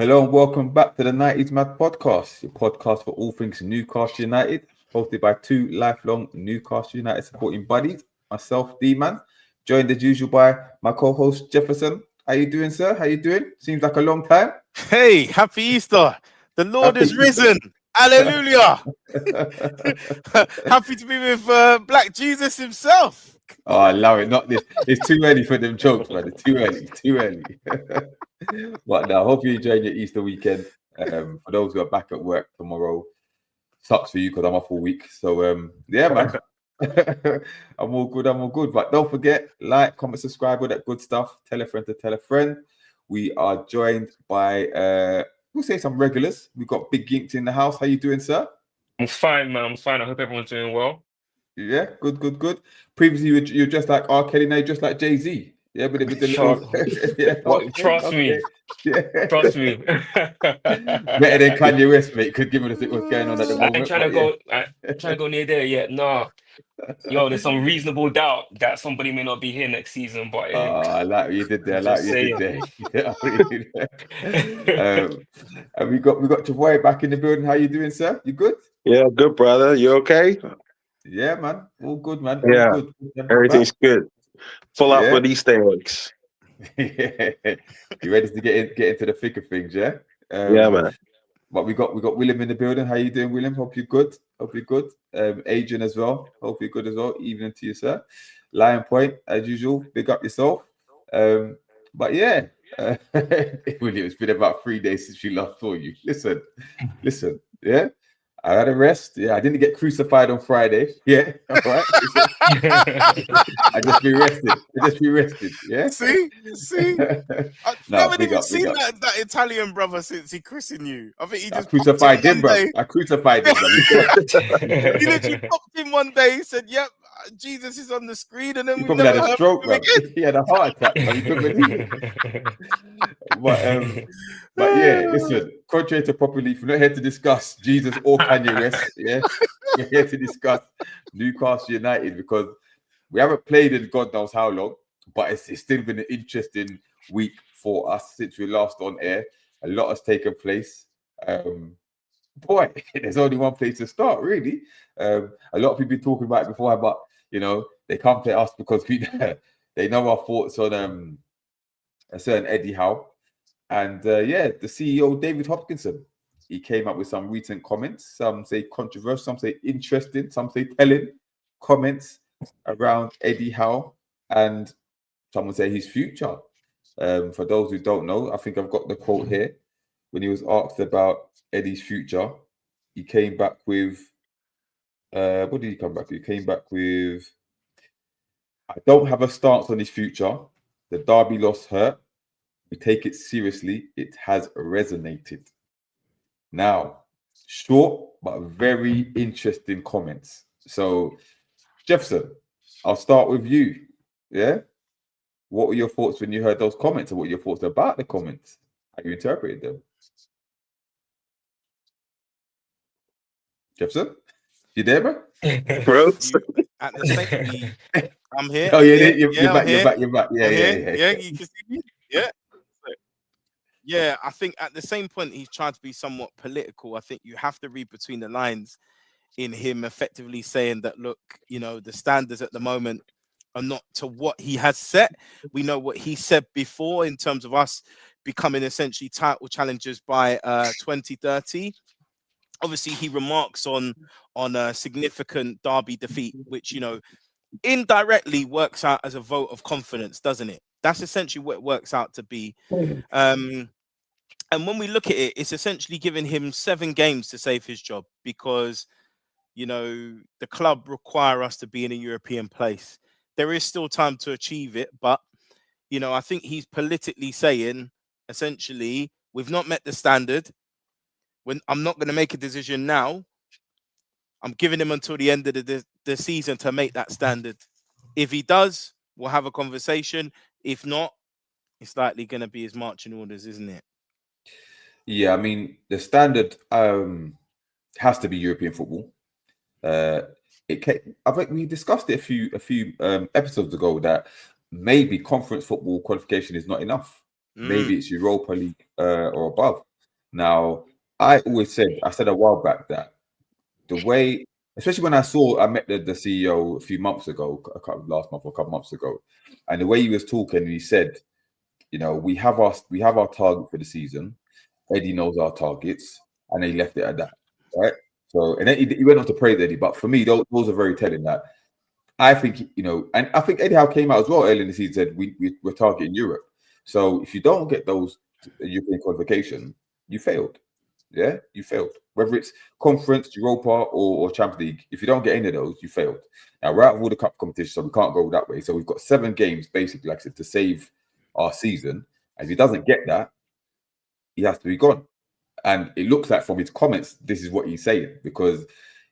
Hello and welcome back to the 90s Mad Podcast, your podcast for all things Newcastle United, hosted by two lifelong Newcastle United supporting buddies, myself, D-Man, joined as usual by my co-host Jefferson. How you doing, sir? How you doing? Seems like a long time. Hey, happy Easter. The Lord is risen. Hallelujah. Happy to be with Black Jesus himself. Oh, I love it. Not this. It's too early for them jokes, man. It's too early. But now, hope you're enjoying your Easter weekend. For those who are back at work tomorrow, sucks for you because I'm off all week. So, yeah, man. I'm all good. But don't forget, like, comment, subscribe, all that good stuff. Tell a friend to tell a friend. We are joined by, we'll say some regulars. We've got Big Ginks in the house. How you doing, sir? I'm fine, man. I'm fine. I hope everyone's doing well. Yeah, good. Previously, you're just like R. Kelly, now you're just like Jay-Z. Yeah, but with the little... yeah, Trust me. Yeah. Trust me. Better than Kanye West, mate. Could give me the what's going on at the moment. I'm trying to go near there yet. Nah. Yo, there's some reasonable doubt that somebody may not be here next season. But I like what you did there. And we got Chavoy back in the building. How you doing, sir? You good? Yeah, good, brother. You okay? Yeah, man. All good, man. Yeah, all good. Everything's good. Full up with Easter eggs. Yeah. You ready to get into the thick of things, yeah? Yeah, man. But we got William in the building. How you doing, William? Hope you're good. Adrian as well. Hope you're good as well. Evening to you, sir. Lion Point, as usual. Big up yourself. But yeah, William, it's been about 3 days since we last saw you. Listen. Yeah. I had a rest. Yeah, I didn't get crucified on Friday. Yeah, all right. I just be rested. Yeah. See? I've never even seen that Italian brother since he christened you. I think he just crucified him, bro. I crucified him. He literally popped in one day. He said, "Yep, Jesus is on the screen," and then he probably had a stroke, bro. He had a heart attack. Bro. He couldn't believe it. But yeah, listen. Contrary to popular belief, we're not here to discuss Jesus or Kanye West. Yeah, we're here to discuss Newcastle United because we haven't played in God knows how long, but it's still been an interesting week for us since we last on air. A lot has taken place. Boy, there's only one place to start, really. A lot of people been talking about it before, but they come to us because they know our thoughts on a certain Eddie Howe. And the CEO David Hopkinson, he came up with some recent comments. Some say controversial, some say interesting, some say telling comments around Eddie Howe, and some would say his future. For those who don't know, I think I've got the quote here. When he was asked about Eddie's future, he came back with what did he come back with? He came back with, "I don't have a stance on his future. The Derby loss hurt. We take it seriously. It has resonated." Now, short but very interesting comments. So, Jefferson, I'll start with you. Yeah? What were your thoughts when you heard those comments, and what were your thoughts about the comments? How you interpreted them? Jefferson? You there, bro? Bro, At the same, I'm here. Oh, you're back. Yeah. You can see me. Yeah. Yeah, I think at the same point he's trying to be somewhat political. I think you have to read between the lines in him effectively saying that, look, the standards at the moment are not to what he has set. We know what he said before in terms of us becoming essentially title challengers by 2030. Obviously, he remarks on a significant Derby defeat, which, indirectly works out as a vote of confidence, doesn't it? That's essentially what it works out to be. And when we look at it, it's essentially giving him 7 games to save his job because, the club require us to be in a European place. There is still time to achieve it, but, I think he's politically saying, essentially, we've not met the standard. When I'm not going to make a decision now, I'm giving him until the end of the season to make that standard. If he does, we'll have a conversation. If not, it's likely going to be his marching orders, isn't it? Yeah, I mean, the standard has to be European football. I think we discussed it a few episodes ago that maybe conference football qualification is not enough. Maybe it's Europa League or above. Now, I said a while back that the way, especially when I met the CEO a few months ago, last month or a couple months ago, and the way he was talking, he said, you know, we have our target for the season. Eddie knows our targets, and he left it at that, right? So, and then he went on to praise Eddie, but for me, those are very telling. That I think, you know, and I think Eddie Howe came out as well earlier in the season, said we're targeting Europe. So if you don't get those European qualification, you failed. Yeah, you failed. Whether it's Conference, Europa, or Champions League, if you don't get any of those, you failed. Now we're out of all the cup competitions, so we can't go that way. So we've got 7 games basically, like I said, to save our season. And if he doesn't get that, he has to be gone. And it looks like from his comments, this is what he's saying, because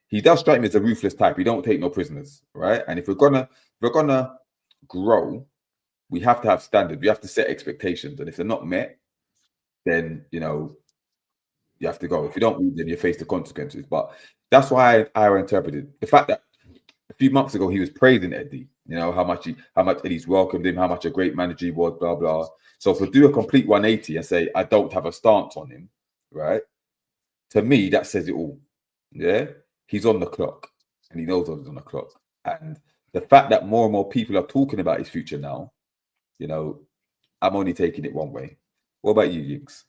he does strike me as a ruthless type. He don't take no prisoners, right? And if we're gonna grow, we have to have standards. We have to set expectations, and if they're not met, then you know you have to go. If you don't meet, then you face the consequences. But that's why I interpreted the fact that a few months ago he was praising Eddie. You know how much Eddie's welcomed him, how much a great manager he was, blah blah. So if we do a complete 180 and say I don't have a stance on him, right? To me, that says it all. Yeah. He's on the clock, and he knows he's on the clock. And the fact that more and more people are talking about his future now, you know, I'm only taking it one way. What about you, Yinks?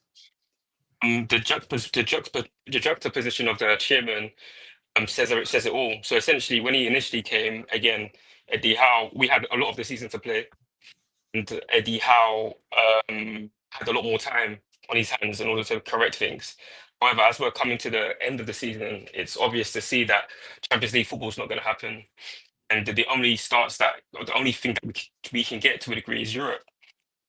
The juxtaposition of the chairman says it all. So essentially, when he initially came, again, Eddie Howe, we had a lot of the season to play, and Eddie Howe had a lot more time on his hands in order to correct things. However, as we're coming to the end of the season, it's obvious to see that Champions League football is not going to happen, and the only thing that we can get to a degree is Europe.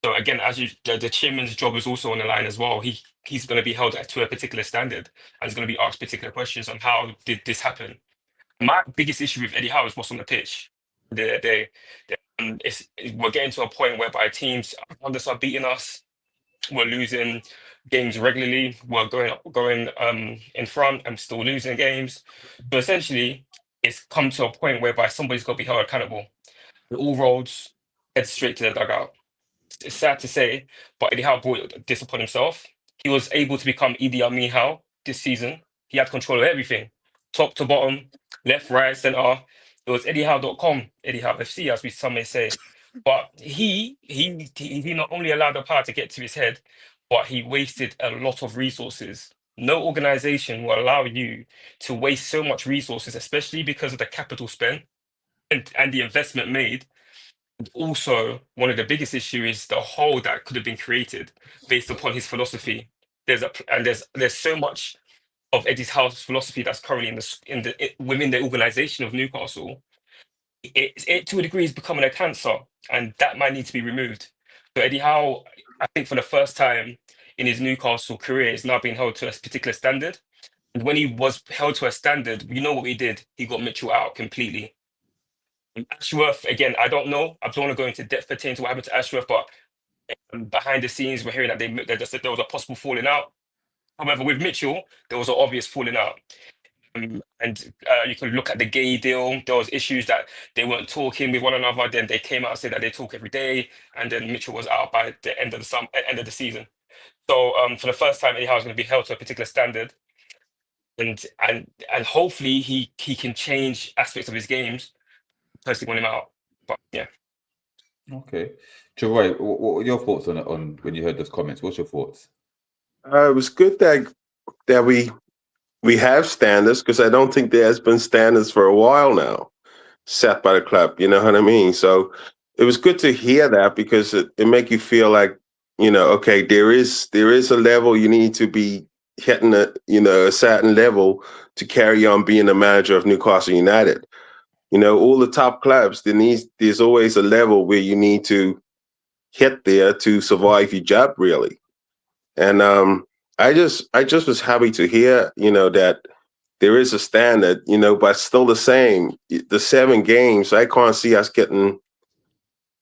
So again, the chairman's job is also on the line as well. He's going to be held to a particular standard, and he's going to be asked particular questions on how did this happen. My biggest issue with Eddie Howe is what's on the pitch. We're getting to a point whereby teams are beating us. We're losing games regularly. We're going in front and still losing games. So essentially, it's come to a point whereby somebody's got to be held accountable. All roads head straight to the dugout. It's sad to say, but Eddie Howe brought this upon himself. He was able to become Idi Amin Howe this season. He had control of everything, top to bottom, left, right, center. It was eddiehowe.com, Eddie Howe FC, as some may say. But he not only allowed the power to get to his head, but he wasted a lot of resources. No organization will allow you to waste so much resources, especially because of the capital spent and the investment made. Also, one of the biggest issues is the hole that could have been created based upon his philosophy. There's so much of Eddie Howe's philosophy that's currently within the organization of Newcastle. It to a degree is becoming a cancer, and that might need to be removed. So Eddie Howe, I think for the first time in his Newcastle career, is now being held to a particular standard. And when he was held to a standard, you know what he did? He got Mitchell out completely. Ashworth, again, I don't know. I don't want to go into depth pertaining to what happened to Ashworth, but behind the scenes, we're hearing that there was a possible falling out. However, with Mitchell, there was an obvious falling out. And you can look at the Gay deal. There was issues that they weren't talking with one another. Then they came out and said that they talk every day. And then Mitchell was out by the end of the season. So for the first time, Eddie Howe is going to be held to a particular standard. And hopefully he can change aspects of his games. Personally want him out. But yeah. Okay. Troy, what were your thoughts on when you heard those comments? What's your thoughts? It was good that we have standards, because I don't think there has been standards for a while now set by the club. You know what I mean? So it was good to hear that, because it make you feel like, you know, okay, there is a level you need to be hitting a certain level to carry on being the manager of Newcastle United. You know, all the top clubs, there's always a level where you need to hit there to survive your job, really. And I just was happy to hear, you know, that there is a standard, you know, but still the same. The 7 games, I can't see us getting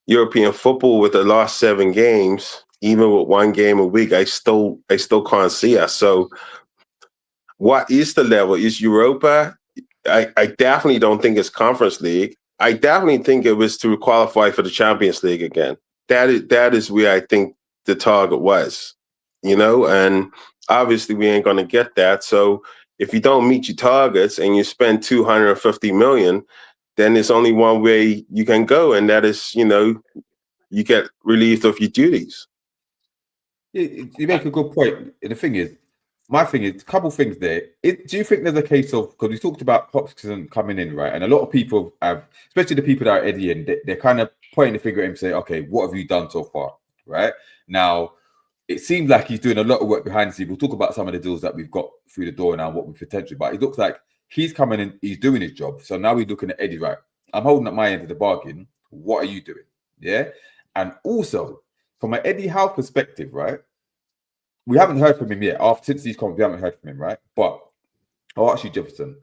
European football with the last 7 games, even with 1 game a week. I still can't see us. So what is the level? Is Europa? I definitely don't think it's Conference League. I definitely think it was to qualify for the Champions League again. That is where I think the target was, you know, and obviously we ain't going to get that. So if you don't meet your targets and you spend 250 million, then there's only one way you can go, and that is, you get relieved of your duties. You make a good point. The thing is, my thing is, a couple things there. Do you think there's a case of, because we talked about Hopkinson coming in, right? And a lot of people have, especially the people that are Eddie, and they're kind of pointing the finger at him and say, okay, what have you done so far, right? Now, it seems like he's doing a lot of work behind the scenes. We'll talk about some of the deals that we've got through the door now, what we potentially, but it looks like he's coming in, he's doing his job. So now we're looking at Eddie, right? I'm holding up my end of the bargain. What are you doing? Yeah. And also, from an Eddie Howe perspective, right? We haven't heard from him yet. Since these comments, we haven't heard from him, right? But I'll ask you, Jefferson,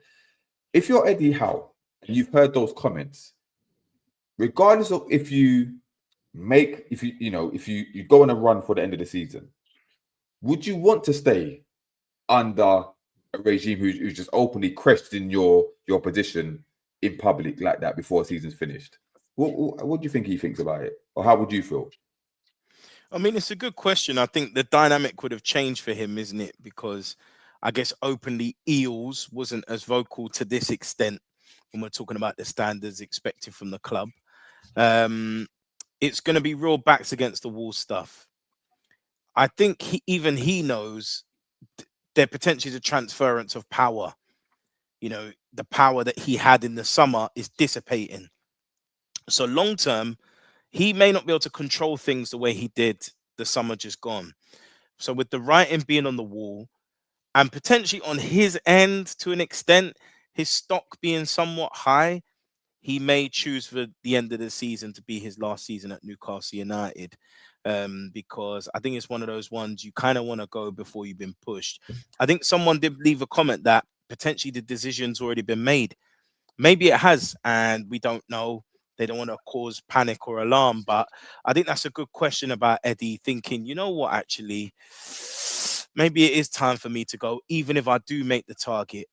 if you're Eddie Howe and you've heard those comments, regardless of if you go on a run for the end of the season, would you want to stay under a regime who's just openly questioning your position in public like that before the season's finished? What do you think he thinks about it, or how would you feel? I mean, it's a good question. I think the dynamic would have changed for him, isn't it? Because I guess openly Eels wasn't as vocal to this extent when we're talking about the standards expected from the club. It's going to be real backs against the wall stuff. I think even he knows there potentially is a transference of power. The power that he had in the summer is dissipating. So long term, he may not be able to control things the way he did the summer just gone. So with the writing being on the wall and potentially on his end to an extent, his stock being somewhat high, he may choose for the end of the season to be his last season at Newcastle United. Because I think it's one of those ones you kind of want to go before you've been pushed. I think someone did leave a comment that potentially the decision's already been made. Maybe it has, and we don't know. They don't want to cause panic or alarm, but I think that's a good question about Eddie thinking, you know what, actually, maybe it is time for me to go, even if I do make the target.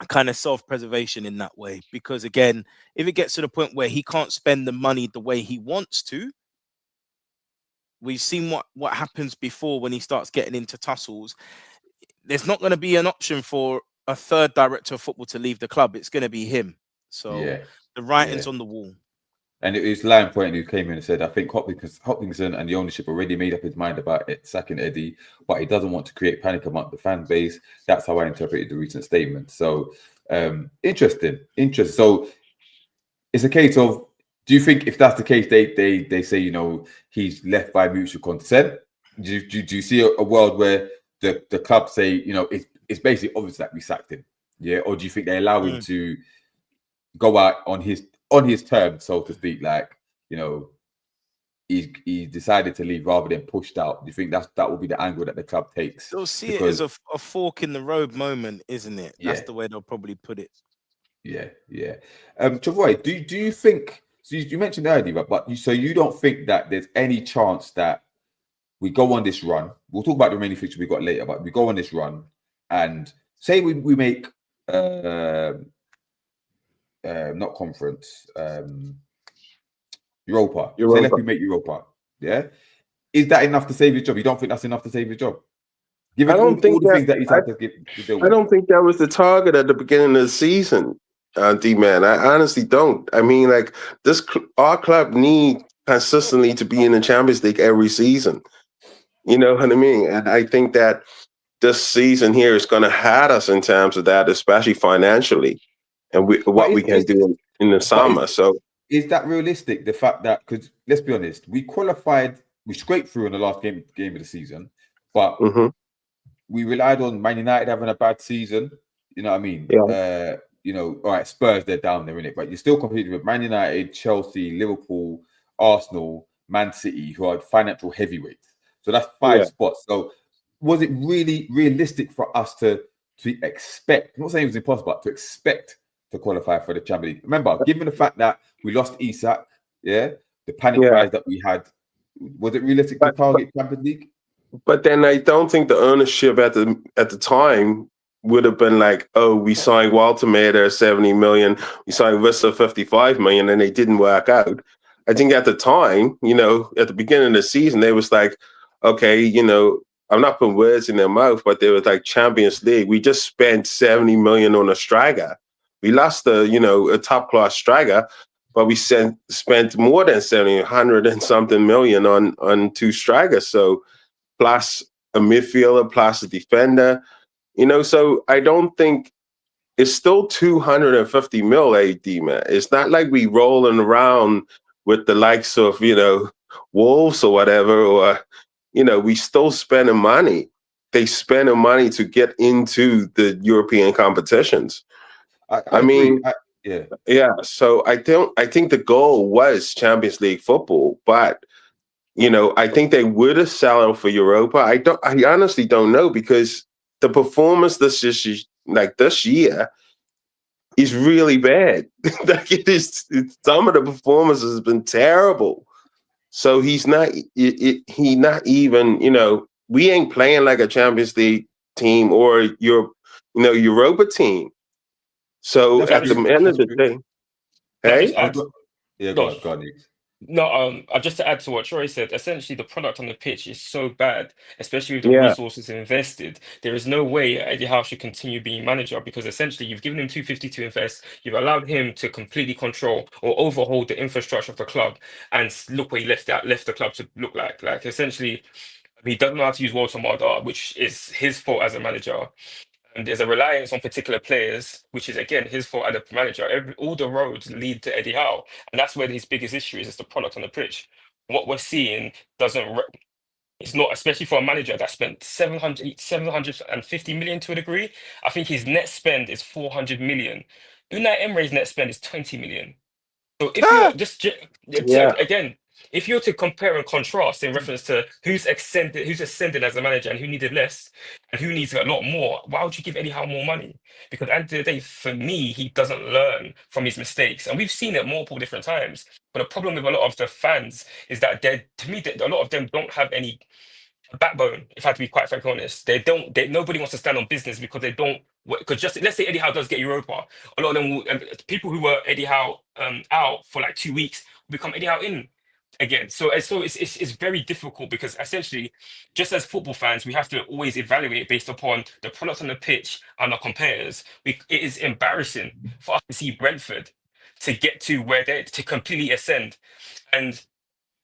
Kind of self-preservation in that way, because again, if it gets to the point where he can't spend the money the way he wants to, we've seen what happens before when he starts getting into tussles. There's not going to be an option for a third director of football to leave the club. It's going to be him. So the writing's on the wall. And it was Lion Point who came in and said, I think Hopkinson and the ownership already made up his mind about it, sacking Eddie, but he doesn't want to create panic among the fan base. That's how I interpreted the recent statement. So interesting. So it's a case of, do you think if that's the case, they say, he's left by mutual consent? Do you see a world where the club say, it's basically obvious that we sacked him? Yeah. Or do you think they allow him to go out on his terms, so to speak, like, he decided to leave rather than pushed out? Do you think that will be the angle that the club takes? They'll see it as a fork in the road moment, isn't it? That's the way they'll probably put it. Yeah. Travoy, do you think, so you mentioned earlier, but so you don't think that there's any chance that we go on this run? We'll talk about the remaining fixtures we got later, but we go on this run and say we make not conference, Europa. Say let me make Europa. Yeah, is that enough to save your job? You don't think that's enough to save your job? Given all the things that he's had to deal with. I don't think that was the target at the beginning of the season, D-Man. I honestly don't. I mean, like, our club need consistently to be in the Champions League every season. You know what I mean? And I think that this season here is going to hurt us in terms of that, especially financially, and what we can do in the summer. So is that realistic? The fact that, because let's be honest, we scraped through in the last game of the season, but we relied on Man United having a bad season. You know what I mean? Yeah. All right, Spurs, they're down there, innit? But you're still competing with Man United, Chelsea, Liverpool, Arsenal, Man City, who are financial heavyweights. So that's 5 spots. So was it really realistic for us to expect, I'm not saying it was impossible, but to expect to qualify for the Champions League? Remember, given the fact that we lost Isak, the panic buys that we had, was it realistic to target Champions League? But then I don't think the ownership at the time would have been like, oh, we signed Walter Mader 70 million, we signed Vista 55 million, and they didn't work out. I think at the time, at the beginning of the season, they was like, okay, I'm not putting words in their mouth, but they were like Champions League. We just spent 70 million on a striker. We lost a top class striker, but we spent more than 100 and something million on two strikers. So plus a midfielder, plus a defender, so I don't think it's still 250 mil AD, man. It's not like we rolling around with the likes of, Wolves or whatever, or, we still spending money. They spending money to get into the European competitions. I mean, yeah. Yeah. So I think the goal was Champions League football, but I think they would have settled for Europa. I honestly don't know, because the performance this year is really bad. Like some of the performances have been terrible. So he's not he not even, we ain't playing like a Champions League team or Europa team. So That's at the true. end of That's the true. day, Can I hey? just add? Yeah, No, go on, Nick. no. Just to add to what Troy said, essentially the product on the pitch is so bad, especially with the Yeah. resources invested. There is no way Eddie Howe should continue being manager, because essentially you've given him 250 to invest, you've allowed him to completely control or overhaul the infrastructure of the club, and look where he left the club to look like. Like essentially, he doesn't know how to use Walter Mardar, which is his fault as a manager. And there's a reliance on particular players, which is again his fault as a manager. All the roads lead to Eddie Howe, and that's where his biggest issue is. It's the product on the pitch. What we're seeing it's not, especially for a manager that spent 750 million to a degree. I think his net spend is 400 million. Unai Emery's net spend is 20 million. So if you're Yeah. again, if you're to compare and contrast in reference to who's ascended as a manager and who needed less and who needs a lot more, why would you give Eddie Howe more money? Because at the end of the day, for me, he doesn't learn from his mistakes, and we've seen it multiple different times. But the problem with a lot of the fans is that to me, a lot of them don't have any backbone. If I have to be quite frankly honest, they don't. Nobody wants to stand on business because they don't. Because just let's say Eddie Howe does get Europa, a lot of them will. People who were Eddie Howe out for like 2 weeks will become Eddie Howe in again. So it's very difficult, because essentially, just as football fans, we have to always evaluate based upon the product on the pitch and our compares. It is embarrassing for us to see Brentford to get to where they to completely ascend, and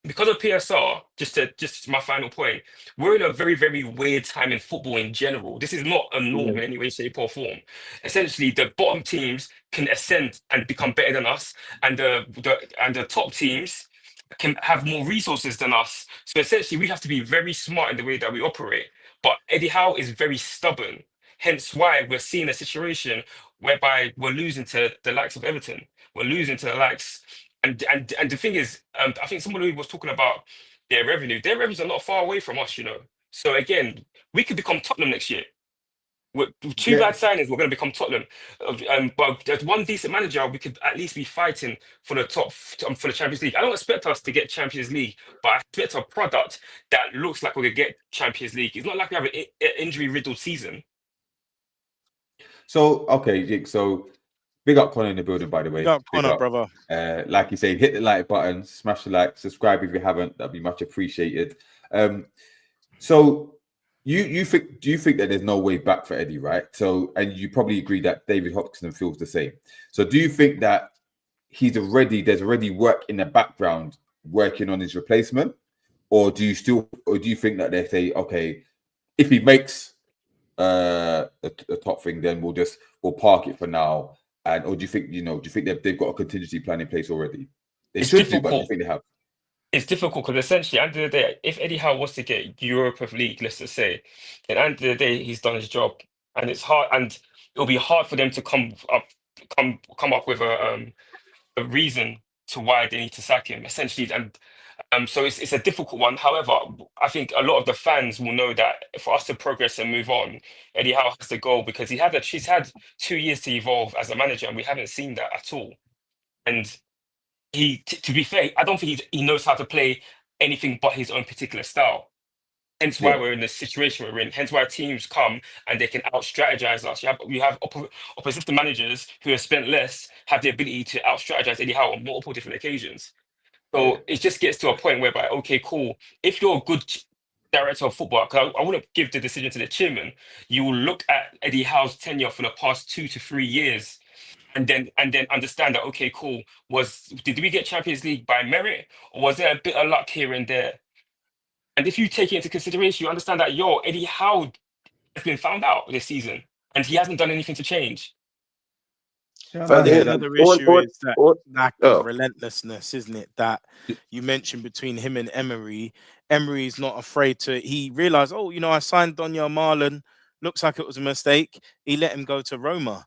because of PSR, just my final point, we're in a very, very weird time in football in general. This is not a norm in any way, shape, or form. Essentially, the bottom teams can ascend and become better than us, and the top teams can have more resources than us. So essentially, we have to be very smart in the way that we operate. But Eddie Howe is very stubborn. Hence why we're seeing a situation whereby we're losing to the likes of Everton. We're losing to the likes, and the thing is, I think somebody was talking about their revenue. Their revenues are not far away from us. So again, we could become Tottenham next year. With two Yeah. bad signings, we're going to become Tottenham. But there's one decent manager, we could at least be fighting for the top for the Champions League. I don't expect us to get Champions League, but I expect a product that looks like we're going to get Champions League. It's not like we have an injury-riddled season. So okay, Jake. So big up Connor in the building, by the way. Big up Big Connor, brother. Like you say, hit the like button, smash the like, subscribe if you haven't. That'd be much appreciated. So do you think that there's no way back for Eddie, right? So, and you probably agree that David Hopkinson feels the same. So do you think that there's already work in the background working on his replacement? Or do you think that they say, okay, if he makes a top thing, then we'll park it for now? Or do you think they've got a contingency plan in place already? They It's should do, but do you difficult. think they have? It's difficult because essentially, at the end of the day, if Eddie Howe was to get Europa League, let's just say, then at the end of the day, he's done his job, and it's hard, and it'll be hard for them to come up with a reason to why they need to sack him, essentially, and so it's a difficult one. However, I think a lot of the fans will know that for us to progress and move on, Eddie Howe has to go, because he's had 2 years to evolve as a manager, and we haven't seen that at all. And to be fair, I don't think he knows how to play anything but his own particular style. Hence why Yeah. we're in the situation we're in. Hence why teams come and they can out-strategize us. You have opposition managers who have spent less have the ability to out-strategize Eddie Howe on multiple different occasions. Yeah. So it just gets to a point whereby, okay, cool. If you're good, director of football, 'cause I wouldn't give the decision to the chairman. You will look at Eddie Howe's tenure for the past 2 to 3 years, and then understand that, okay, cool. Did we get Champions League by merit, or was there a bit of luck here and there? And if you take it into consideration, you understand that Eddie Howe has been found out this season, and he hasn't done anything to change. Yeah, But I hear it- that. Another issue is that or- lack oh. of relentlessness, isn't it? That you mentioned between him and Emery. Emery's not afraid to. He realized, oh, I signed Donyell Marlon. Looks like it was a mistake. He let him go to Roma.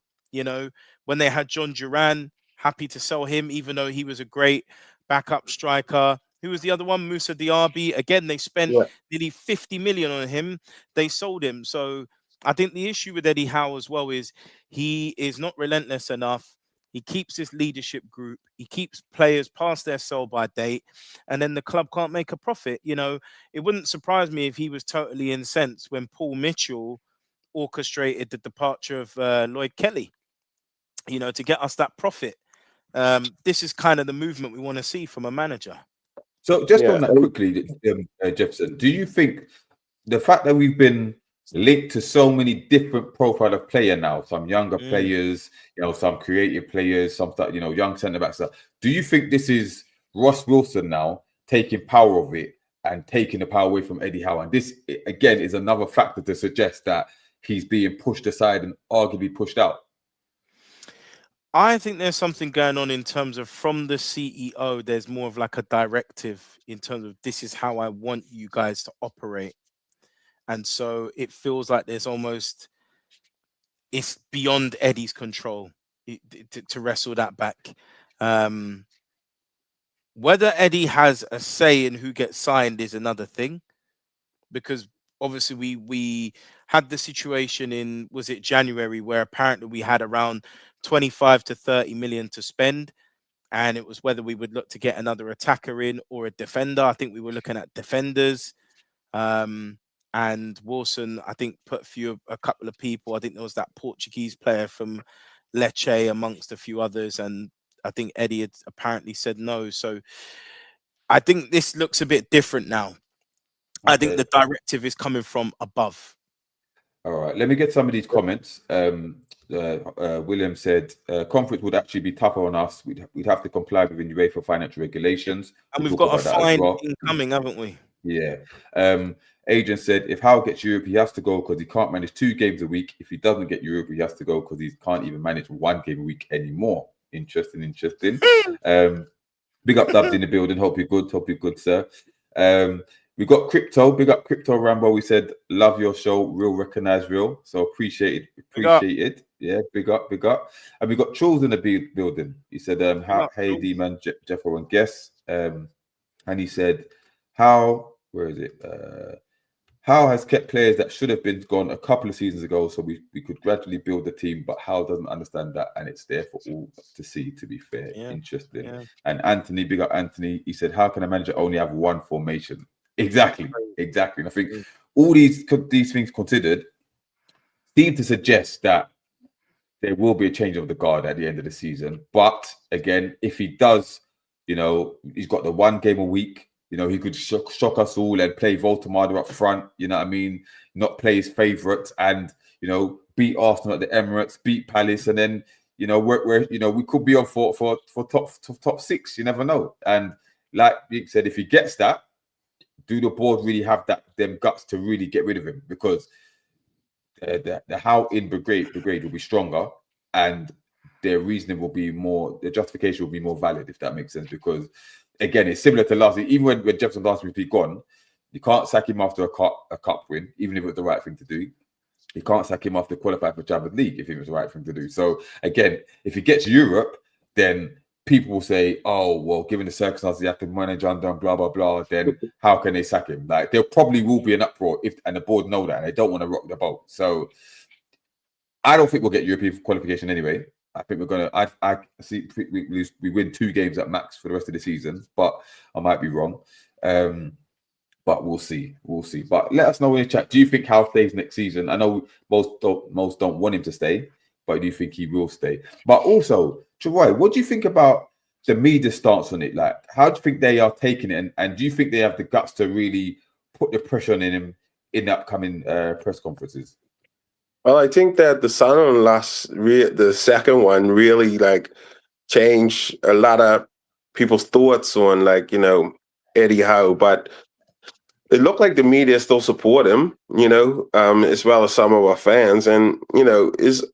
When they had John Duran, happy to sell him, even though he was a great backup striker. Who was the other one? Musa Diaby. Again, they spent Yeah. nearly 50 million on him. They sold him. So I think the issue with Eddie Howe as well is he is not relentless enough. He keeps his leadership group. He keeps players past their sell-by date, and then the club can't make a profit. It wouldn't surprise me if he was totally incensed when Paul Mitchell orchestrated the departure of Lloyd Kelly, to get us that profit. This is kind of the movement we want to see from a manager. So just Yeah. on that quickly, Jefferson, do you think the fact that we've been linked to so many different profile of player now, some younger players, some creative players, some young centre backs, do you think this is Ross Wilson now taking power of it and taking the power away from Eddie Howe? And this again is another factor to suggest that he's being pushed aside and arguably pushed out. I think there's something going on in terms of from the CEO, there's more of like a directive in terms of this is how I want you guys to operate. And so it feels like it's beyond Eddie's control to wrestle that back. Whether Eddie has a say in who gets signed is another thing, because obviously we had the situation in, was it January, where apparently we had around 25 to 30 million to spend, and it was whether we would look to get another attacker in or a defender. I think we were looking at defenders, and Wilson, I think, put a couple of people. I think there was that Portuguese player from Lecce amongst a few others, and I think Eddie had apparently said no. So I think this looks a bit different now. I think the directive is coming from above. All right, let me get some of these comments. William said, conflict would actually be tougher on us. We'd have to comply with the UEFA financial regulations. And we've got a fine incoming, haven't we? Yeah. Adrian said, if Howe gets Europe, he has to go because he can't manage 2 games a week. If he doesn't get Europe, he has to go because he can't even manage 1 game a week anymore. Interesting. Big up Dubs in the building. Hope you're good, sir. We got Crypto. Big up Crypto Rambo. We said, love your show. Real recognize real. So appreciate it. Yeah, big up. And we got Trolls in the building. He said, hey, D-Man, Jeffro and Guess. And he said, Howe has kept players that should have been gone a couple of seasons ago, so we could gradually build the team, but Howe doesn't understand that, and it's there for all to see, to be fair. Yeah. Interesting. Yeah. And Anthony, big up Anthony, he said, how can a manager only have 1 formation? Exactly. And I think all these things considered seem to suggest that there will be a change of the guard at the end of the season. But again, if he does, he's got the 1 game a week, he could shock us all and play Voltemade up front, not play his favourites and, beat Arsenal at the Emirates, beat Palace, and then, we could be on for top 6. You never know. And like you said, if he gets that, do the board really have them guts to really get rid of him? Because the Howe in brigade will be stronger, and their reasoning will be more, the justification will be more valid, if that makes sense. Because again, it's similar to last year. Even when Jefferson last week be gone, you can't sack him after a cup win, even if it was the right thing to do. You can't sack him after qualifying for Champions League if it was the right thing to do. So again, if he gets Europe, then people will say, oh, well, given the circumstances, you have to manage under and blah, blah, blah, then how can they sack him? Like, there probably will be an uproar, and the board know that, and they don't want to rock the boat. So I don't think we'll get European qualification anyway. I think we're going to, I see we win 2 games at max for the rest of the season, but I might be wrong. But we'll see. But let us know in the chat. Do you think Howe stays next season? I know most don't want him to stay, but do you think he will stay? But also, Troy, what do you think about the media stance on it? Like, how do you think they are taking it? And do you think they have the guts to really put the pressure on him in the upcoming press conferences? Well, I think that the Sunderland loss, the second one, really like changed a lot of people's thoughts on Eddie Howe, but it looked like the media still support him, as well as some of our fans. And, is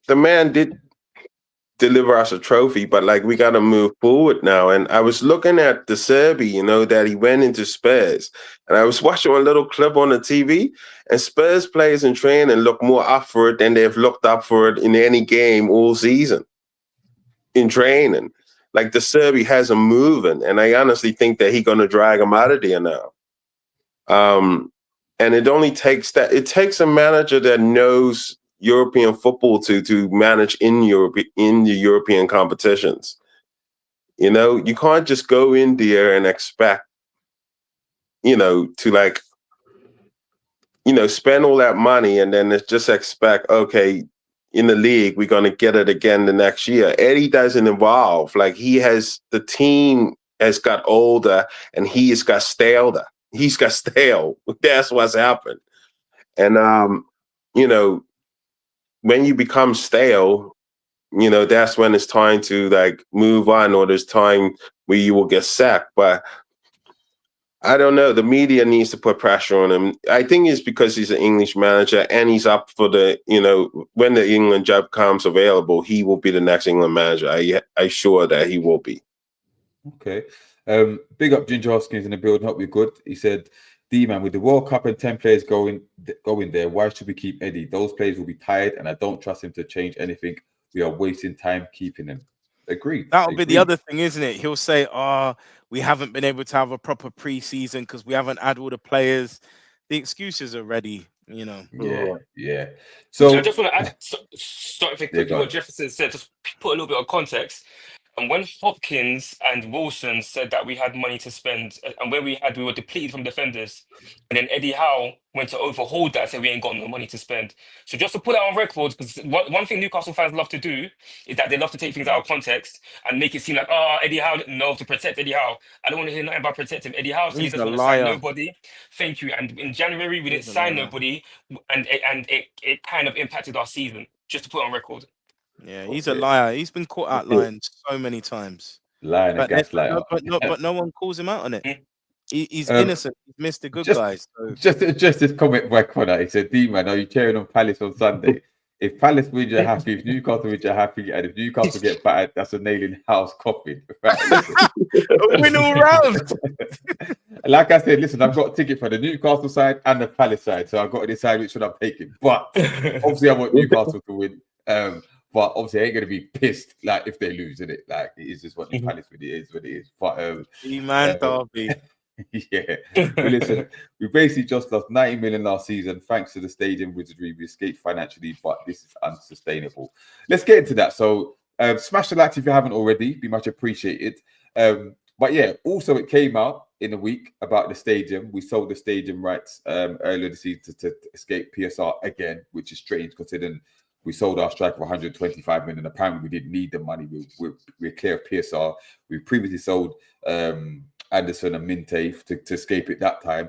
the man did deliver us a trophy, but we got to move forward now. And I was looking at the Serbi, that he went into Spurs, and I was watching a little clip on the TV, and Spurs players in training look more up for it than they've looked up for it in any game all season in training. Like the Serbi has him moving, and I honestly think that he's going to drag him out of there now. And it only takes that. It takes a manager that knows European football to manage in Europe, in the European competitions. You can't just go in there and expect, to spend all that money and then just expect, okay, in the league, we're going to get it again the next year. Eddie doesn't evolve. The team has got older and he has got staler. He's got stale. That's what's happened. And, when you become stale, that's when it's time to move on, or there's time where you will get sacked. But I don't know. The media needs to put pressure on him. I think it's because he's an English manager and he's up for when the England job comes available, he will be the next England manager. I'm sure that he will be. Okay. Big up Ginger Hoskins in the building. Hope you're good. He said, D-man, with the World Cup and 10 players going there, why should we keep Eddie? Those players will be tired, and I don't trust him to change anything. We are wasting time keeping him. Agreed. That'll be the other thing, isn't it? He'll say, we haven't been able to have a proper pre-season because we haven't had all the players. The excuses are ready, Yeah. So I just want to add something quickly what Jefferson said, just put a little bit of context. And when Hopkins and Wilson said that we had money to spend, and where we were depleted from defenders, and then Eddie Howe went to overhaul that, said we ain't got no money to spend. So just to put that on record, because one thing Newcastle fans love to do is that they love to take things out of context and make it seem like, Eddie Howe, no, to protect Eddie Howe. I don't want to hear nothing about protecting Eddie Howe. So he doesn't want to sign nobody. Thank you. And in January, we didn't sign nobody, and it kind of impacted our season, just to put it on record. Yeah, he's a liar. He's been caught out lying so many times. Lying and gaslighting. But no one calls him out on it. He's innocent. He's Mr. Good Guy. So. Just this comment by Connor. He said, D-man, are you cheering on Palace on Sunday? If Palace wins, you're happy. If Newcastle wins, you're happy. And if Newcastle get battered, that's a nail in the house coffin. A win all round. Like I said, listen, I've got a ticket for the Newcastle side and the Palace side. So I've got to decide which one I'm taking. But obviously, I want Newcastle to win. But obviously, I ain't gonna be pissed if they lose, isn't it? It is just what the Palace with it is what it is. But Derby. Yeah. But listen, we basically just lost 90 million last season thanks to the stadium wizardry. We escaped financially, but this is unsustainable. Let's get into that. So smash the like if you haven't already, be much appreciated. But yeah, also it came out in a week about the stadium. We sold the stadium rights earlier this season to escape PSR again, which is strange considering we sold our striker for 125 million. Apparently, we didn't need the money. We're clear of PSR. We previously sold Anderson and Minte to escape it that time.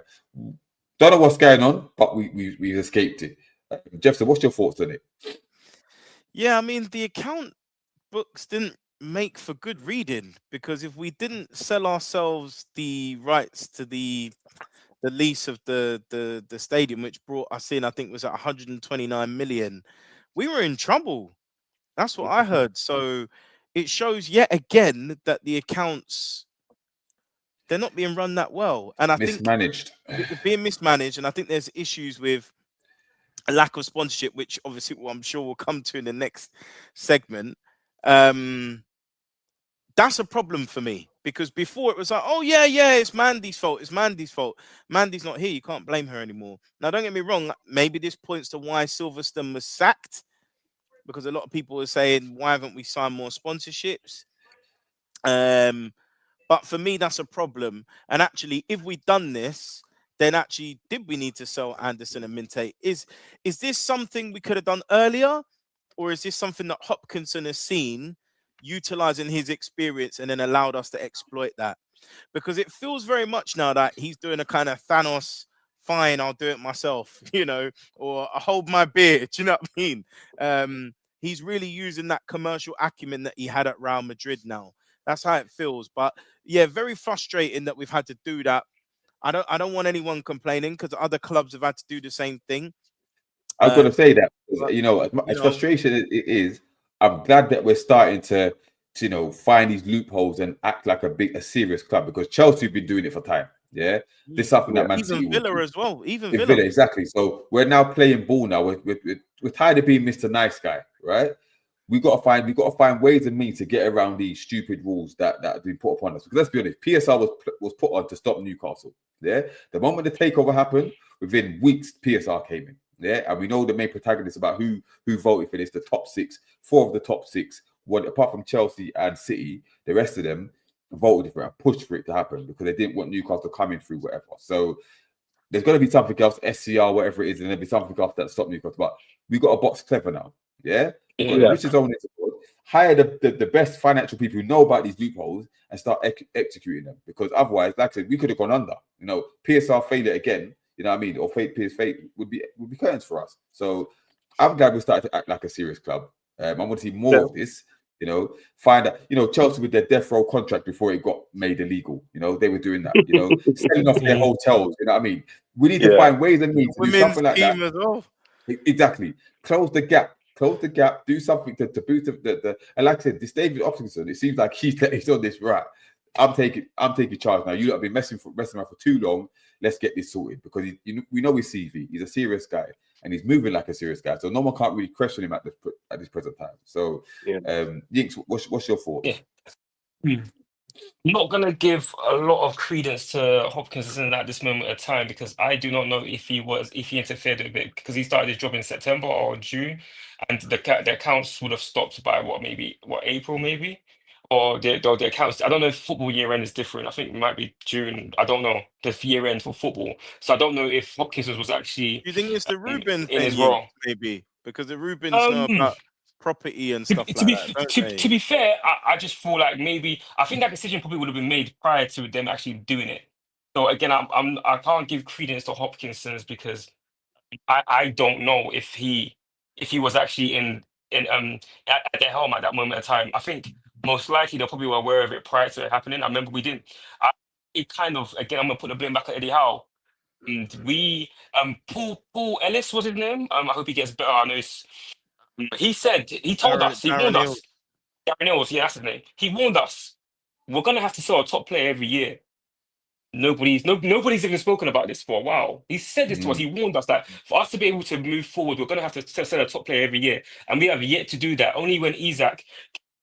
Don't know what's going on, but we escaped it. Jefferson, what's your thoughts on it? Yeah, I mean, the account books didn't make for good reading, because if we didn't sell ourselves the rights to the lease of the stadium, which brought us in, I think was at 129 million, we were in trouble. That's what I heard. So it shows yet again that the accounts, they're not being run that well. And I think being mismanaged. And I think there's issues with a lack of sponsorship, which obviously I'm sure we'll come to in the next segment. That's a problem for me, because before it was like, oh yeah, it's Mandy's fault. It's Mandy's fault. Mandy's not here. You can't blame her anymore. Now, don't get me wrong. Maybe this points to why Silverstone was sacked, because a lot of people are saying, why haven't we signed more sponsorships? But for me, that's a problem. And actually, if we'd done this, then actually, did we need to sell Anderson and Minte? Is this something we could have done earlier? Or is this something that Hopkinson has seen, utilizing his experience, and then allowed us to exploit that? Because it feels very much now that he's doing a kind of Thanos fine, I'll do it myself, you know, or I hold my beer. Do you know what I mean? He's really using that commercial acumen that he had at Real Madrid now. That's how it feels. But yeah, very frustrating that we've had to do that. I don't want anyone complaining because other clubs have had to do the same thing. I'm going to say that, but, you know, you as know, frustration it is, I'm glad that we're starting to, you know, find these loopholes and act like a serious club, because Chelsea have been doing it for time. Yeah, this is something that Man City even will Villa do. as well. Even Villa, Villa. exactly. So we're now playing ball now. We're tired of being Mr. Nice Guy, right? We got to find ways and means to get around these stupid rules that have been put upon us. Because let's be honest, PSR was put on to stop Newcastle. Yeah, the moment the takeover happened, within weeks PSR came in. Yeah, and we know the main protagonist about who voted for this. The top six, 4 of the top 6, one apart from Chelsea and City, the rest of them voted for it and pushed for it to happen because they didn't want Newcastle coming through whatever. So there's going to be something else, SCR, whatever it is, and there'll be something else that stop Newcastle. But we got a box clever now. Yeah, we've got the richest owner in the world. Hire the best financial people who know about these loopholes and start executing them. Because otherwise, like I said, we could have gone under. You know, PSR failure again. You know what I mean? Or PS fate would be curtains for us. So I'm glad we started to act like a serious club. I want to see more of this. You know, find out. You know, Chelsea with their death row contract before it got made illegal. You know, they were doing that. You know, selling off their hotels. You know what I mean? We need to find ways and means to do something like that. As well. Exactly. Close the gap. Do something to boost the. And like I said, this David Hopkinson, it seems like he's on this right. I'm taking charge now. You lot have been messing around for too long. Let's get this sorted, because we know his CV. He's a serious guy and he's moving like a serious guy. So no one can't really question him at this present time. So, Yinks, what's your thoughts? Yeah. I'm not gonna give a lot of credence to Hopkinson at this moment of time, because I do not know if he interfered a bit, because he started his job in September or June, and the accounts would have stopped by April maybe, or the accounts. I don't know if football year end is different. I think it might be June. I don't know the year end for football, so I don't know if Hopkinson was actually. You think it's the Ruben in thing, his role? maybe because the Rubens know about property and stuff like that. To be fair, I just feel like maybe I think that decision probably would have been made prior to them actually doing it. So again, I can't give credence to Hopkinson's, because I don't know if he was actually at the helm at that moment of time. I think most likely they probably were aware of it prior to it happening. I remember we didn't. It kind of, again, I'm gonna put the blame back at Eddie Howe. And we Paul Ellis was his name. I hope he gets better. I know he told us, he warned us. Darren Hills, yeah, that's his name. He warned us, we're gonna have to sell a top player every year. Nobody's even spoken about this for a while. He said this to us. He warned us that for us to be able to move forward, we're gonna have to sell a top player every year, and we have yet to do that. Only when Isaac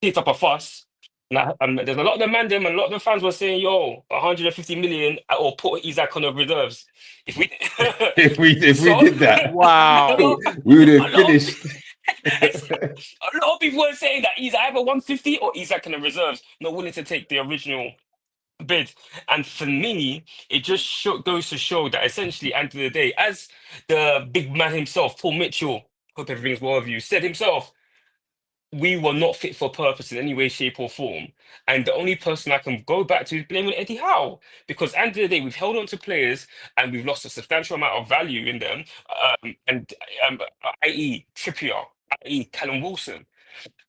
hit up a fuss. Now, there's a lot of the mandem and a lot of the fans were saying, "Yo, 150 million or put Isaac on the reserves." If we did that, wow, we would have finished. A lot of people were saying that he's either 150 or Isaac in the reserves, not willing to take the original bid. And for me, it just goes to show that essentially, at the end of the day, as the big man himself, Paul Mitchell, hope everything's well with you, said himself, we were not fit for purpose in any way, shape, or form. And the only person I can go back to is blaming Eddie Howe, because at the end of the day, we've held on to players and we've lost a substantial amount of value in them, i.e. Trippier, i.e. Callum Wilson,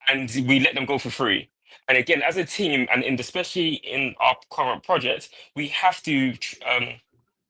and we let them go for free. And again, as a team, and especially in our current project, we have to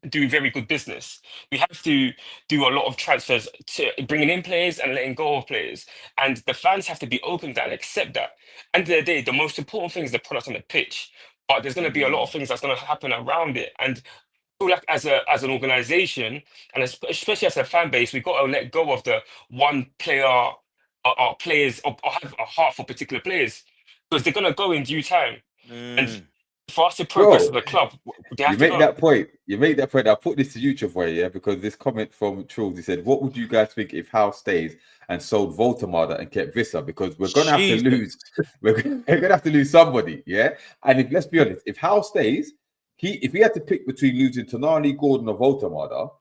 do very good business. We have to do a lot of transfers, to bringing in players and letting go of players. And the fans have to be open to that and accept that. End of the day, the most important thing is the product on the pitch. But there's going to be a lot of things that's going to happen around it. And I feel like as an organization, and especially as a fan base, we've got to let go of the one player or players, or have a heart for particular players, because they're going to go in due time. And for us to progress as a club, you make that point. I'll put this to you, Travoy, yeah, because this comment from Truls, he said, what would you guys think if Howe stays and sold Voltemada and kept Vissa? Because we're going to have to lose. We're going to have to lose somebody, yeah? And let's be honest, if Howe stays, if we had to pick between losing Tonali, Gordon, or Voltemada,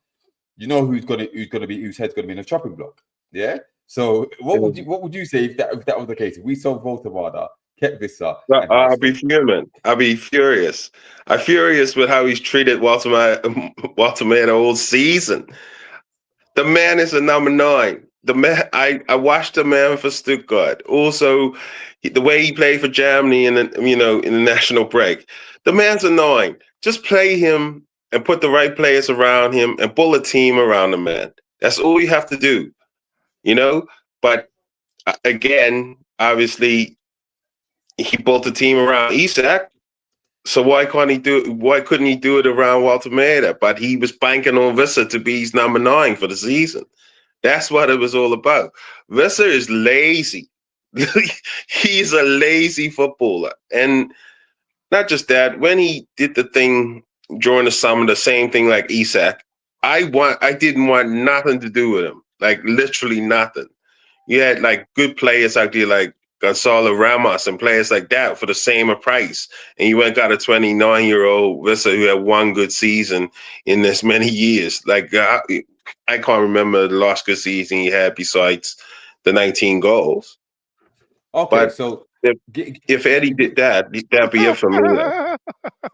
you know whose head's going to be in the chopping block, yeah? So what would you say if that was the case? If we sold Voltemada, kept Visser. Well, I'll be fuming. I'll be furious. I'm furious with how he's treated Walter Maeda all season. The man is a number 9. The man, I watched the man for Stuttgart. Also, the way he played for Germany in the national break. The man's a 9. Just play him and put the right players around him and build a team around the man. That's all you have to do, But again, obviously, he built a team around Isak. So why couldn't he do it around Walter Maeda? But he was banking on Visser to be his number 9 for the season. That's what it was all about. Visser is lazy. He's a lazy footballer. And not just that, when he did the thing during the summer, the same thing like Isak, I didn't want nothing to do with him. Like literally nothing. You had like good players out there like Gonzalo Ramos and players like that for the same price. And you went and got a 29-year-old Visser who had one good season in this many years. Like I can't remember the last good season he had besides the 19 goals. Okay, but so if Eddie did that'd be it for me.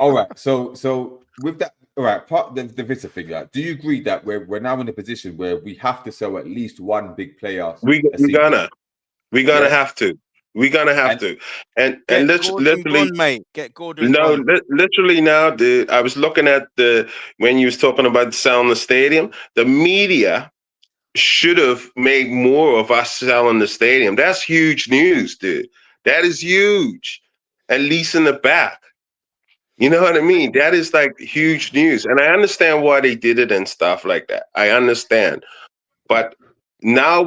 All right, so with that, all right, part of the Visser thing. Do you agree that we're now in a position where we have to sell at least one big player? We're gonna have to. We're gonna have to. And literally, mate, get Gordon. No, literally now, I was looking at when you was talking about selling the stadium. The media should have made more of us selling the stadium. That's huge news, dude. That is huge. At least in the back. You know what I mean? That is like huge news. And I understand why they did it and stuff like that. I understand. But now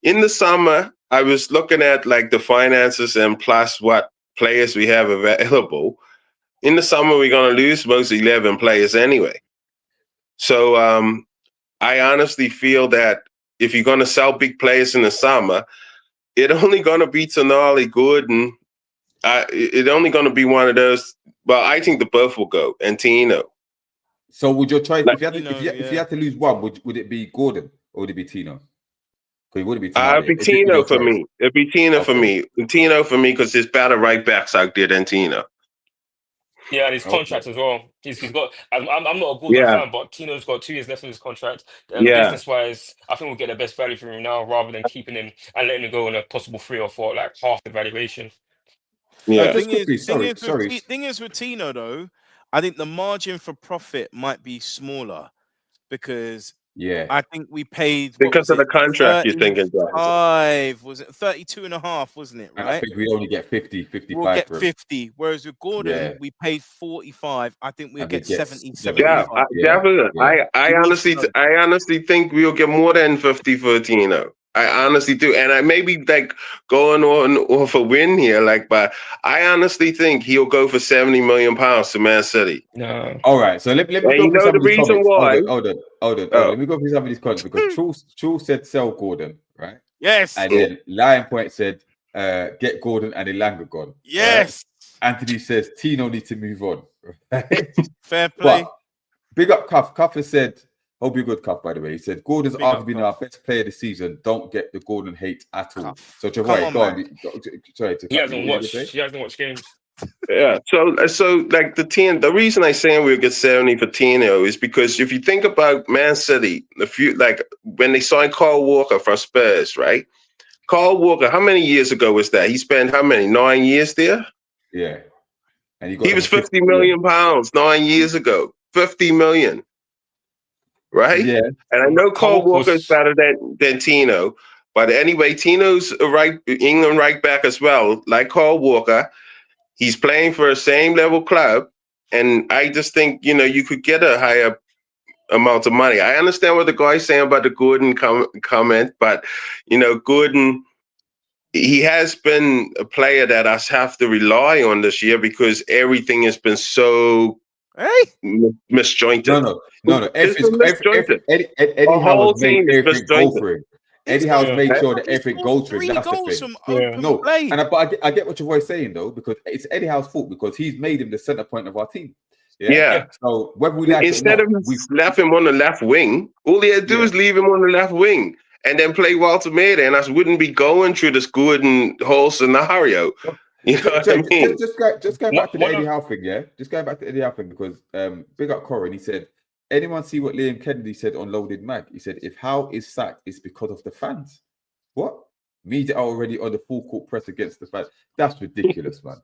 in the summer, I was looking at like the finances and plus what players we have available. In the summer, we're going to lose most 11 players anyway. So I honestly feel that if you're going to sell big players in the summer, it only going to be Tonali, Gordon. It only going to be one of those. Well, I think the both will go, and Tino. So would your choice, if you had to lose one, would it be Gordon or would it be Tino? It would be Tonali. It'd be Tino for me. It'd be Tino for me. Tino for me because there's better right backs out there than Tino. Yeah, and his contract as well. He's got. I'm not a Gordon fan, but Tino's got 2 years left on his contract. Business wise, I think we'll get the best value for him now rather than keeping him and letting him go on a possible 3 or 4, like half the valuation. Yeah. Thing is with Tino though, I think the margin for profit might be smaller because I think we paid because of the contract. You're thinking, was it 32.5, wasn't it? Right. And I think we only get 50, 55. We'll get 50. Whereas with Gordon, we paid 45. I think we'll get 70. I honestly think we'll get more than 50 for Tino. I honestly do, and I may be like going on off a win here, but I honestly think he'll go for £70 million to Man City. No. All right, so let me go the reason why. Hold on. Let me go through some of these comments because Truls said sell Gordon, right? Yes. And then Lion Point said get Gordon and Elanga gone. Yes. Anthony says Tino needs to move on. Right? Fair play. But big up Cuff. Cuff has said. Hope you're good, Cuff, by the way. He said, Gordon's arguably been our best player this season. Don't get the Gordon hate at all. Cuff. So, Travoy, go on. Sorry, he hasn't watched games. Yeah. So like the reason I say we'll get 70 for Tino is because if you think about Man City, when they signed Kyle Walker from Spurs, right? Kyle Walker, how many years ago was that? He spent how many? 9 years there? Yeah. And he was £50 million 9 years ago. 50 million. Right? Yeah. And I know Kyle Walker is better than Tino. But anyway, Tino's a England right back as well. Like Kyle Walker. He's playing for a same level club. And I just think, you could get a higher amount of money. I understand what the guy's saying about the Gordon comment. But, Gordon, he has been a player that us have to rely on this year because everything has been so misjointed. No. Eddie Howe made everything go for him. Eddie Howe's made sure that everything goes for him. That's the thing. I get what your voice saying though, because it's Eddie Howe's fault because he's made him the center point of our team. Yeah. So whether we like instead of left him on the left wing, all he had to do is leave him on the left wing and then play Walter Maeda, and I wouldn't be going through this Gordon whole scenario. You know what I mean? Just going back to the Eddie Howe thing, yeah. Just going back to Eddie Howe thing because big up Corin. He said, anyone see what Liam Kennedy said on Loaded Mag? He said, if Howe is sacked, it's because of the fans. What? Media are already on the full court press against the fans. That's ridiculous, man.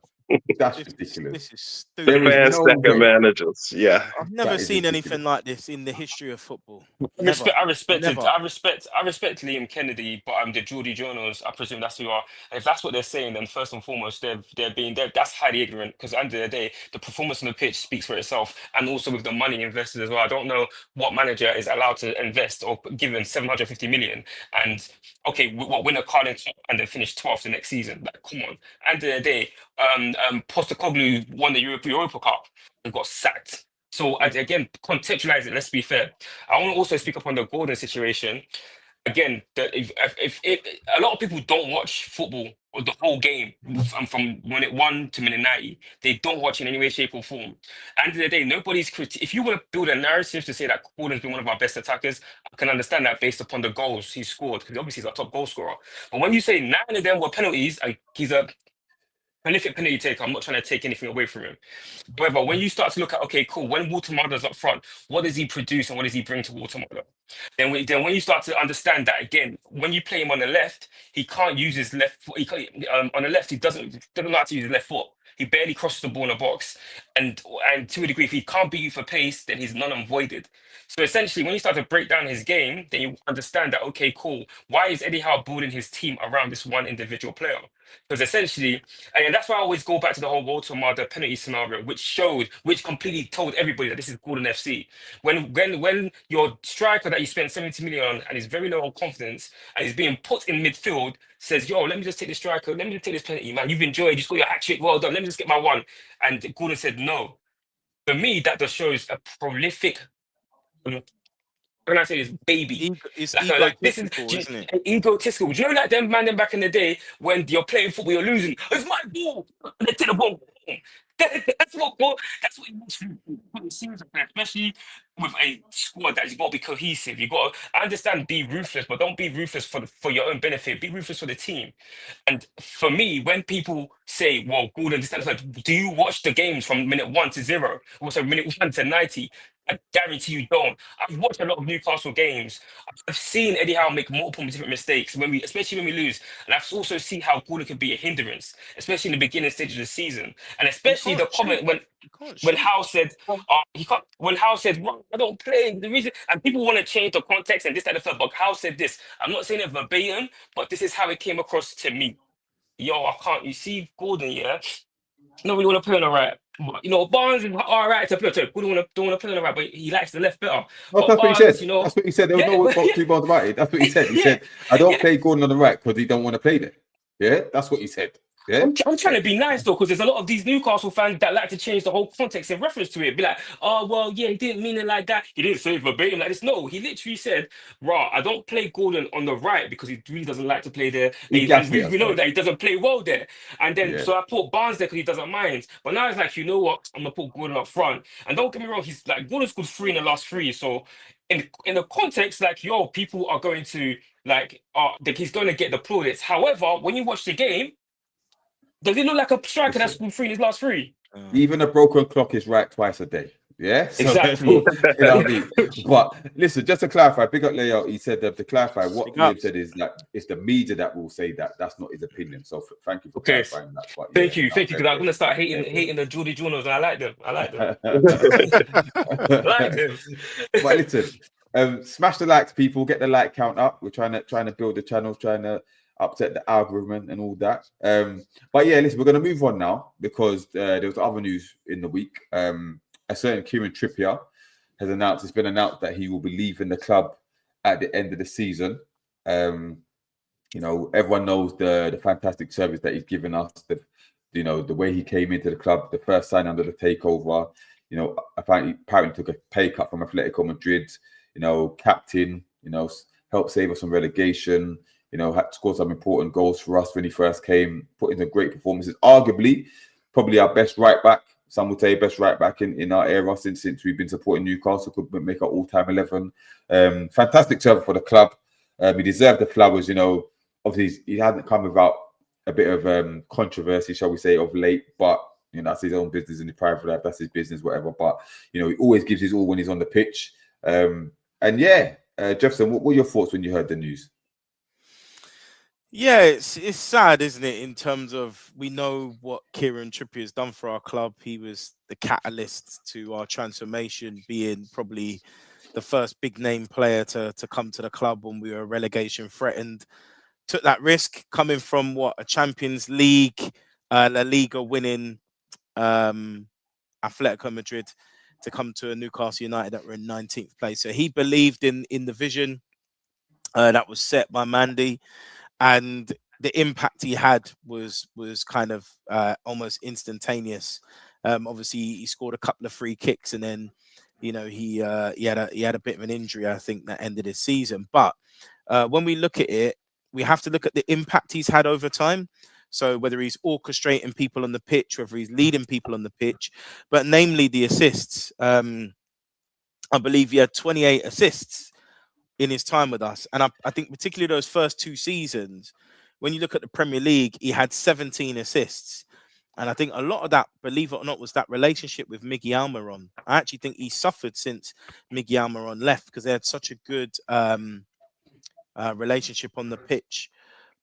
That's ridiculous. This is stupid. The fans second managers. Yeah. I've never seen anything like this in the history of football. I respect Liam Kennedy, but the Geordie journals, I presume that's who you are. And if that's what they're saying, then first and foremost, that's highly ignorant, because at the end of the day, the performance on the pitch speaks for itself, and also with the money invested as well. I don't know what manager is allowed to invest or given 750 million and win a Carling Cup and then finish 12th the next season. Like, come on. At the end of the day, Postecoglou won the Europa Cup and got sacked. So again, contextualize it. Let's be fair. I want to also speak up on the Gordon situation. Again, if a lot of people don't watch football or the whole game from minute 1 to minute 90, they don't watch in any way, shape, or form. At the end of the day, nobody's if you want to build a narrative to say that Gordon's been one of our best attackers, I can understand that based upon the goals he scored, because obviously he's our top goal scorer. But when you say 9 of them were penalties and he's a prolific penalty taker, I'm not trying to take anything away from him. However, when you start to look at, okay, cool, when Watermada's up front, what does he produce and what does he bring to Watermada? Then when you start to understand that, again, when you play him on the left, he can't use his left foot. On the left, he doesn't know how to use his left foot. He barely crosses the ball in the box. And to a degree, if he can't beat you for pace, then he's none and voided. So essentially, when you start to break down his game, then you understand that, okay, cool, why is Eddie Howe building his team around this one individual player? Because essentially, and that's why I always go back to the whole Watermada penalty scenario, which completely told everybody that this is Gordon FC. When your striker that you spent 70 million on and is very low on confidence and is being put in midfield says, yo, let me just take this striker, let me just take this penalty, man. You've enjoyed, you scored your hat trick, well done, let me just get my one. And Gordon said no. For me, that just shows a prolific, when I say this, baby. It's this is isn't it? egotistical. Do you know, like them back in the day when you're playing football, you're losing. It's my ball. And they take the ball. That's what it means for the series, especially with a squad that you've got to be cohesive. You got to, I understand, be ruthless, but don't be ruthless for your own benefit. Be ruthless for the team. And for me, when people say, "Well, Gordon, do you watch the games from minute 1 to 0? Also, minute 1 to 90?" I guarantee you don't. I've watched a lot of Newcastle games. I've seen Eddie Howe make multiple different mistakes, especially when we lose. And I've also seen how Gordon can be a hindrance, especially in the beginning stage of the season. And especially the comment when Howe said, when Howe said, I don't play. The reason, and people want to change the context and this, that, and the third, but Howe said this. I'm not saying it verbatim, but this is how it came across to me. Yo, I can't. You see, Gordon, yeah, nobody want to play on the right. You know, Barnes is all right to play. Don't want to play on the right, but he likes the left better. Well, that's Barnes, what he said. You know, that's what he said. There was no two Barnes about it. That's what he said. He said, I don't play Gordon on the right because he don't want to play there. Yeah, that's what he said. Yeah, I'm trying to be nice though, because there's a lot of these Newcastle fans that like to change the whole context in reference to it. Be like, oh well, yeah, he didn't mean it like that. He didn't say it verbatim like this. No, he literally said, I don't play Gordon on the right because he really doesn't like to play there. We know that he doesn't play well there. And then so I put Barnes there because he doesn't mind. But now it's like, you know what? I'm gonna put Gordon up front. And don't get me wrong, he's like Gordon scored 3 in the last 3. So in the context, like, yo, people are going to like, he's going to get the plaudits. However, when you watch the game, does he look like a striker that's scored 3 in his last 3? Even a broken clock is right twice a day. Yeah, so exactly. You know what I mean? But listen, just to clarify, big up layout. He said that to clarify what Liam said is that it's the media that will say that. That's not his opinion. So thank you for clarifying that. But thank you, because I'm gonna start hating the Geordie journals, and I like them. I like them. But listen, smash the likes, people. Get the like count up. We're trying to build the channel, trying to upset the algorithm and all that. But yeah, listen, we're going to move on now because there was other news in the week. A certain Kieran Trippier has announced, it's been announced that he will be leaving the club at the end of the season. You know, everyone knows the fantastic service that he's given us, the way he came into the club, the first sign under the takeover, you know, apparently took a pay cut from Atletico Madrid, you know, captain, you know, helped save us from relegation, you know, had scored some important goals for us when he first came, put in great performances, arguably probably our best right back. Some would say best right back in our era since we've been supporting Newcastle, could make our all-time 11. Fantastic servant for the club. He deserved the flowers, you know. Obviously, he hasn't come without a bit of controversy, shall we say, of late. But that's his own business in the private life. That's his business, whatever. But he always gives his all when he's on the pitch. And yeah, Jefferson, what were your thoughts when you heard the news? Yeah, it's sad, isn't it? In terms of, we know what Kieran Trippier has done for our club. He was the catalyst to our transformation, being probably the first big name player to come to the club when we were relegation threatened. Took that risk coming from a Champions League, La Liga winning Atletico Madrid to come to a Newcastle United that were in 19th place. So he believed in the vision that was set by Mandy. And the impact he had was kind of almost instantaneous. Obviously, he scored a couple of free kicks, and then he had a bit of an injury, I think, that ended his season. But when we look at it, we have to look at the impact he's had over time. So whether he's orchestrating people on the pitch, whether he's leading people on the pitch, but namely the assists. I believe he had 28 assists in his time with us. And I think particularly those first 2 seasons, when you look at the Premier League, he had 17 assists. And I think a lot of that, believe it or not, was that relationship with Miguel Almiron. I actually think he suffered since Miguel Almiron left because they had such a good relationship on the pitch.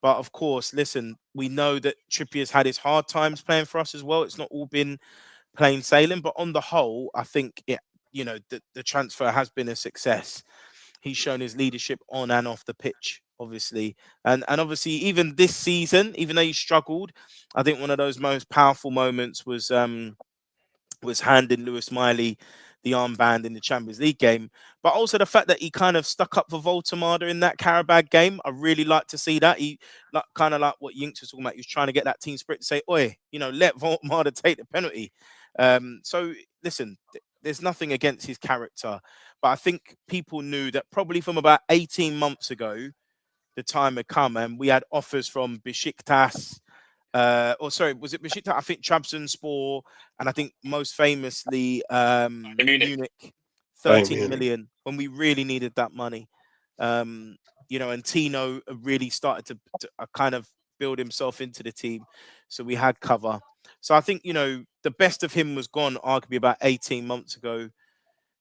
But of course, listen, we know that Trippier's had his hard times playing for us as well. It's not all been plain sailing, but on the whole, I think the transfer has been a success. He's shown his leadership on and off the pitch, obviously. And obviously, even this season, even though he struggled, I think one of those most powerful moments was handing Lewis Miley the armband in the Champions League game. But also the fact that he kind of stuck up for Voltemada in that Karabag game. I really like to see that. He kind of like what Yinks was talking about. He was trying to get that team spirit to say, oi, let Voltemada take the penalty. So listen, there's nothing against his character. But I think people knew that probably from about 18 months ago, the time had come, and we had offers from Besiktas, was it Besiktas? I think Trabzonspor, and I think most famously Munich, 13 million when we really needed that money. And Tino really started to kind of build himself into the team, so we had cover. So I think the best of him was gone arguably about 18 months ago.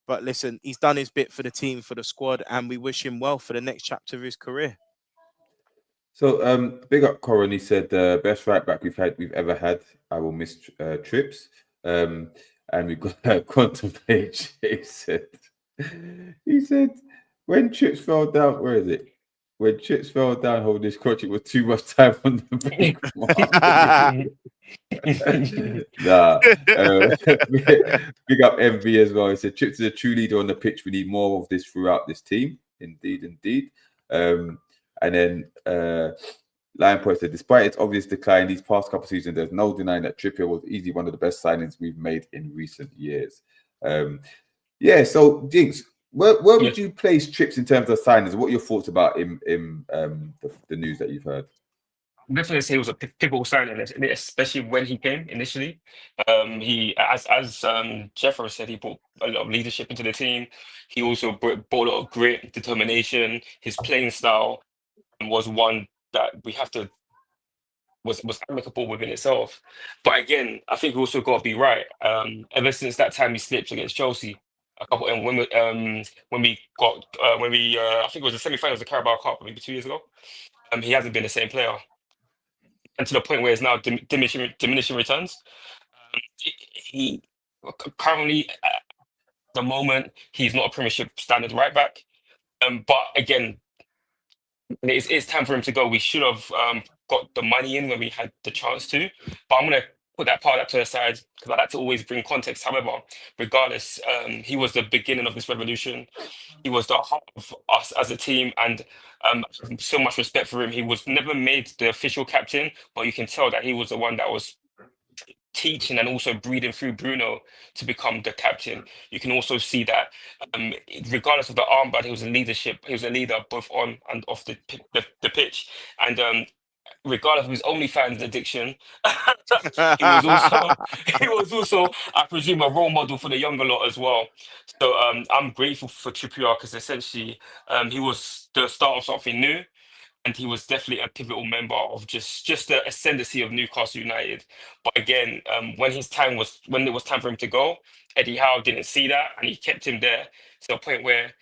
But listen, he's done his bit for the team, for the squad, and we wish him well for the next chapter of his career. So, big up Corin. He said, best right back we've ever had. I will miss Trips. And we've got Quantum Page. He said, when Trips fell down, where is it? When Trips fell down holding his crutch, it was too much time on the break. Big up MV as well. He said, Trips is a true leader on the pitch. We need more of this throughout this team. Indeed. And then Lion Point said, despite its obvious decline these past couple of seasons, there's no denying that Trippier was easily one of the best signings we've made in recent years. So Jinx, where would you place Trips in terms of signings? What are your thoughts about him the news that you've heard? I'm definitely say it was a pivotal signing, especially when he came initially. He, as Jeffro said, he brought a lot of leadership into the team. He also brought a lot of grit, determination. His playing style was one that we have to was amicable within itself. But again, I think we also got to be right. Ever since that time he slipped against Chelsea, a couple, and when we I think it was the semi-finals of the Carabao Cup maybe 2 years ago. He hasn't been the same player, and to the point where it's now diminishing returns. He currently, at the moment, he's not a Premiership standard right back. But again, it's time for him to go. We should have got the money in when we had the chance to. But I'm going to put that part to the side because I like to always bring context. However, regardless, he was the beginning of this revolution. He was the heart of us as a team, and so much respect for him. He was never made the official captain, but you can tell that he was the one that was teaching and also breathing through Bruno to become the captain. You can also see that regardless of the armband, he was a leader both on and off the pitch. And regardless of his OnlyFans addiction, he was also, I presume, a role model for the younger lot as well. So I'm grateful for Trippier because essentially he was the start of something new. and he was definitely a pivotal member of just the ascendancy of Newcastle United. But again, when it was time for him to go, Eddie Howe didn't see that, and he kept him there to a point where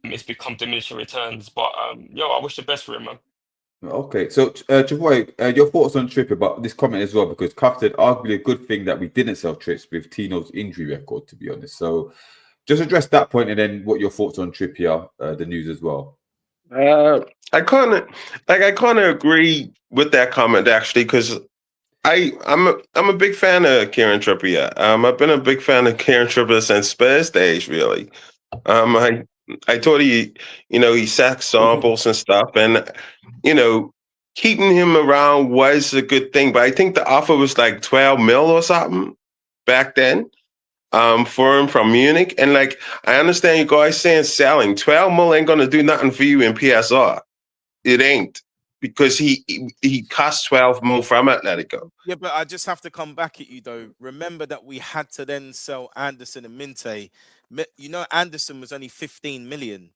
it's become diminishing returns. But I wish the best for him, man. Okay, so Trippier, your thoughts on Trippier, but this comment as well, because Cuff said arguably a good thing that we didn't sell Trips with Tino's injury record, to be honest. So just address that point, and then what your thoughts on Trippier, the news as well. I kind of agree with that comment actually, because I'm a big fan of Kieran Trippier. I've been a big fan of Kieran Trippier since Spurs days, really. I thought he sacked samples and stuff, and keeping him around was a good thing. But I think the offer was like 12 mil or something back then. For him from Munich. And like, I understand you guys saying selling 12 mil ain't gonna do nothing for you in PSR. It ain't, because he cost 12 mil from Atletico. Yeah, but I just have to come back at you though. Remember that we had to then sell Anderson and Minte. Anderson was only 15 million.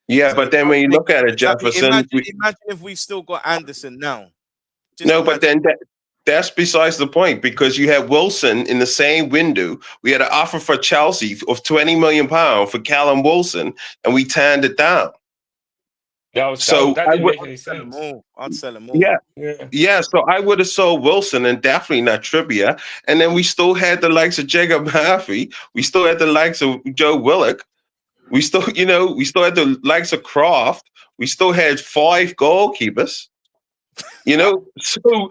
Yeah, So but then when you look at it, Jefferson, imagine if we've still got Anderson now. But then that's besides the point, because you had Wilson in the same window. We had an offer for Chelsea of £20 million for Callum Wilson, and we turned it down. That didn't make any sense. I'd sell them all. Yeah. So I would have sold Wilson and definitely not Trippier. And then we still had the likes of Jacob Murphy. We still had the likes of Joe Willock. We still had the likes of Croft. We still had 5 goalkeepers. So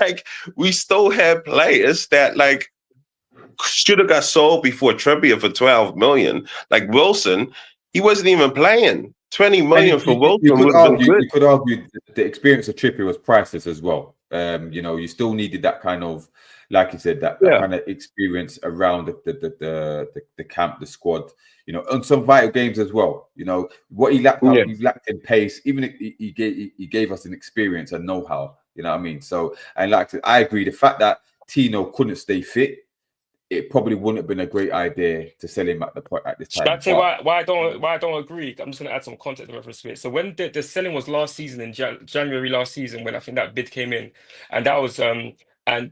like, we still have players that like should have got sold before Trippier for 12 million. Like Wilson, he wasn't even playing. 20 million for Wilson. You could argue the experience of Trippier was priceless as well. You still needed that kind of, like you said, that kind of experience around the camp, the squad. On some vital games as well. What he lacked, he lacked in pace. Even if he gave us an experience and know-how. You know what I mean? So, and I agree. The fact that Tino couldn't stay fit, it probably wouldn't have been a great idea to sell him at this time. Should I tell you why I don't agree? I'm just going to add some context in reference to it. So when the selling was last season in January last season, when I think that bid came in, and that was and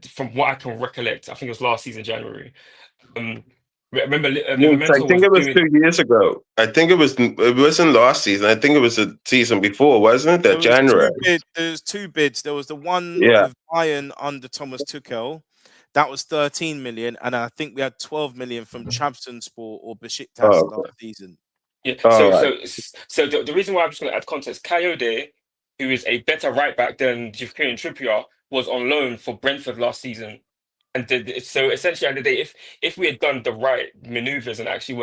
from what I can recollect, I think it was last season January. Remember, I think it was 2 years ago. I think it wasn't last season. I think it was the season before, wasn't it? January. There's 2 bids. There was the one with Bayern under Thomas Tuchel. That was 13 million, and I think we had 12 million from Trabzonspor or Besiktas last season. Yeah. So the reason why I'm just going to add context, Coyote, who is a better right back than Kieran Trippier, was on loan for Brentford last season. And so essentially, at the day, if we had done the right maneuvers and actually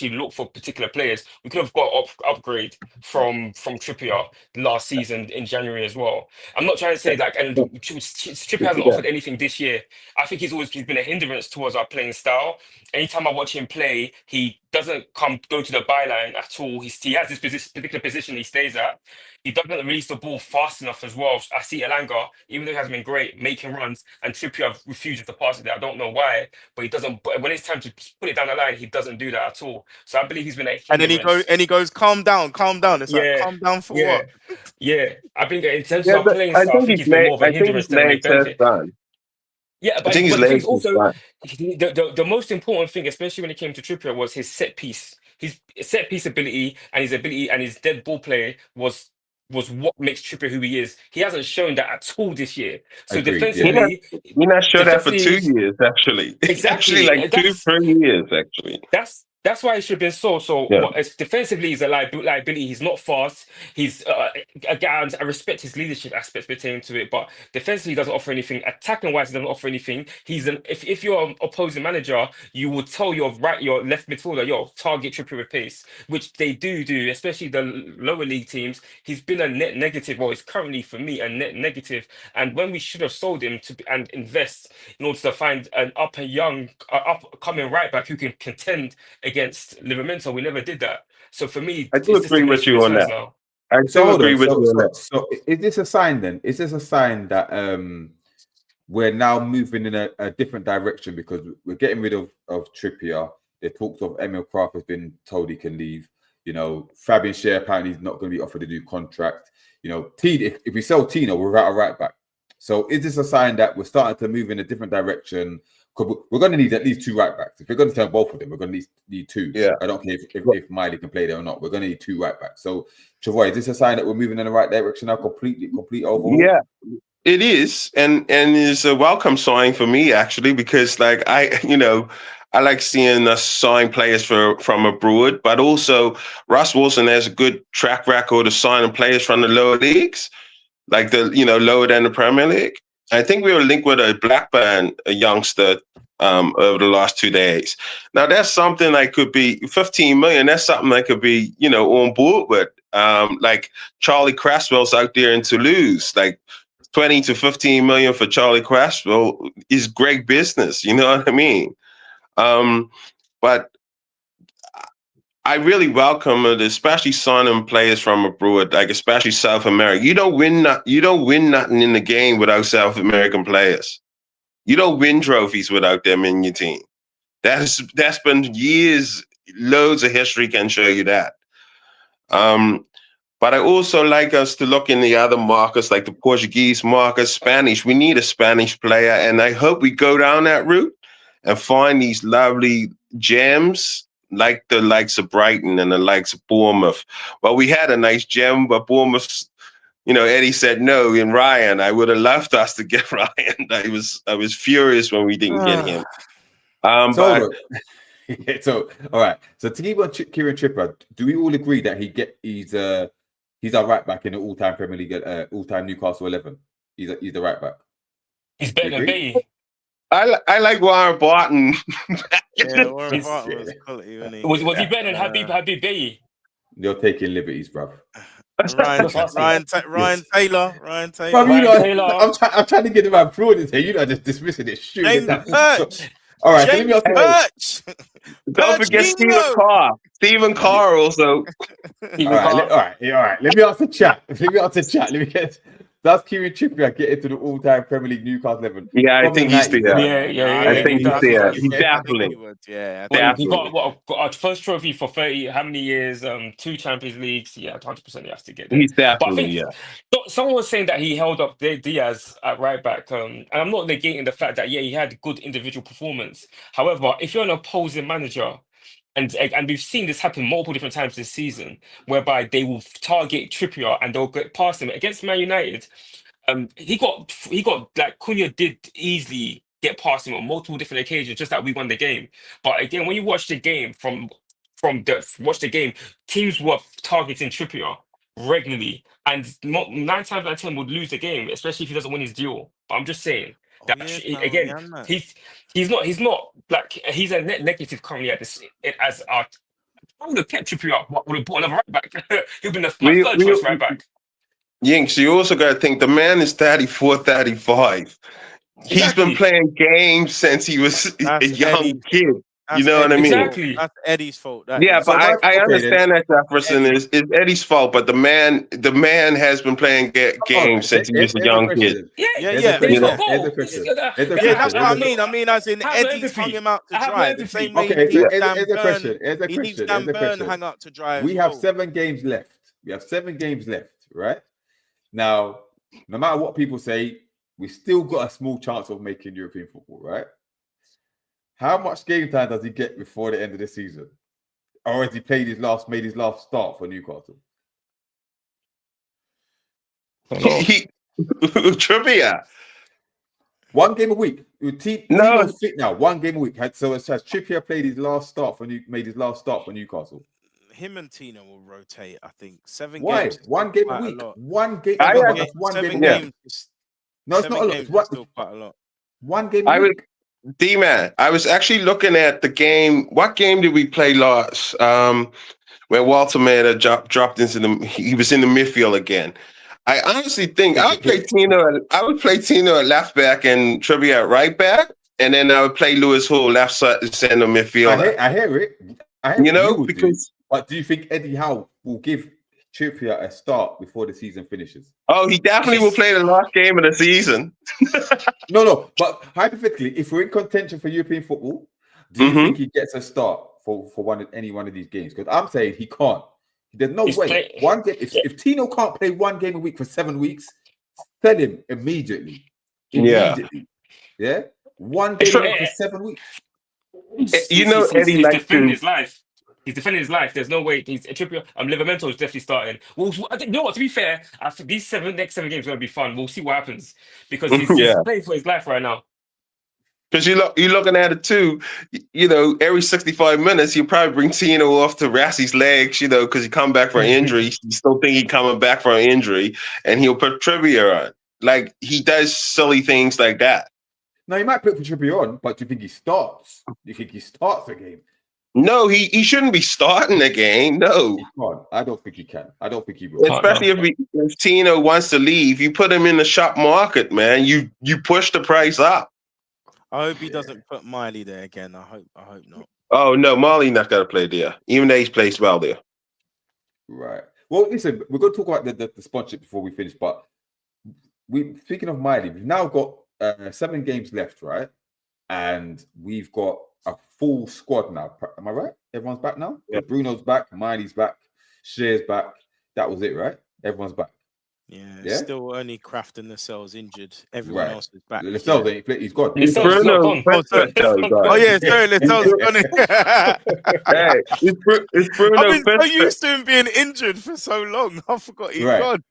look for particular players, we could have got upgrade from Trippier last season in January as well. I'm not trying to say and Trippier hasn't offered anything this year. I think he's been a hindrance towards our playing style. Anytime I watch him play, he doesn't go to the byline at all. He has this particular position he stays at. He doesn't release the ball fast enough as well. I see Elanga, even though he hasn't been great, making runs, and Trippier refuses to pass it there. I don't know why, but he doesn't. But when it's time to put it down the line, he doesn't do that at all. So I believe he's been a hindrance. And he goes, calm down. It's like, calm down for what? Yeah, I think in terms of our playing style, I think he's been more of a hindrance than a benefit. Yeah, but the most important thing, especially when it came to Trippier, was his set piece. His set piece ability and his dead ball play was what makes Trippier who he is. He hasn't shown that at all this year. So defensively, we're not sure that for 2 years actually. Exactly, like 2-3 years actually. That's why he should have been sold. So defensively, he's a liability. He's not fast. He's again, I respect his leadership aspects pertaining to it, but defensively he doesn't offer anything. Attacking wise, he doesn't offer anything. If you're an opposing manager, you will tell your left midfielder, target Trippier with pace, which they do, especially the lower league teams. He's been a net negative, or he's currently for me a net negative. And when we should have sold him and invest in order to find an upcoming right back who can contend against Livramento, we never did that. So for me, I do agree with you on that. Now. I do agree with you on that. So is this a sign then? Is this a sign that we're now moving in a different direction, because we're getting rid of Trippier? The talks of Emil Kraft has been told he can leave. You know, Fabian Schär apparently is not going to be offered a new contract. You know, if we sell Tino, we're without a right back. So is this a sign that we're starting to move in a different direction? Because we're going to need at least 2 right backs. If we're going to turn both of them, we're going to need 2. Yeah. I don't care if Miley can play there or not. We're going to need 2 right backs. So, Travoy, is this a sign that we're moving in the right direction now? Complete overhaul? Yeah, it is, and it's a welcome sign for me actually, because like I like seeing us sign players from abroad, but also Russ Wilson has a good track record of signing players from the lower leagues, like lower than the Premier League. I think we were linked with a Blackburn, a youngster, over the last 2 days. Now that's something that could be 15 million. That's something that could be, on board with. Like Charlie Cresswell's out there in Toulouse, like 20 to 15 million for Charlie Cresswell is great business. You know what I mean? But I really welcome it, especially signing players from abroad, like especially South America. You don't win nothing in the game without South American players. You don't win trophies without them in your team. That's been years, loads of history can show you that. But I also like us to look in the other markets, like the Portuguese market, Spanish. We need a Spanish player, and I hope we go down that route and find these lovely gems, like the likes of Brighton and the likes of Bournemouth. Well, we had a nice gem, but Bournemouth, Eddie said no. In Ryan, I would have loved us to get Ryan. I was furious when we didn't get him. So all right. So to keep on Kieran Trippier, do we all agree that he's our right back in the all-time Premier League, all-time Newcastle 11? He's the right back. He's better than Bailey. I like Warren Barton. Warren Barton was quality, wasn't he? Was he better than Habib Bailey? You're taking liberties, bruv. Ryan Taylor. Bruv, I'm trying to get him out fraud here. You're not just dismissing it. Shoot. All right, James Perch. Don't forget Stephen Carr. Stephen Carr also. All right. Let me ask the chat. Does Kieran Trippier get into the all-time Premier League Newcastle 11? Yeah, I think he's there. Yeah. I think he's there. He's definitely. He got our first trophy for 30. How many years? 2 Champions Leagues. Yeah, 100% he has to get there. He's definitely. Someone was saying that he held up Diaz at right back, and I'm not negating the fact that he had good individual performance. However, if you're an opposing manager, and we've seen this happen multiple different times this season, whereby they will target Trippier and they'll get past him. Against Man United, he got like Cunha did easily get past him on multiple different occasions, just that we won the game. But again, when you watch the game teams were targeting Trippier regularly, and 9 times out of 10 would lose the game, especially if he doesn't win his duel. But I'm just saying. He's not like he's a net negative currently at this as our. I would have kept Trippier up, but would have brought another right back. He'll be my third choice right back. Yinks, you also got to think the man is 34, 35. Exactly. He's been playing games since he was a young kid. You know what I mean? Exactly. That's Eddie's fault. But I understand that Jefferson is Eddie's fault, but the man has been playing games since he was a young kid. Yeah. That's what I mean. I mean, as in Eddie's hung him out to dry. The same way he needs Dan Burn hang out to dry. We have 7 games left. Right? Now, no matter what people say, we still got a small chance of making European football, right? How much game time does he get before the end of the season? Or has he made his last start for Newcastle? Trippier. 1 game a week. Tino's fit now. 1 game a week. So it says Trippier made his last start for Newcastle. Him and Tino will rotate, I think. 7 games. Why? 1 game a week. 1 game. That's 1 game. No, it's not a lot. It's still quite a lot. 1 game a week. D-Man, I was actually looking at the game. What game did we play last? Where Walter Mata dropped into he was in the midfield again. I honestly think I would play Tino at left back and Trippier at right back, and then I would play Lewis Hall left center midfield. I hear it. But do you think Eddie Howe will give Trippier a start before the season finishes? Oh, he definitely will play the last game of the season. No. But hypothetically, if we're in contention for European football, do you think he gets a start for any one of these games? Because I'm saying he can't. There's no way. One game. If Tino can't play one game a week for 7 weeks, sell him immediately. Immediately. Yeah. One game a week for 7 weeks. You know, Eddie he's likes defending to. his life. He's defending his life. There's no way. He's Trippier. Livermento is definitely starting. Well, I think, you know what? To be fair, I think these next seven games are going to be fun. We'll see what happens because he's playing for his life right now. Because you're looking at it too, you know, every 65 minutes, you probably bring Tino off to rest his legs, you know, because he come back for an injury. You still think he's coming back for an injury, and he'll put Trippier on. Like, he does silly things like that. Now, he might put Trippier on, but do you think he starts? Do you think he starts the game? No, he shouldn't be starting the game. No. He can't. I don't think he can. I don't think he will. Especially if Tino wants to leave, you put him in the shop market, man. You push the price up. I hope he doesn't put Miley there again. I hope not. Oh no, Marley not gonna play there. Even though he's plays well there. Right. Well, listen, we're going to talk about the sponsorship before we finish, but speaking of Miley, we've now got 7 games left, right? And we've got a full squad now. Am I right? Everyone's back now? Yeah. Bruno's back, Miley's back, Shear's back. That was it, right? Everyone's back. Yeah? Still only Kraft and Lascelles injured. Everyone else is back. Lascelles ain't played. He's gone. It's Bruno. Oh yeah, sorry, Lascelles is gone. Hey, it's Bruno. I've been so used to him being injured for so long. I forgot he's gone.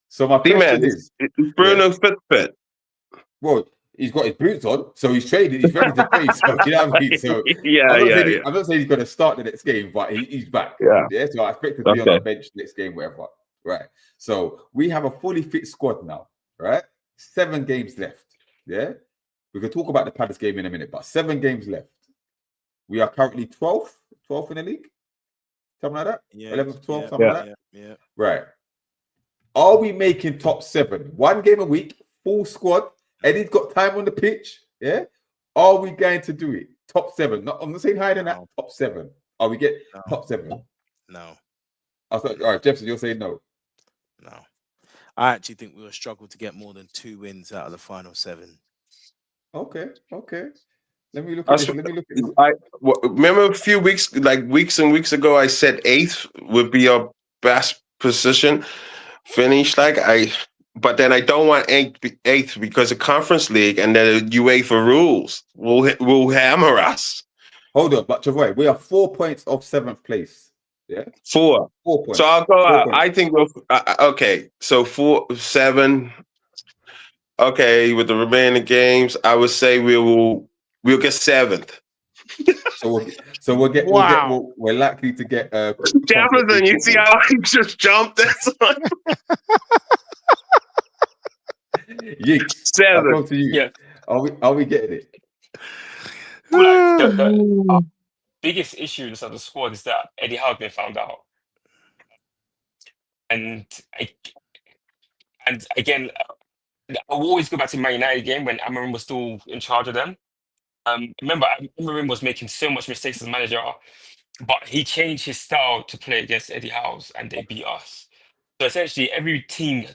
So my question is Bruno fit? Well, he's got his boots on, so he's training. He's ready to play. So you know what I mean. So I'm not saying he's going to start the next game, but he's back. Yeah. So I expect him to be on the bench next game, whatever. Right. So we have a fully fit squad now. Right. 7 games left. Yeah. We can talk about the Palace game in a minute, but 7 games left. We are currently 12th in the league. Something like that. 11th, 12th, something like that. Yeah. Right. Are we making top 7? 1 game a week, full squad. Eddie's got time on the pitch. Yeah. Are we going to do it? Top 7. I'm not saying higher than that. Top 7. Are we get top 7? No. I thought, all right, Jefferson, you're saying no. No. I actually think we will struggle to get more than 2 wins out of the final 7. Okay. Let me look at this. Remember a few weeks and weeks ago, I said 8th would be our best position finish. But then I don't want 8th because the Conference League and the UEFA rules will hammer us. Hold on, but Travoy, we are 4 points off 7th place. Yeah, 4 points. So I'll go out. I think we'll. Okay, so 4, 7. Okay, with the remaining games, I would say we'll get 7th. We're likely to get. Jefferson, you see how I just jumped that? Yeeks. 7. To you. Yeah. Are we getting it? Well, the biggest issue inside the squad is that Eddie Howe been found out, and again, I'll always go back to Man United game when Amarim was still in charge of them. Remember, Amarim was making so much mistakes as manager, but he changed his style to play against Eddie Howe's, and they beat us. So essentially, every team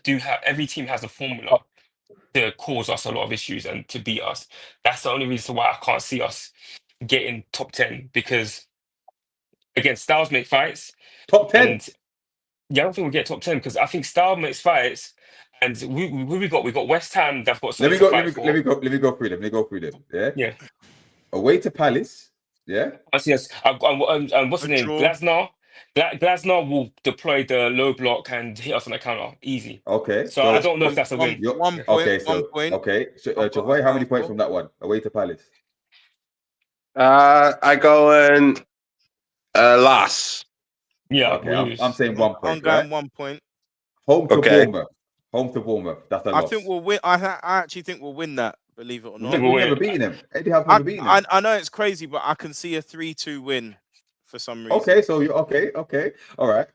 has a formula to cause us a lot of issues and to beat us. That's the only reason why I can't see us getting top 10, because again, styles make fights. Top 10. And I don't think we'll get top 10 because I think style makes fights. And we got West Ham. They've got something to fight for. Let me go through them. Yeah. Away to Palace. Yeah. Yes. What's the name? Glasner will deploy the low block and hit us on the counter. Easy. Okay. So I don't know if that's a win. 1 point. Okay. So, Travoy, how many points from that one? Away to Palace. I go in last. Yeah. Okay. I'm saying 1 point. I'm going 1 point. Home to Bournemouth. That's a loss. I think we'll win. I actually think we'll win that. Believe it or not. We've never beaten them. Eddie Howe's never beaten them. I know it's crazy, but I can see a 3-2 win for some reason. Okay, so you okay. All right.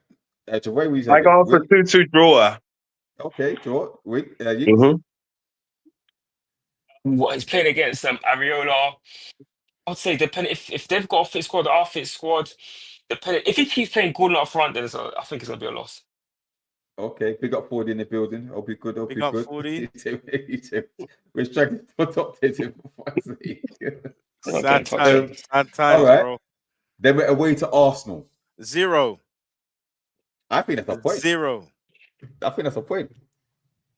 I go for 2-2 draw. Okay, draw. Wait. What he's playing against Areola, I'd say depending if they've got a fit squad, our fit squad, if he keeps playing Gordon up front, then I think it's gonna be a loss. Okay, big up 40 in the building. Hope be good. Big up 40. We're struggling for top 10. Sad times, all right. bro. Then we're away to Arsenal. 0. I think that's a point. 0. I think that's a point.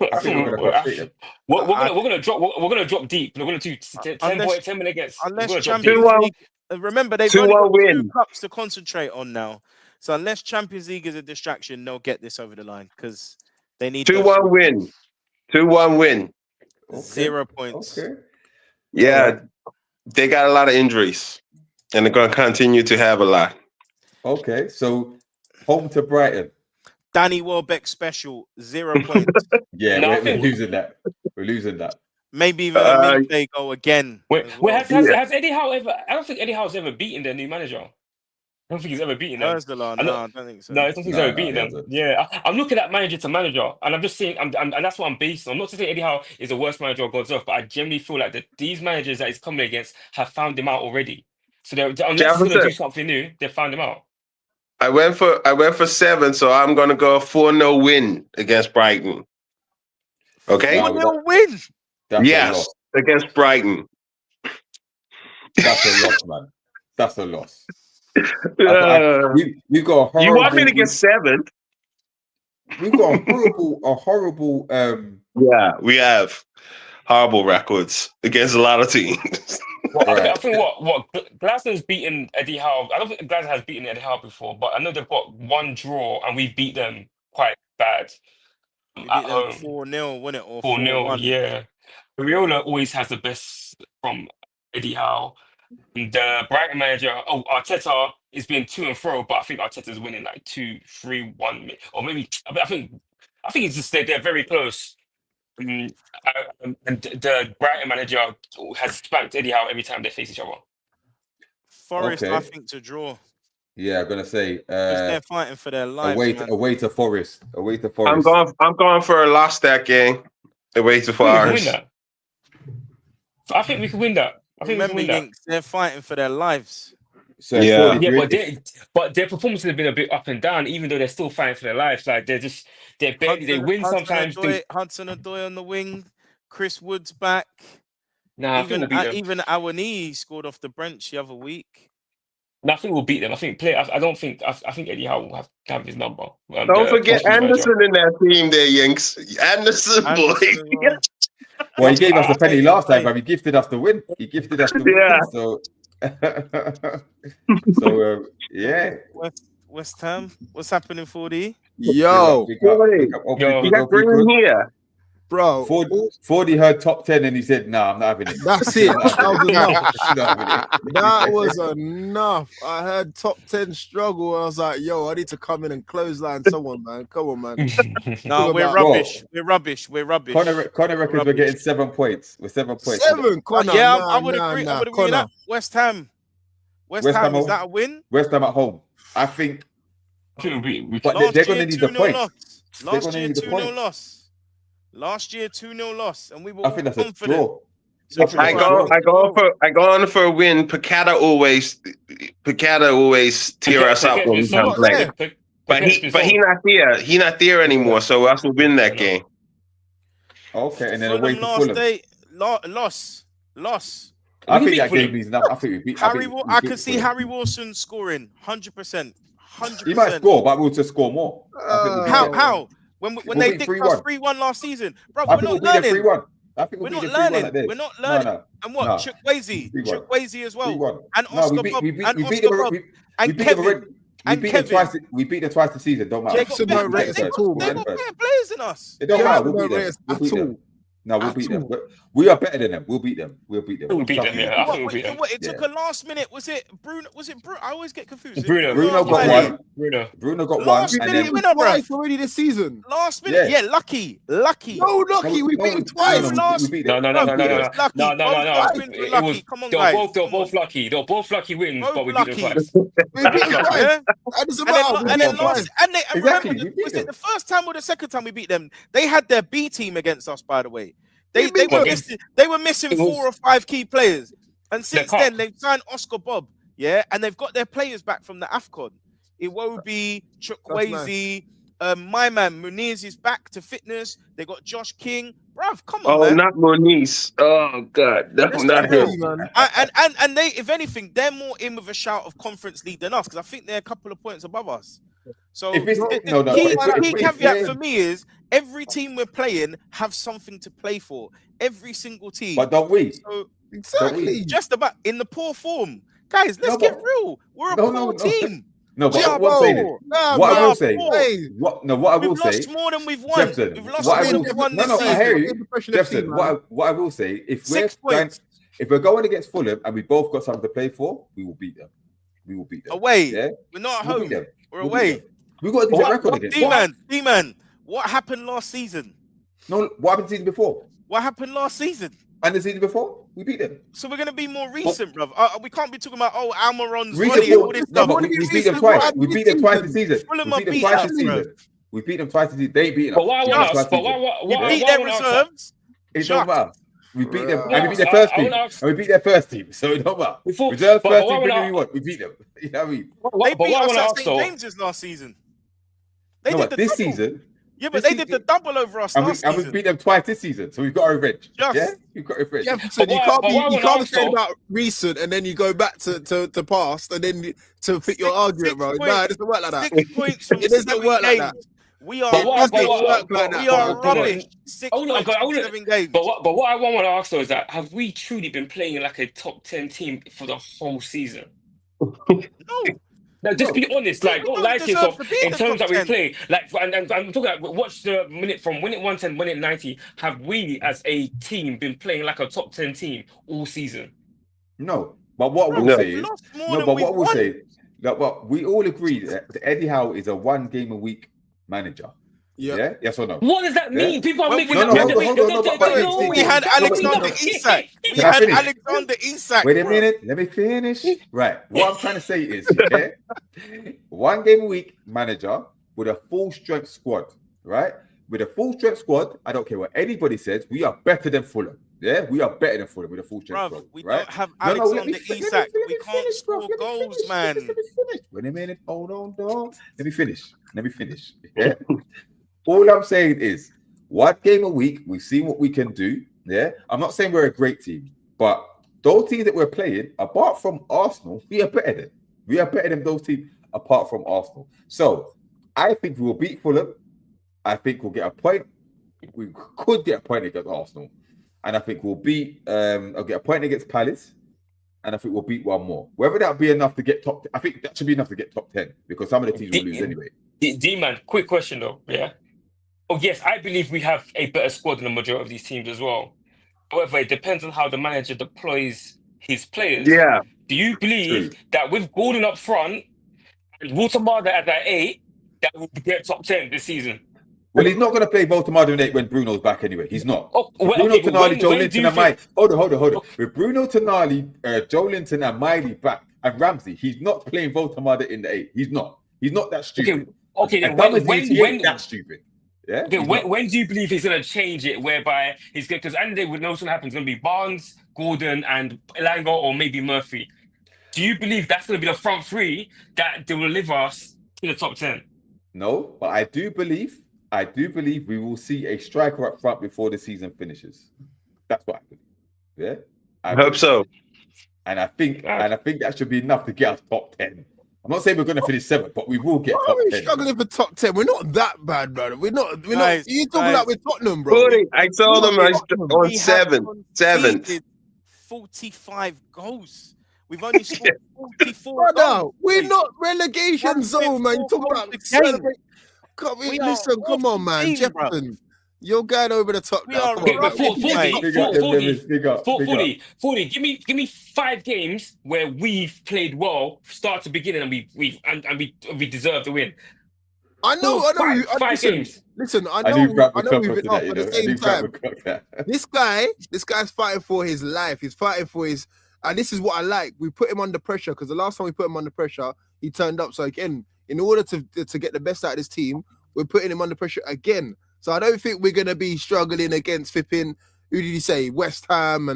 I think we're think gonna frustrate them. we're gonna drop deep. We're gonna do 10 minute gets. Unless Champions League. 2-1. League, remember they've only 2-1 got 2 win. cups to concentrate on now. So unless Champions League is a distraction, they'll get this over the line because they need 2-1 win. 2-1 win. Okay. 0 points. Okay. Yeah, they got a lot of injuries, and they're going to continue to have a lot. Okay. So home to Brighton. Danny Welbeck special, 0 points. Yeah, No, I we're think- losing that. We're losing that. Maybe even a midday goal again. Wait, as well. has Eddie Howe ever? I don't think Eddie Howe's ever beaten their new manager. I don't think he's ever beaten them. Ursula, no, I don't think so. No, I don't think he's ever beaten them. hasn't. Yeah, I'm looking at manager to manager, and I'm just saying, and that's what I'm based on. Not to say Eddie Howe is the worst manager of God's earth, but I generally feel like that these managers that he's coming against have found him out already. So unless he's going to do something new, they've found him out. I went for 7, so I'm going to go 4-0 win against Brighton. Okay? No, 4-0 win. That's a Yes, loss. against Brighton. That's a loss, man. That's a loss. Uh, We got a horrible. you want me to get 7? We got a horrible. Yeah, we have horrible records against a lot of teams. Well, I Right. think what Glasgow's beaten Eddie Howe. I don't think Glasgow has beaten Eddie Howe before, but I know they've got 1 draw and we beat them quite bad We at beat them home. 4-0, wasn't it? Or 4-0, 4-1. yeah. Ariola always has the best from Eddie Howe. And the Brighton manager, Arteta is being to and fro, but I think Arteta's winning like 2-3-1, or maybe I think it's just they're very close. And the Brighton manager has spanked Eddie Howe every time they face each other. Forest, Okay. I think, to draw. Yeah, I'm gonna say 'Cause they're fighting for their lives. man. away to Forest. Away to I'm Forest. going for a loss that game. Away to I think we can win Forest. that. I think we can win that. I think Remember, we can win that. Yinks, they're fighting for their lives. So Yeah. 43 Yeah, but their performances have been a bit up and down, even though they're still fighting for their lives. Like they win sometimes. Hudson Odoi on the wing. Chris Wood's back. Nah, I think we'll beat them. Even Awani scored off the bench the other week. No, I think we'll beat them. I think I think Eddie Howe will have his number. Don't forget Anderson in that team there, Yinks. Anderson, boy. Anderson as well. Well, he gave us the penny last time, but he gifted us the win. He gifted us the Yeah. win. So, yeah. West Ham, what's happening, 4D? Yo, Big up, Yo. big up. Yo. You got Green here. bro, 40 heard top 10 and he said, "Nah, I'm not having it." that's it. That was enough. I'm not having it. That was enough. I heard top 10 struggle. I was like, yo, I need to come in and clothesline someone, man. Come on, man. No, we're about- rubbish. We're rubbish. We're rubbish. Connor reckons we're getting 7 points. We're 7 points. 7, Connor. Yeah, nah, I would nah, agree. nah, I would agree with Connor. that. West Ham. West West Ham, Ham is home. that a win? West Ham at home. I think, but Last they're going to year, need the 2-0 points. loss. They're Last gonna year, need the 2-0 points. loss. Last year, 2-0 loss, and we were I all think that's a confident. draw. So I think I that's go on for a win. Picada always tear us up when we come play. But he not there. He not there anymore. So us will win that game. Okay, and then Fulham away to last Fulham. day, loss. I We think beat that game Fulham. means enough. I think we beat. I think we I beat could see Fulham. Harry Wilson scoring 100%. He might score, but we'll just score more. I think we'll beat them. How? When We'll they beat dicked 3-1. us 3-1 last season, bro, I we're think we'll not beat them learning. 3-1. I think We're we'll not beat them 3-1 learning. like this. We're not learning. No. And what? No. Chukwueze 3-1. as well. 3-1. And No, Oscar we beat Bob. we beat And we beat Oscar them. Bob. We And beat them Kevin. already. We And beat them Kevin. twice. We beat them twice this season. Don't matter. They got Jackson better- don't rate us they at got- all, they man. got better players than us. It don't Jackson matter. We'll don't beat rate them. us We'll at beat them. all. No, we'll At beat them. all. We are better than them. We'll beat them. We'll beat them. We'll beat Trust them, me. yeah. I think we'll beat them. It took a last minute. Was it Bruno? I always get confused. Bruno got Last one. minute. Bruno got one, Last and We minute then beat winner, him twice bruv. already this season. Last minute. Yeah. Yeah, lucky. No, lucky. We beat him twice. we beat them. No. Lucky. No. Both wins were It lucky. was. Come on, They were guys. both Come on. lucky. They were both lucky wins, Both but we beat them lucky. twice. We beat him twice. Yeah? That doesn't And matter. We then beat him last, twice. and Exactly, remember, we beat was them. it the first time or the second time we beat them? They had their B team against us, by the way. They beat were them. missing. It was- 4 or 5 key players, and since cup. then they've signed Oscar Bob. Yeah, and they've got their players back from the AFCON. Iwobi, Chukwueze, my man Muniz is back to fitness. They got Josh King. Bruv, come on, Oh, man. not Moniz. Oh God, no, Let's not go. him. Man. And they, if anything, they're more in with a shout of conference league than us because I think they're a couple of points above us. So If it's the no, key caveat for me is every team we're playing have something to play for. Every single team. But don't we? So Exactly. just about in the poor form, guys. Let's No, get but- real. We're a poor team. No, but Yeah, what I'm saying is, nah, what I man. will say, Hey, what I will We've say, lost more than we've won. Jefferson, We've lost what I more than will- we've won no, this no, I season. hear you, Professional Jefferson. team, What I will say, if 6 we're points if we're going against Fulham and we both got something to play for, we will beat them. We will beat them. away. Yeah, We're not at we'll beat home. them. We're We'll beat away. them. We got a decent record against them. D-man. What happened last season? No, what happened the season before? What happened last season? And the season before, we beat them. So we're gonna be more recent, bruv. We can't be talking about Almiron's Recent, body and all this no, stuff. but we beat them twice. We beat them twice this season. Fulham We are beat them beat twice us, this season. We beat them twice this season. They ain't beating us. But what I want to ask, You beat their reserves. It don't matter. We beat them, Bruh. and we beat their first I team, wanna ask- and we beat their first team. So it don't matter. Before- Reserve but first what I team, wanna- bring who we want. We beat them. You know what I mean? They beat I us want to at ask St. though, James's last season. They No, did but the this double. season, Yeah, but this they did the season- double over us and last we season. beat them twice this season. So we've got our revenge. Just- Yeah, we've got revenge. Jefferson, you But can't what I be wanna saying ask, about recent and then you go back to past and then to fit your argument, bro. Nah, it doesn't work like that. 6 points from It doesn't 7 work like that. games. We are But what- rubbish. but- We are rubbish. 6 Hold on, points I from wanna- 7 games. but what I want to ask though is that have we truly been playing like a top 10 team for the whole season? No. Now, just be honest, like We don't don't lie to yourself deserve to be in in the terms top that we 10. play. Like, and I'm talking about watch the minute from minute 110, minute 90. Have we as a team been playing like a top 10 team all season? No, but what I will No. say is, Lost more no, than but we've what we'll won. say, that what we all agree that Eddie Howe is a 1 game a week manager. Yeah, yes or no? What does that mean? Yeah. People are Well, making no, that. hold on, hold on, no, but- We had No, Alexander but- Isak. We Can I had finish? Alexander Isak. Wait a bro. minute, let me finish. Right, what I'm trying to say is, yeah, 1 game a week manager with a full strength squad, right? With a full strength squad, I don't care what anybody says, we are better than Fulham. Yeah, we are better than Fulham with a full strength Bruv, squad, we right? don't have No, let Alexander me Isak. let We me can't finish, score bruv. Let me goals, finish. man. Let me finish. Wait a minute, hold on, dog. Let me finish. Yeah. All I'm saying is, 1 game a week, we've seen what we can do. Yeah, I'm not saying we're a great team, but those teams that we're playing, apart from Arsenal, we are better than. We are better than those teams apart from Arsenal. So I think we will beat Fulham. I think we'll get a point. We could get a point against Arsenal, and I think we'll beat. I'll get a point against Palace, and I think we'll beat 1 more. Whether that be enough to get top, I think that should be enough to get top 10 because some of the teams will lose anyway. D-man, quick question though, yeah? Oh, yes, I believe we have a better squad than the majority of these teams as well. However, it depends on how the manager deploys his players. Yeah. Do you believe True. that with Gordon up front and Watermada at that 8, that we'll get top 10 this season? Well, he's not going to play Baltimore in 8 when Bruno's back anyway. He's not. Oh, well, Bruno okay, Tonali, Joe when do Linton, you and Miley. think... Hold on. With Bruno Tonali, Joe Linton, and Miley back, and Ramsey, he's not playing Baltimore in the 8. He's not. He's not that stupid. Okay, then He ain't that stupid. Yeah. Okay, He's not. when do you believe he's going to change it whereby he's going to, because at the end of the day, we know what's going to happen. It's going to be Barnes, Gordon, and Elanga, or maybe Murphy. Do you believe that's going to be the front 3 that will deliver us to the top 10? No, but I do believe we will see a striker up front before the season finishes. That's what I believe. Yeah. I hope so. And I think that should be enough to get us top 10. I'm not saying we're going to finish 7th, but we will get Why top are we 10. struggling for top 10? We're not that bad, brother. We're not. Guys, You talking about we're Tottenham, bro? Buddy, I told them I on We have 7th. conceded 45 goals. We've only scored 44 Brother, goals. we're not relegation zone, man. You talking about celebrate? We are Listen, come on, man. team, bro. Jefferson, you're going over the top We now. are Come Okay, on, but bro. 40, give me 5 games where we've played well, start to beginning, and we deserve the win. I know. Five games. Listen, I I know knew Brad would we've clock been onto up that, you at know. the I same knew Brad time. would clock that. This guy's fighting for his life. He's fighting for his, and this is what I like. We put him under pressure because the last time we put him under pressure, he turned up. So again, in order to get the best out of this team, we're putting him under pressure again. So I don't think we're gonna be struggling against flipping. Who did he say? West Ham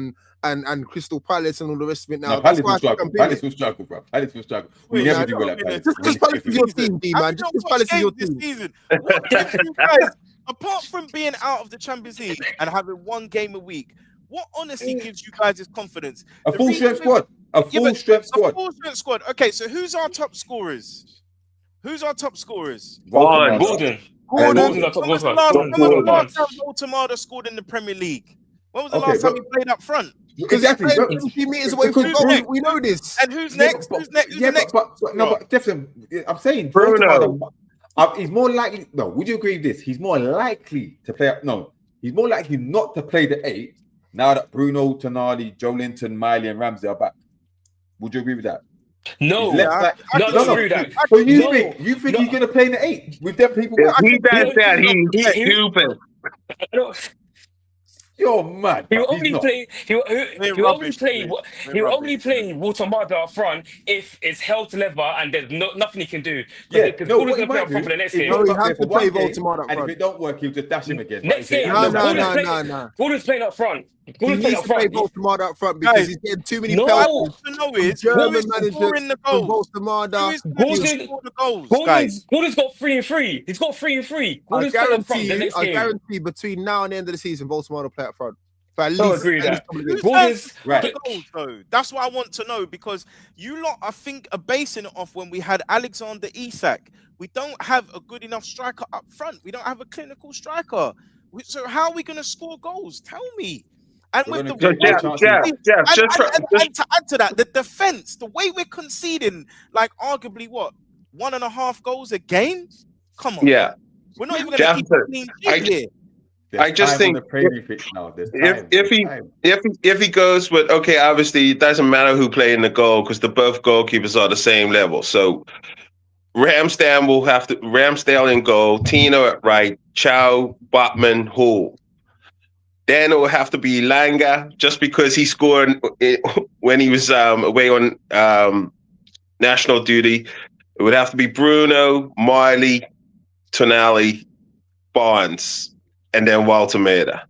and Crystal Palace and all the rest of it. Now No, Palace will struggle. Palace will struggle, bro. Palace will struggle. We never do well at Palace. Just because Palace is your team, D man. Just because Palace is your this team. season. What gives you guys, apart from being out of the Champions League and having 1 game a week, what honestly gives you guys this confidence? A The full reason strength squad. A full strength A squad. full strength squad. Okay, so who's our top scorers? Who's our top scorers? Voltemada. Gordon. Gordon. Gordon's our top When was the goal last scorer. when was the Gordon. last time Voltemada scored in the Premier League? When was the Okay, last time but- he played up front? Because Exactly. they're but- 20 meters away from Who's goal. next? We know this. And who's next? but- Who's next? Who's yeah, the next? but definitely, I'm saying Bruno. Voltemada, he's more likely. No, would you agree with this? He's more likely to play. No, he's more likely not to play the 8 now that Bruno, Tonali, Joe Linton, Miley, and Ramsey are back. Would you agree with that? No. He's less like- I No, can don't see agree with that. So you No, think no. he's going to play in the 8 with them people? If he does that, He- he's stupid. I don't- You're mad. He'll bruv. He's only not. play. He'll only rubbish, play. mate. They're He'll rubbish. only play Voltemada up front if it's held to leather and there's nothing he can do. Yeah, Because no, Gordon's what he gonna play might up front for the next do is game. No, he'll he up has there to for one play game, Voltemada up and if front. it don't work, he'll just dash him again. Next game. No. Gordon's playing up front. He Gordon's playing needs up to play front. Voltemada up front because Guys, he's getting too many no. What I penalties. want to know is who German is managers scoring the from goals? Who Voltemada. is going to Gordon- score the goals, guys? Gordon's got 3 and 3. He's got 3 and 3. I Gordon's playing up front the next I game. guarantee between now and the end of the season, Voltemada will play up front. For at Don't least, agree with at that. least a couple of Who's games. Gordon's Right. the goals though? That's what I want to know because you lot, I think, are basing it off when we had Alexander Isak. We don't have a good enough striker up front. We don't have a clinical striker. So how are we going to score goals? Tell me. And We're with gonna the get Jeff, and just to add to that, the defense, the way we're conceding, like arguably what 1.5 goals a game. Come on, yeah. we're not even going Jeff, to keep a clean sheet here. There's I just time think on the Premier pitch now. There's if- time. if There's he- time. If he goes with, okay, obviously it doesn't matter who play in the goal because the both goalkeepers are the same level. So Ramsdale in goal, Tino at right, Chow, Botman, Hull. Then it will have to be Elanga just because he scored when he was away on national duty. It would have to be Bruno, Miley, Tonali, Barnes, and then Voltemada.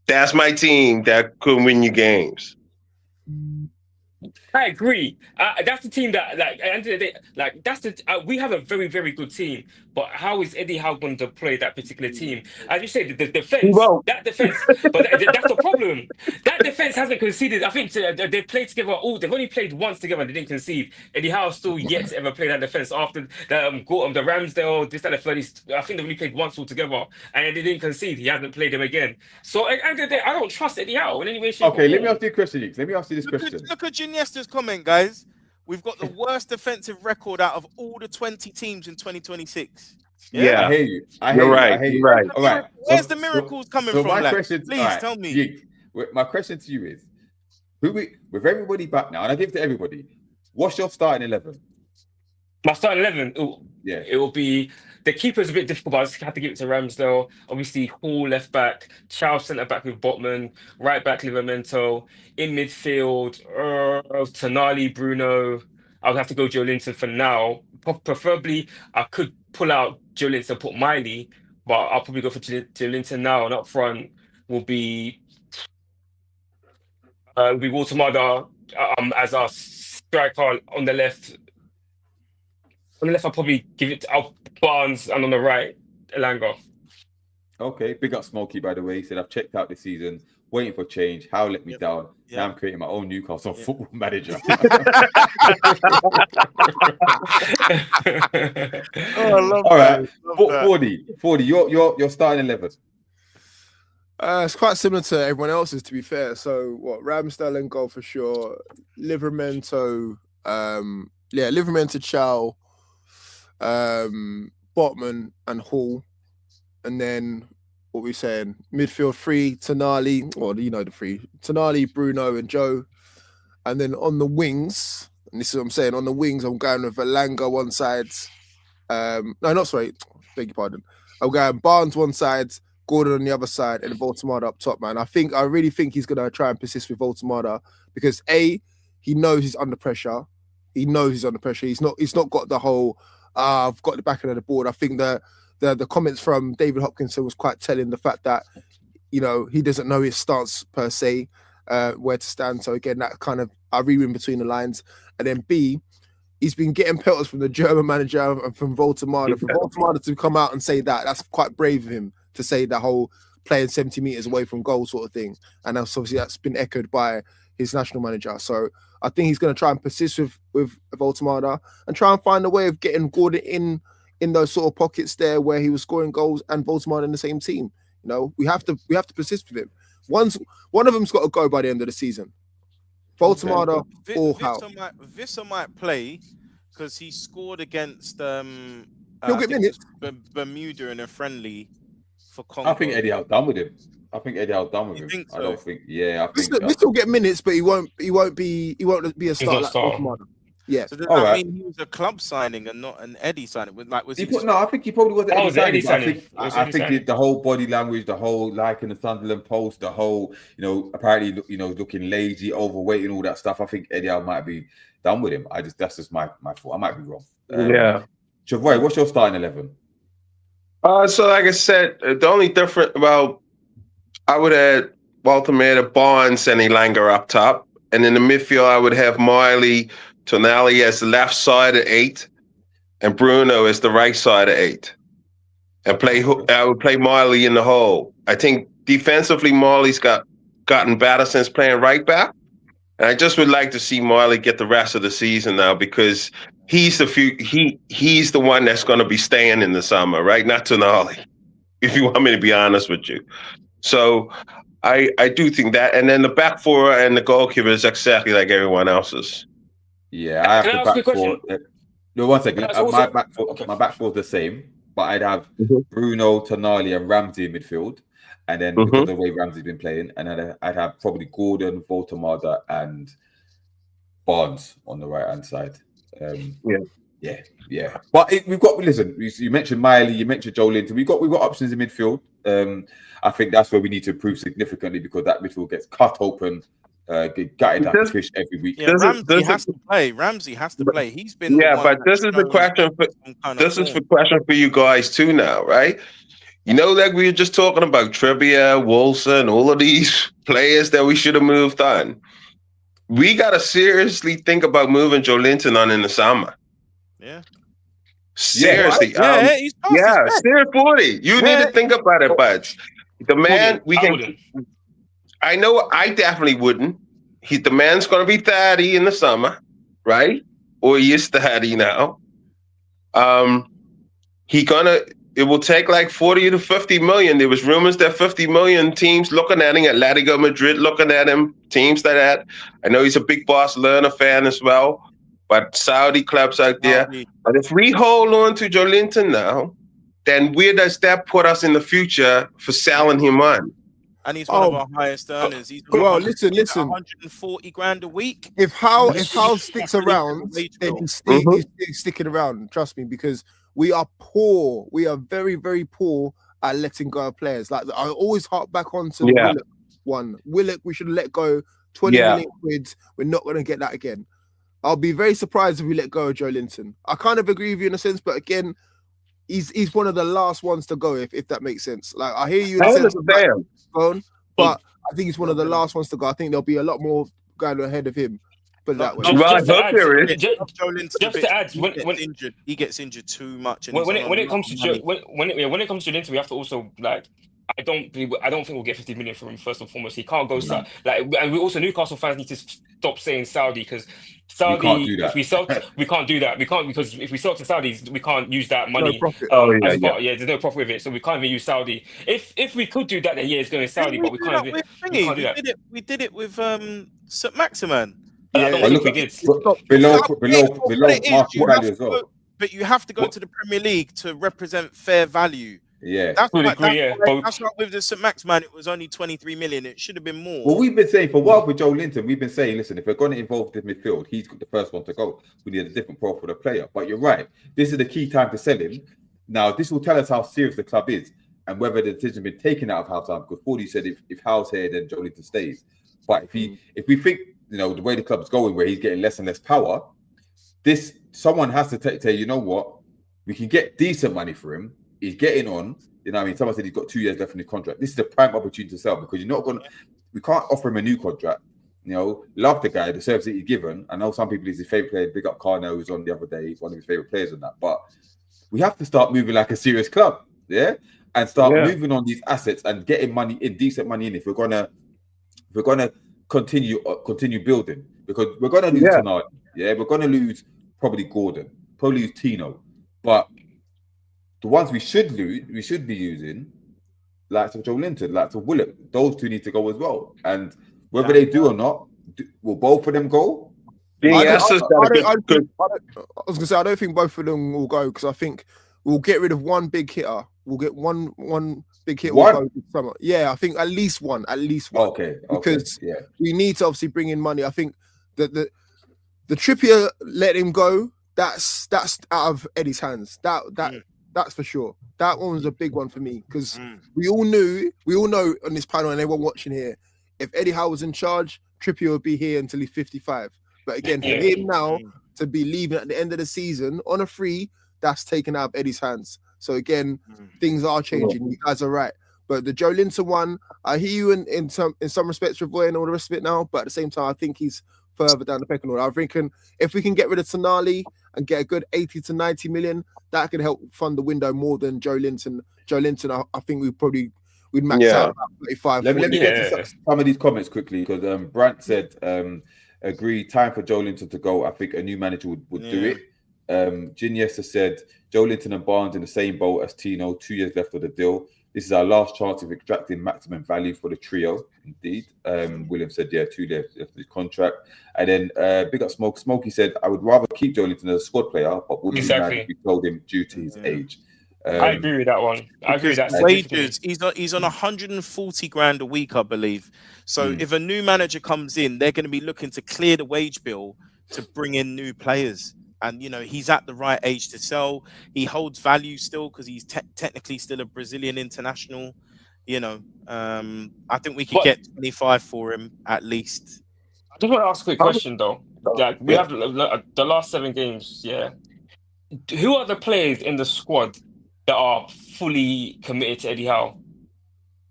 That's my team that could win you games. I agree. That's the team that, like, at the end of the day, like, that's the. We have a very, very good team, but how is Eddie Howe going to play that particular team? As you said, the defense. Well- That defense, but that's the problem. That defense hasn't conceded. I think they played together. They've only played once together and they didn't concede. Eddie Howe still yet to ever play that defense after the Ramsdale, this, that, the 30s. I think they've only played once all together and they didn't concede. He hasn't played them again. So at the end of the day, I don't trust Eddie Howe in any way, shape, Okay, or let me form. ask you a question, Yix. Let me ask you this question. Look at Iniesta's comment, guys. We've got the worst defensive record out of all the 20 teams in 2026. Yeah. I hear you. I hear You're you. right. I hear you. You're right. All right. Where's the miracles coming so from? my Like, question, please all right, tell me. Yik, my question to you is, with everybody back now, and I give it to everybody, what's your starting 11? My starting 11, Yeah. it will be the keeper's a bit difficult, but I just have to give it to Ramsdale. Obviously, Hall left back, Chow centre back with Botman, right back Livramento, in midfield, Tonali, Bruno. I'll have to go Joe Linton for now. Preferably, I could pull out Joe Linton and put Miley, but I'll probably go for Joe Linton now. And up front will be Voltemada as our striker on the left. On the left, I'll probably give it to Barnes, and on the right, Elanga. Okay, big up Smokey, by the way. He said, I've checked out this season, waiting for change. How let me down. Yep. Now I'm creating my own Newcastle football manager. I love All right, that. 40, your starting 11. It's quite similar to everyone else's, to be fair. So, Ramsdale in goal for sure. Livramento, Livramento, Chow, Botman, and Hall. And then, what we saying? Midfield 3, Tonali, or you know the 3, Tonali, Bruno, and Joe. And then on the wings, and this is what I'm saying, on the wings, I'm going with Elanga one side. Beg your pardon. I'm going Barnes one side, Gordon on the other side, and Voltemada up top, man. I really think he's gonna try and persist with Voltemada because he knows he's under pressure. He knows he's under pressure. He's not got the whole I've got the back end of the board. I think the comments from David Hopkinson was quite telling, the fact that, you know, he doesn't know his stance per se, where to stand. So again, that kind of, I read in between the lines. And then B, he's been getting pelters from the German manager and from Voltemada. For Voltemada to come out and say that's quite brave of him to say the whole playing 70 meters away from goal sort of thing. And that's obviously that's been echoed by his national manager. So I think he's going to try and persist with Voltemada and try and find a way of getting Gordon in those sort of pockets there where he was scoring goals and Voltemada in the same team. You know, we have to persist with him. One of them's got to go by the end of the season. Voltemada or Howe. Visser might play because he scored against He'll get minutes. Bermuda in a friendly for Congo. I think Eddie Howe done with him. I Think so? I don't think. Yeah, I think. He'll still get minutes, but he won't be a star like Voltemada. Yeah. So does that mean he was a club signing and not an Eddie signing? I think he probably was an Eddie signing. I think the whole body language, the whole like in the Sunderland Post, the whole apparently looking lazy, overweight, and all that stuff. I think Eddie Howe might be done with him. That's just my fault. I might be wrong. Yeah. Chavoy, what's your starting 11? So like I said, the only different I would add Voltemada, Barnes, and Elanga up top, and in the midfield I would have Miley, Tonali as the left side of 8, and Bruno as the right side of 8. And I would play Miley in the hole. I think defensively Miley's gotten better since playing right back. And I just would like to see Miley get the rest of the season now because he's the one that's going to be staying in the summer, right? Not Tonali, if you want me to be honest with you. So I do think that. And then the back four and the goalkeeper is exactly like everyone else's. Yeah, I have the back four. No, 1 second. My back four is the same, but I'd have Bruno, Tonali, and Ramsey in midfield. And then because of the way Ramsey's been playing, and then I'd have probably Gordon, Voltemada, and Barnes on the right hand side. Yeah. But we've got. Listen, you mentioned Miley, you mentioned Joe Linton. We've got options in midfield. I think that's where we need to improve significantly because that midfield gets cut open, gutted like fish every week. Yeah, Ramsey has to play. Ramsey has to play. He's been. But this is the question. This is the question for you guys too now, right? Like we were just talking about Trippier, Wilson, all of these players that we should have moved on. We got to seriously think about moving Joe Linton on in the summer. Yeah. Seriously. He's seriously. You need to think about it, buds. The man, I know I definitely wouldn't. The man's going to be 30 in the summer, right? Or he is 30 now. It will take like 40 to 50 million. There was rumors that 50 million teams looking at him, Atletico Madrid looking at him, teams like that. I know he's a big Barcelona fan as well, but Saudi clubs out there. But if we hold on to Joe Linton now, then where does that put us in the future for selling him on? And he's one of our highest earners. He's listen. 140 grand a week. If Howe sticks around, then he's sticking around. Trust me, because we are poor. We are very, very poor at letting go of players. Like I always harp back onto the Willock one. Willock, we should let go 20 million quid. We're not going to get that again. I'll be very surprised if we let go of Joe Linton. I kind of agree with you in a sense, but again, he's one of the last ones to go, if that makes sense. Like I hear you in the sense but I think he's one of the last ones to go. I think there'll be a lot more going ahead of him. But that way. Just to add, when injured, he gets injured too much. And when it comes to Linton, we have to also like. I don't think we'll get 50 million from him first and foremost. He can't go and we also Newcastle fans need to stop saying Saudi because Saudi. If we sell, we can't do that. We can't because if we sell to Saudis, we can't use that money. There's no profit with it, so we can't even use Saudi. If we could do that, then it's going to Saudi, but we can't do that. We did it with St. Maximin. I don't think we did. Below market value as well. But you have to go to the Premier League to represent fair value. Yeah, that's right. With the St. Max man, it was only 23 million. It should have been more. Well, we've been saying for a while with Joe Linton, we've been saying, listen, if we're going to involve the midfield, he's the first one to go. We need a different profile of player. But you're right. This is the key time to sell him. Now, this will tell us how serious the club is and whether the decision has been taken out of halftime. Because Fordy said if Howe's here, then Joe Linton stays. But if we think, the way the club's going, where he's getting less and less power, someone has to say, you know what, we can get decent money for him. He's getting on. Someone said he's got 2 years left in his contract. This is a prime opportunity to sell because we can't offer him a new contract. Love the guy, the service that he's given. I know some people he's his favorite player. Big up Carno, who's on the other day, one of his favorite players on that. But we have to start moving like a serious club, and start moving on these assets and getting money in, decent money in. If we're gonna continue building, because we're going to lose tonight. Yeah, we're going to lose probably Gordon, probably lose Tino, but the ones we should be using, like Joe Linton, like Willem, those two need to go as well. And whether they do or not, will both of them go? I was gonna say I don't think both of them will go, because I think we'll get rid of one big hitter. We'll get one big hitter. Will go this summer. Yeah, I think at least one. Okay. Because we need to obviously bring in money. I think that the Trippier let him go. That's out of Eddie's hands. That's for sure. That one was a big one for me, because we all know on this panel and everyone watching here, if Eddie Howe was in charge, Trippier would be here until he's 55. But again, for him now to be leaving at the end of the season on a free, that's taken out of Eddie's hands. So again, things are changing. You guys are right. But the Joe Linton one, I hear you in some respects, Ravoy, and all the rest of it now. But at the same time, I think he's further down the pecking order. I think if we can get rid of Tonali and get a good 80 to 90 million, that can help fund the window more than Joe Linton. I think we'd max out about 35. Let me get to some of these comments quickly, because Brant said, agree, time for Joe Linton to go. I think a new manager would do it. Giniesta said, Joe Linton and Barnes in the same boat as Tino, 2 years left of the deal. This is our last chance of extracting maximum value for the trio. Indeed. William said, 2 years left of the contract. And then big up Smoke. Smokey said, I would rather keep Joe Linton as a squad player, but wouldn't be told him due to his age. I agree with that one. I agree with that. Wages, he's on 140 grand a week, I believe. So if a new manager comes in, they're going to be looking to clear the wage bill to bring in new players. And, he's at the right age to sell. He holds value still, because he's technically still a Brazilian international. I think we could get 25 for him at least. I just want to ask a quick question, though. Like, we have the last 7 games, Who are the players in the squad that are fully committed to Eddie Howe?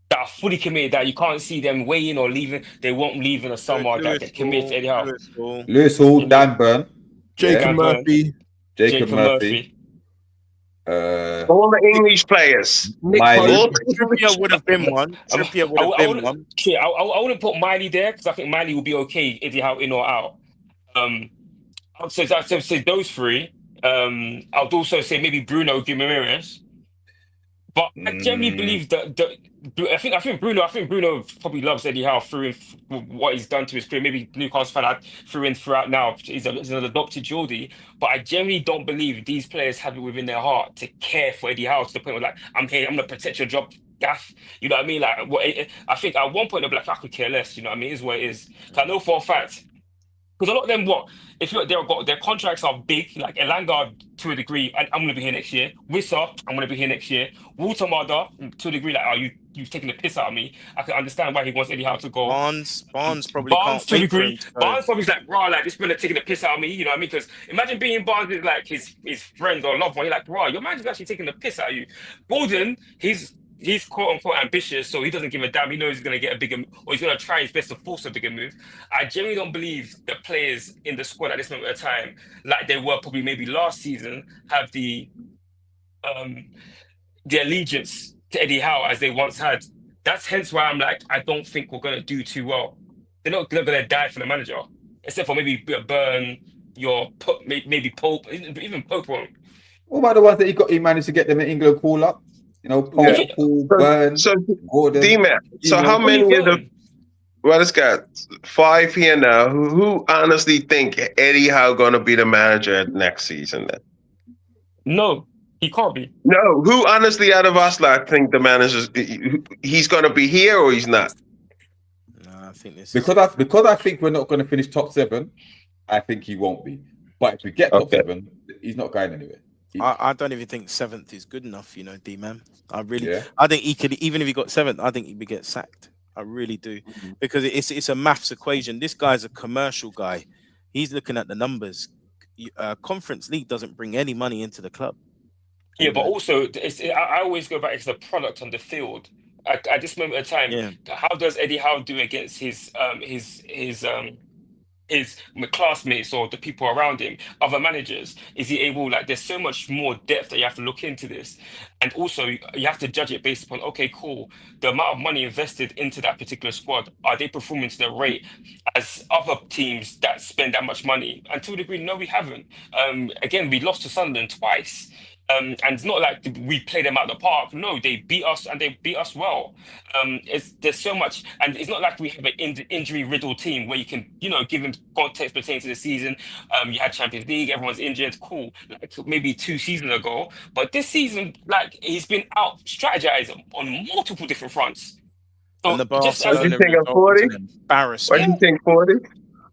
That are fully committed, that you can't see them weighing or leaving. They won't leave in the summer, that they're committed to Eddie Howe. Lewis Hall, Dan Burn. Jacob Murphy. All the English players. Trippier would have been one. I wouldn't put Miley there, because I think Miley will be okay, Eddie Howe in or out. I'd say those three. I'd also say maybe Bruno Guimaraes. But I generally believe that I think Bruno probably loves Eddie Howe through what he's done to his career. Maybe Newcastle fan throughout now. He's an adopted Geordie. But I generally don't believe these players have it within their heart to care for Eddie Howe to the point where, like, I'm here, I'm gonna protect your job, Gaff. You know what I mean? Like, I think at one point they'll be like, I could care less. You know what I mean? It is what it is. I know for a fact. Because a lot of them, if their contracts are big, like Elanga to a degree, I'm going to be here next year. Wissa, I'm going to be here next year. Waltermada, to a degree, like, you've taken the piss out of me. I can understand why he wants Eddie Howe to go. Barnes probably can't to a degree. Barnes probably like, bro, like, this man taking the piss out of me. You know what I mean? Because imagine being Barnes is like his friend or loved one. You're like, bro, your man's actually taking the piss out of you. Gordon, he's quote unquote ambitious, so he doesn't give a damn. He knows he's going to get a bigger, or he's going to try his best to force a bigger move. I genuinely don't believe the players in the squad at this moment of time, like they were probably maybe last season, have the allegiance to Eddie Howe as they once had. That's hence why I'm like, I don't think we're going to do too well. They're not going to die for the manager, except for maybe Burn, maybe Pope, even Pope won't. What about the ones that he managed to get them in England call up? Paul, Burn, Gordon. D-Man. So how many of the... Well, it's got 5 here now. Who honestly think Eddie Howe going to be the manager next season then? No, he can't be. No, who honestly out of us think the manager's... He's going to be here or he's not? No, I think this because I think we're not going to finish top 7, I think he won't be. But if we get top 7, he's not going anywhere. I don't even think 7th is good enough, D-man. I think he could, even if he got 7th, I think he would get sacked. I really do. Because it's a maths equation. This guy's a commercial guy. He's looking at the numbers. Conference League doesn't bring any money into the club. Yeah, but also, I always go back, it's the product on the field. At this moment of time, how does Eddie Howe do against his his classmates or the people around him, other managers? Is he able, like, there's so much more depth that you have to look into this. And also, you have to judge it based upon, okay, cool, the amount of money invested into that particular squad, are they performing to the rate as other teams that spend that much money? And to a degree, no, we haven't. Again, we lost to Sunderland twice. And it's not like we play them out the park. No, they beat us, and they beat us well. There's so much, and it's not like we have an injury-riddled team where you can, give them context pertaining to the season. You had Champions League, everyone's injured, cool. Like maybe 2 seasons ago, but this season, like, he's been out strategizing on multiple different fronts. So And the just What do you Barcelona think of result 40? was an embarrassment. What do you think, 40?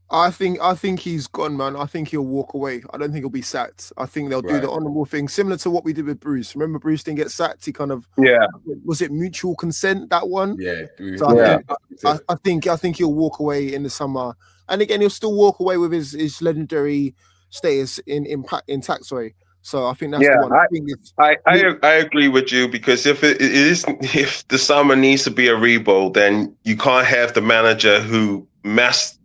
I think he's gone, man. I think he'll walk away. I don't think he'll be sacked. I think they'll do Right. the honourable thing, similar to what we did with Bruce. Remember, Bruce didn't get sacked. He kind of Yeah. was it mutual consent, that one? Yeah. So Yeah. I think he'll walk away in the summer, and again he'll still walk away with his legendary status intact. Sorry. So I think that's Yeah, the one. I think it's, I agree with you, because if if the summer needs to be a rebuild, then you can't have the manager who messed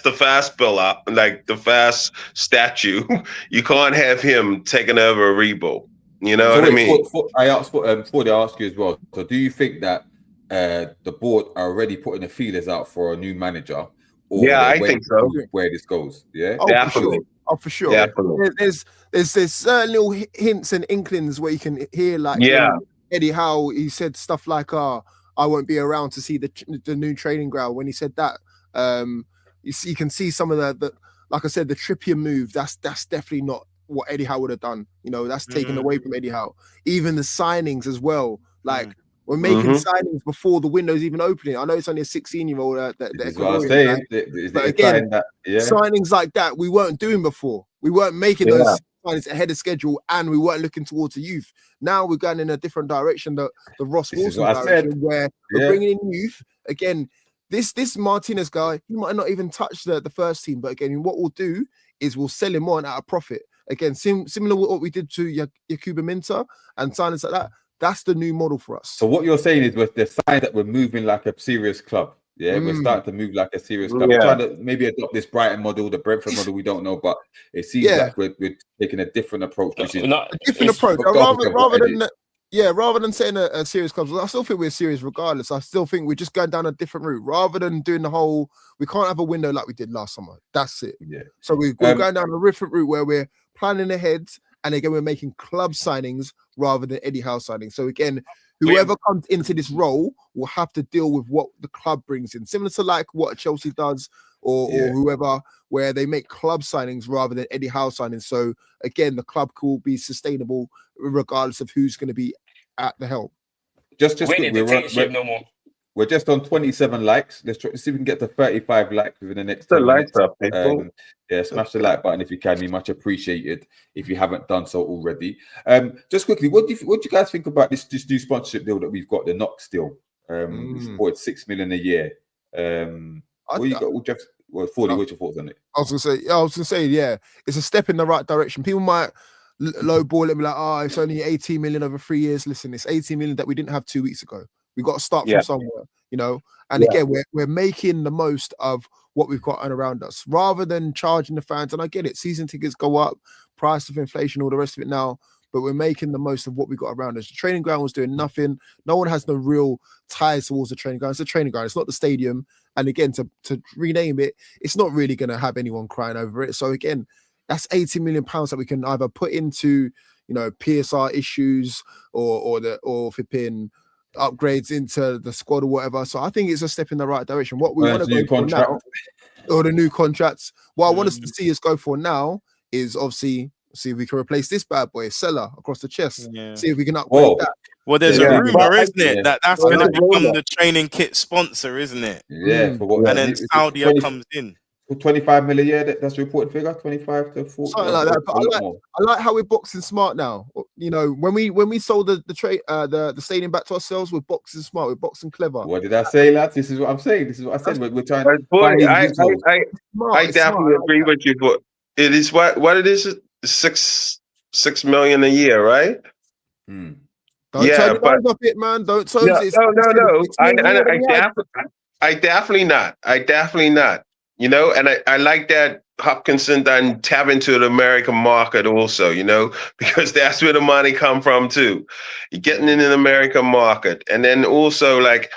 the fast bill up, like the fast statue. You can't have him taking over a rebuild. You know what I mean? I asked before they ask you as well. So, do you think that the board are already putting the feelers out for a new manager? Or Yeah, they're I waiting think so. to see where this goes. Yeah. oh, Definitely. for sure. Definitely. There's certain little hints and inklings where you can hear, like, Yeah. Eddie Howe. He said stuff like, I won't be around to see the new training ground. When he said that, you can see some of the like I said, the Trippier move. That's definitely not what Eddie Howe would have done. That's taken away from Eddie Howe. Even the signings as well. Like, we're making signings before the window's even opening. I know it's only a 16-year-old. This is what I'm saying. But again, signings like that we weren't doing before. We weren't making those signings ahead of schedule, and we weren't looking towards the youth. Now we're going in a different direction, the Ross Wilson direction, where we're bringing in youth. Again, this Martinez guy, he might not even touch the first team, but again, what we'll do is we'll sell him on at a profit. Again, similar to what we did to Yakuba Minter and signings like that. That's the new model for us. So what you're saying is, with the sign that we're moving like a serious club. Yeah, we're starting to move like a serious club. We're trying to maybe adopt this Brighton model, the Brentford model. We don't know, but it seems like we're taking a different approach. Which is a different approach. Rather than saying a serious club, I still think we're serious regardless. I still think we're just going down a different route rather than doing the whole. We can't have a window like we did last summer. That's it. Yeah. So we're going down a different route where we're planning ahead, and again we're making club signings rather than Eddie Howe signings. So again, whoever comes into this role will have to deal with what the club brings in, similar to like what Chelsea does or whoever, where they make club signings rather than Eddie Howe signings. So again, the club will be sustainable regardless of who's going to be at the helm. Just no more. We're just on 27 likes. Let's see if we can get to 35 likes within the next 10 minutes. Up, people. Smash the like button if you can. Be much appreciated if you haven't done so already. Just quickly, what do you guys think about this new sponsorship deal that we've got, the KNOX deal? We supported $6 million a year. What you got? Jeff, what's your thoughts on it? I was gonna say, yeah, it's a step in the right direction. People might lowball it and be like, it's only 18 million over 3 years. Listen, it's 18 million that we didn't have 2 weeks ago. We got to start from somewhere, And again, we're making the most of what we've got around us, rather than charging the fans. And I get it, season tickets go up, price of inflation, all the rest of it now. But we're making the most of what we got around us. The training ground was doing nothing. No one has no real ties towards the training ground. It's a training ground. It's not the stadium. And again, to rename it, it's not really going to have anyone crying over it. So again, that's 80 million pounds that we can either put into, PSR issues or flipping upgrades into the squad or whatever. So I think it's a step in the right direction. What we want to go for now, or the new contracts. What I want us to see us go for now is obviously see if we can replace this bad boy, Seller, across the chest. See if we can upgrade that. Well, there's a rumor, isn't it, that's going to become the training kit sponsor, isn't it? Yeah. And then Saudi comes in. 25 million a year, that's the reported figure, 25 to 40. Something like that. But I like how we're boxing smart now. When we sold the stadium back to ourselves, we're boxing smart, we're boxing clever. What did I say, lads? This is what I'm saying. This is what I said. We're trying to I definitely agree with you, but it is what it is, 6 million a year, right? Don't turn your eyes off it, man. Don't No. I definitely not. you know, and I like that Hopkinson done tap into the American market also, you know, because that's where the money come from too. You're getting in an American market. And then also like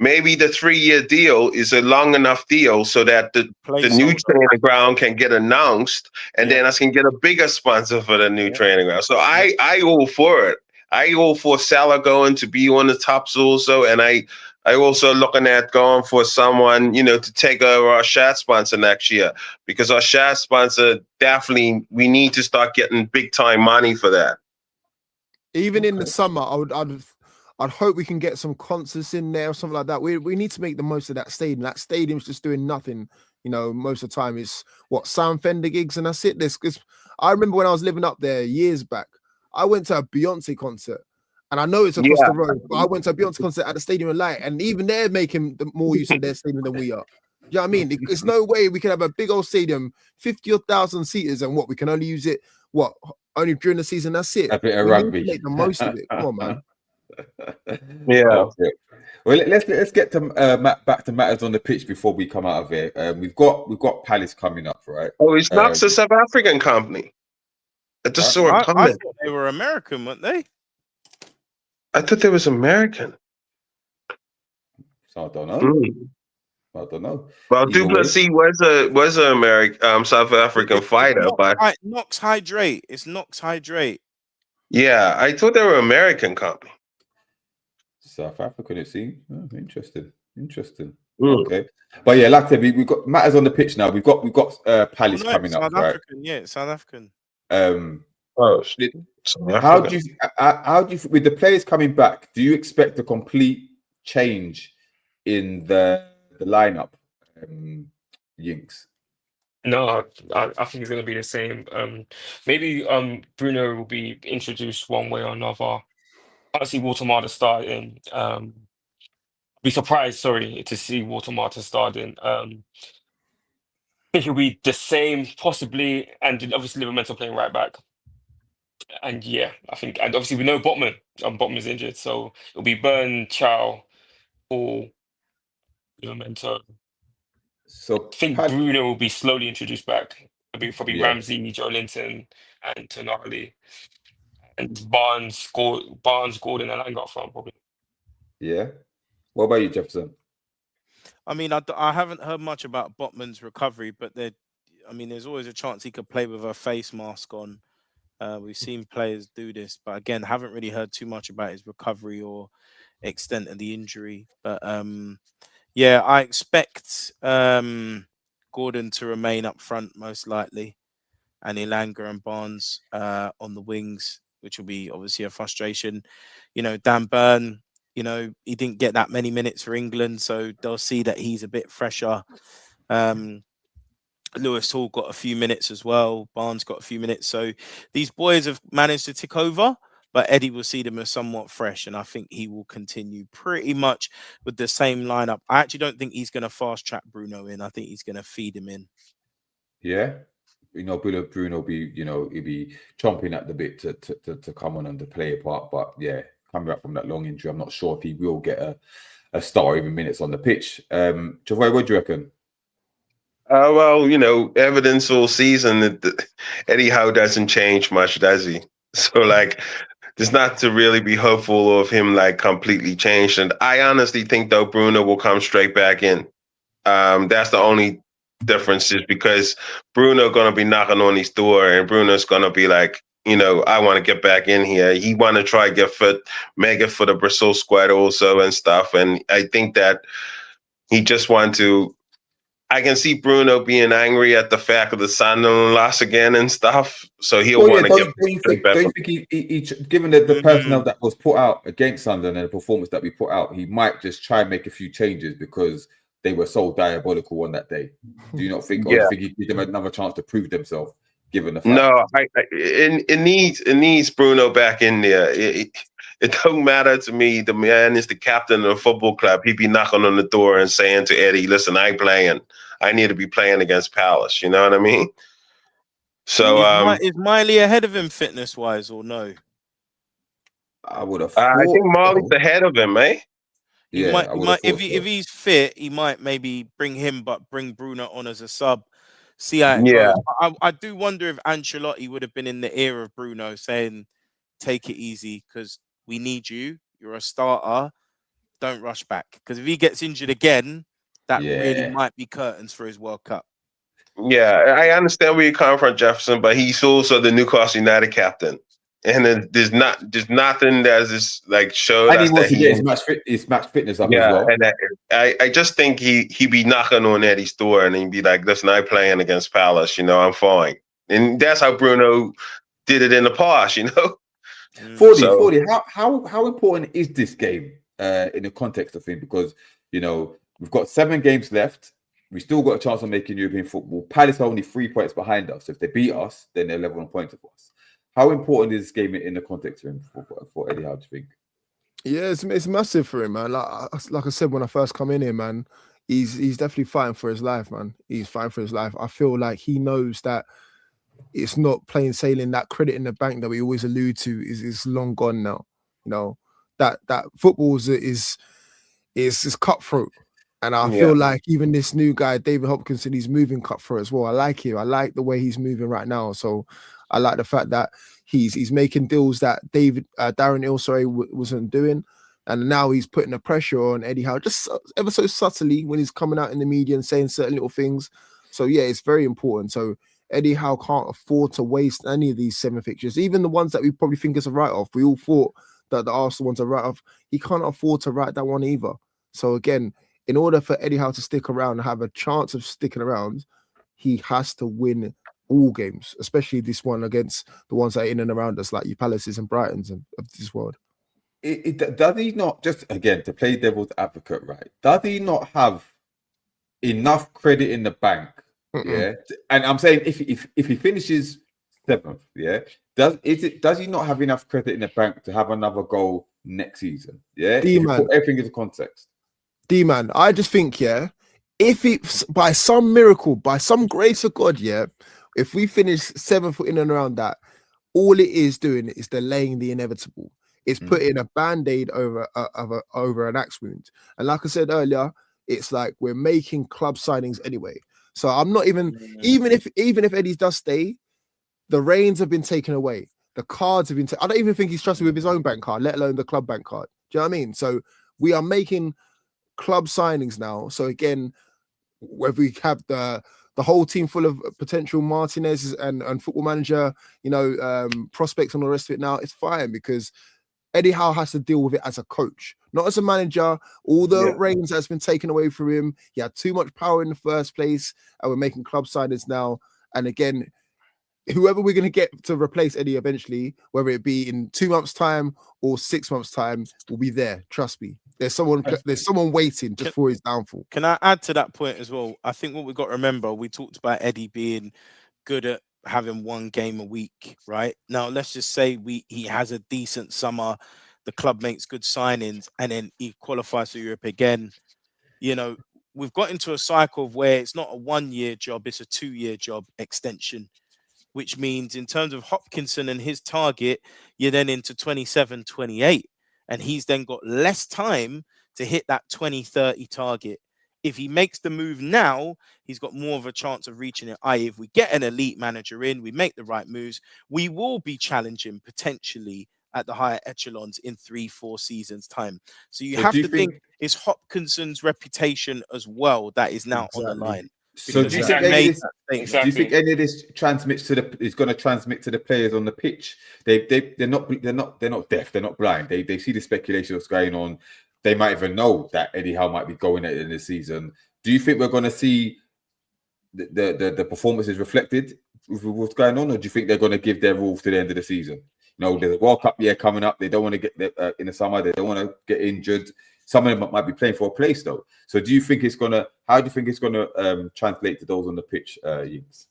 maybe the 3-year deal is a long enough deal so that the new training ground can get announced, and then us can get a bigger sponsor for the new training ground. So I all for it. I all for Salah going to be on the tops also, and I also looking at going for someone, you know, to take over our shad sponsor next year, because our shad sponsor definitely, we need to start getting big time money for that. Even in the summer, I'd hope we can get some concerts in there or something like that. We need to make the most of that stadium. That stadium's just doing nothing, you know, most of the time. It's what, Sound Fender gigs and that's it. I remember when I was living up there years back, I went to a Beyonce concert. And I know it's across the road, but I went to a Beyonce concert at the Stadium of Light, and even they're making more use of their stadium than we are. You know what I mean? It's no way we can have a big old stadium, 50,000 seaters, and we can only use it, only during the season, that's it. A bit of we rugby. need to make the most of it. Come on, man. Yeah. Okay. Well, let's get to back to matters on the pitch before we come out of here. We've got Palace coming up, right? Oh, it's KNOX a South African company. I just saw a comment. I thought they were American, weren't they? I thought they was American. So I don't know. I don't know. Well, Duplessis was an American South African fighter, but KNOX Hydrate. It's KNOX Hydrate. Yeah, I thought they were American company. South African, it seems. Oh, interesting. Okay, but yeah, like I said, we've got matters on the pitch now. We've got Palace coming up, right? Yeah, South African. How do you with the players coming back? Do you expect a complete change in the lineup, Yinks? No, I think it's going to be the same. Maybe Bruno will be introduced one way or another. I see Watermata starting. Be surprised, to see Watermata starting. I think he'll be the same, possibly, and obviously Livramento playing right back. And yeah, I think, and obviously we know Botman. Botman is injured, so it'll be Burn, Chow, or Livramento. So I think Bruno will be slowly introduced back. It'll be probably Ramsey, Joe Linton, and Tonali, and Barnes, Gordon, and Elanga up front probably. Yeah. What about you, Jefferson? I mean, I haven't heard much about Botman's recovery, but there's always a chance he could play with a face mask on. We've seen players do this, but again, haven't really heard too much about his recovery or extent of the injury. But yeah, I expect Gordon to remain up front most likely, and Elanga and Barnes on the wings, which will be obviously a frustration. You know, Dan Burn, you know, he didn't get that many minutes for England, so they'll see that he's a bit fresher. Lewis Hall got a few minutes as well. Barnes got a few minutes. So these boys have managed to tick over, but Eddie will see them as somewhat fresh, and I think he will continue pretty much with the same lineup. I actually don't think he's going to fast track Bruno in. I think he's going to feed him in. Yeah. You know, Bruno will be, you know, he'll be chomping at the bit to come on and to play a part. But yeah, coming back from that long injury, I'm not sure if he will get a start or even minutes on the pitch. Javoy, what do you reckon? Well, you know, evidence all season that Eddie Howe doesn't change much, does he? So, like, there's not to really be hopeful of him, like, completely changed. And I honestly think, though, Bruno will come straight back in. That's the only difference, is because Bruno going to be knocking on his door, and Bruno's going to be like, you know, I want to get back in here. He want to try get fit, make it for the Brazil squad also and stuff. And I think that he just want to. I can see Bruno being angry at the fact of the Sunderland loss again and stuff. So he'll want to get straight back. Don't you think he given the personnel that was put out against Sunderland and the performance that we put out, he might just try and make a few changes because they were so diabolical on that day? Do you not think? Or do you think he give them another chance to prove themselves? Given the fact, no, it needs Bruno back in there. It don't matter to me. The man is the captain of the football club. He'd be knocking on the door and saying to Eddie, "Listen, I ain't playing. I need to be playing against Palace." You know what I mean? So is Miley ahead of him fitness wise or no? I would have. I think Marley's ahead of him, eh? He Yeah, might, I would have if thought if so. he's fit, he might maybe bring him, but bring Bruno on as a sub. See how it Yeah. goes. I do wonder if Ancelotti would have been in the ear of Bruno, saying, "Take it easy, because we need you. You're a starter. Don't rush back." Because if he gets injured again, that really Yeah. might be curtains for his World Cup. Yeah, I understand where you come from, Jefferson, but he's also the Newcastle United captain, and there's nothing that is like showed And he us wants that to get he. his match fitness up as Yeah, well. and I just think he be knocking on Eddie's door and he'd be like, "Listen, I'm playing against Palace, I'm fine," and that's how Bruno did it in the past, So 40, how important is this game in the context of things? Because we've got 7 games left. We still got a chance of making European football. Palace are only 3 points behind us. If they beat us, then they're level on points of us. How important is this game in the context of him for Eddie Howe, do you think? Yeah, it's massive for him, man. Like I said when I first come in here, man, he's definitely fighting for his life, man. He's fighting for his life. I feel like he knows that it's not plain sailing. That credit in the bank that we always allude to is long gone now. That football is cutthroat. And I yeah, feel like even this new guy, David Hopkinson, he's moving cutthroat as well. I like him. I like the way he's moving right now. So I like the fact that he's making deals that Darren Hill, wasn't doing. And now he's putting the pressure on Eddie Howe, just ever so subtly when he's coming out in the media and saying certain little things. So yeah, it's very important. So Eddie Howe can't afford to waste any of these 7 fixtures, even the ones that we probably think is a write-off. We all thought that the Arsenal one's a write-off. He can't afford to write that one either. So again, in order for Eddie Howe to stick around and have a chance of sticking around, he has to win all games, especially this one against the ones that are in and around us, like your Palaces and Brightons of this world. Does he not, just again to play devil's advocate, right? Does he not have enough credit in the bank? Yeah, and I'm saying if he finishes 7th, yeah, does he not have enough credit in the bank to have another goal next season? Yeah, if you put everything into context. D-man, I just think, yeah, if it's by some miracle, by some grace of God, yeah, if we finish 7th in and around that, all it is doing is delaying the inevitable. It's putting a band-aid over an axe wound. And like I said earlier, it's like we're making club signings anyway. So I'm not even if Eddie does stay, the reins have been taken away. The cards have been I don't even think he's trusted with his own bank card, let alone the club bank card. Do you know what I mean? So we are making club signings now. So again, whether we have the whole team full of potential Martinez and football manager, prospects and all the rest of it now, it's fine because Eddie Howe has to deal with it as a coach, not as a manager. All the reins that's been taken away from him. He had too much power in the first place, and we're making club signings now. And again, whoever we're going to get to replace Eddie eventually, whether it be in 2 months' time or 6 months' time, will be there. Trust me. There's someone waiting just for his downfall. Can I add to that point as well? I think what we've got to remember, we talked about Eddie being good at having 1 game a week, right? Now, let's just say he has a decent summer, the club makes good signings, and then he qualifies for Europe again. We've got into a cycle of where it's not a 1-year job, it's a 2-year job extension, which means in terms of Hopkinson and his target, you're then into 27, 28. And he's then got less time to hit that 2030 target. If he makes the move now, he's got more of a chance of reaching it. If we get an elite manager in, we make the right moves, we will be challenging potentially at the higher echelons in 3-4 seasons time. So you have to think it's Hopkinson's reputation as well that is now on the line. So do you think any of this transmits is going to transmit to the players on the pitch? They're not deaf, they're not blind. They see the speculation that's going on. They might even know that Eddie Howe might be going at it in the season. Do you think we're going to see the performances reflected with what's going on, or do you think they're going to give their all to the end of the season? There's a World Cup year coming up. They don't want to get in the summer. They don't want to get injured. Some of them might be playing for a place though. So how do you think it's gonna translate to those on the pitch, Yings?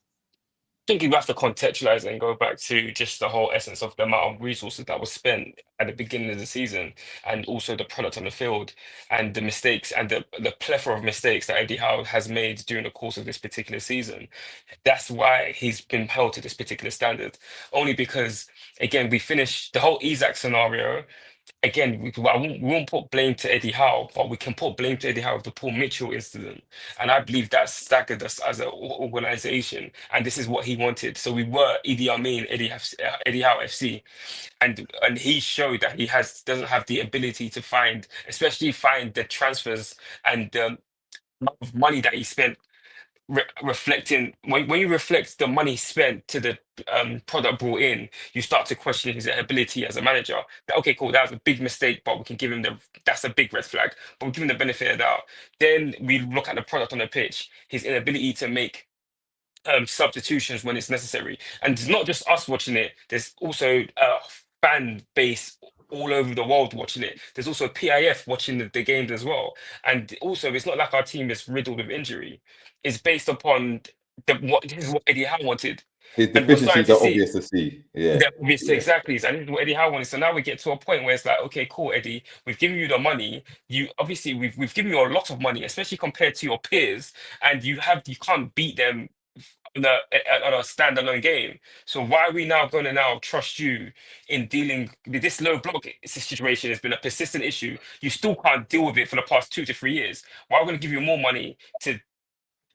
I think you have to contextualize and go back to just the whole essence of the amount of resources that was spent at the beginning of the season, and also the product on the field, and the mistakes and the plethora of mistakes that Eddie Howe has made during the course of this particular season. That's why he's been held to this particular standard. Only because, again, we finished the whole Isaac scenario. again, we won't put blame to Eddie Howe, but we can put blame to Eddie Howe of the Paul Mitchell incident. And I believe that staggered us as an organization. And this is what he wanted. So we were Idi Amin, Eddie Howe FC. And he showed that he doesn't have the ability to especially find the transfers and the amount of money that he spent reflecting when you reflect the money spent to the product brought in, you start to question his ability as a manager. Okay, cool, that was a big mistake, but we can give him that's a big red flag, but we give him the benefit of the doubt. Then we look at the product on the pitch, his inability to make substitutions when it's necessary. And it's not just us watching it, there's also a fan base all over the world watching it. There's also PIF watching the games as well. And also, it's not like our team is riddled with injury. It's based upon this is what Eddie Howe wanted. His And we're starting deficiencies to are see obvious to see. Yeah. exactly. And this is what Eddie Howe wanted. So now we get to a point where it's like, okay, cool, Eddie, we've given you the money. You obviously we've given you a lot of money, especially compared to your peers, and you can't beat them on a standalone game. So why are we now going to now trust you in dealing with this low block situation? Has been a persistent issue. You still can't deal with it for the past 2 to 3 years. Why are we going to give you more money to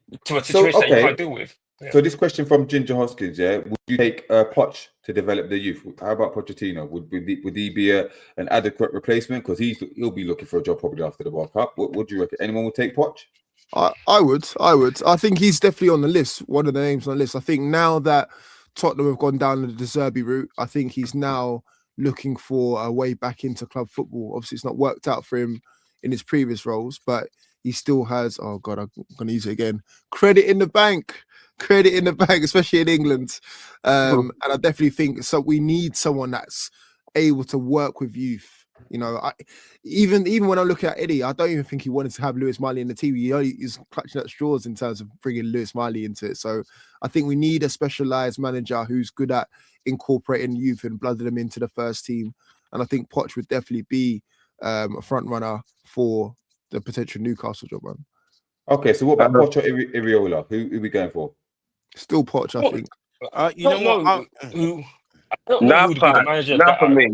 a situation that you can't deal with? Yeah. So this question from Ginger Hoskins, would you take Poch to develop the youth? How about Pochettino? Would he be an adequate replacement? Because he'll be looking for a job probably after the World Cup. What do you reckon? Anyone would take Poch? I would. I think he's definitely on the list. One of the names on the list. I think now that Tottenham have gone down the De Zerbi route, I think he's now looking for a way back into club football. Obviously, it's not worked out for him in his previous roles, but he still has. Oh God, I'm going to use it again. Credit in the bank, especially in England. And I definitely think so. We need someone that's able to work with youth. You know, even when I look at Eddie, I don't even think he wanted to have Lewis Miley in the team. He's clutching at straws in terms of bringing Lewis Miley into it. So I think we need a specialised manager who's good at incorporating youth and blooding them into the first team. And I think Poch would definitely be a front runner for the potential Newcastle job, man. Okay, so what about Poch or Iriola? Who are we going for? Still Poch, I think. You know what? I don't know who would be the manager. Not for me.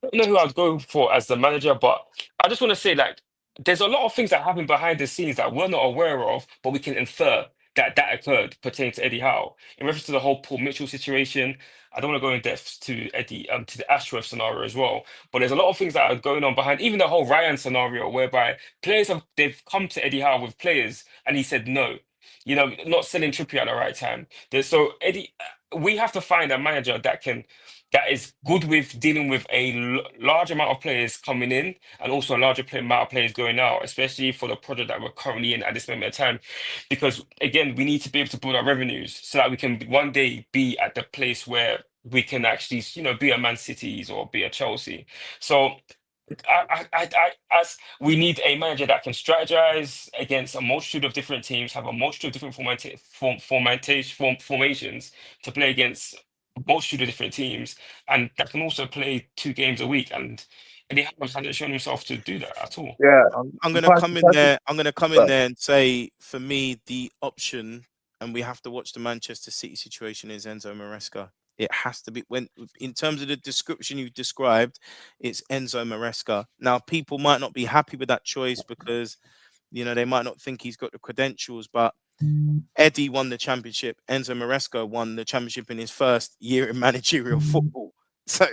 I don't know who I'd go for as the manager, but I just want to say, like, there's a lot of things that happen behind the scenes that we're not aware of, but we can infer that occurred pertaining to Eddie Howe. In reference to the whole Paul Mitchell situation, I don't want to go in depth to to the Ashworth scenario as well, but there's a lot of things that are going on behind, even the whole Ryan scenario, whereby they've come to Eddie Howe with players, and he said no. You know, not selling Trippier at the right time. So Eddie, we have to find a manager that is good with dealing with a large amount of players coming in and also a larger amount of players going out, especially for the project that we're currently in at this moment in time. Because again, we need to be able to build our revenues so that we can one day be at the place where we can actually, be a Man City's or be a Chelsea. So we need a manager that can strategize against a multitude of different teams, have a multitude of different formations to play against a multitude of different teams, and that can also play 2 games a week. And Eddie Howe hasn't shown himself to do that at all. Yeah, I'm going to come in there. I'm going to come in there and say, for me, the option, and we have to watch the Manchester City situation, is Enzo Maresca. It has to be, in terms of the description you described, it's Enzo Maresca. Now, people might not be happy with that choice because, they might not think he's got the credentials, but Eddie won the championship. Enzo Maresca won the championship in his first year in managerial football. So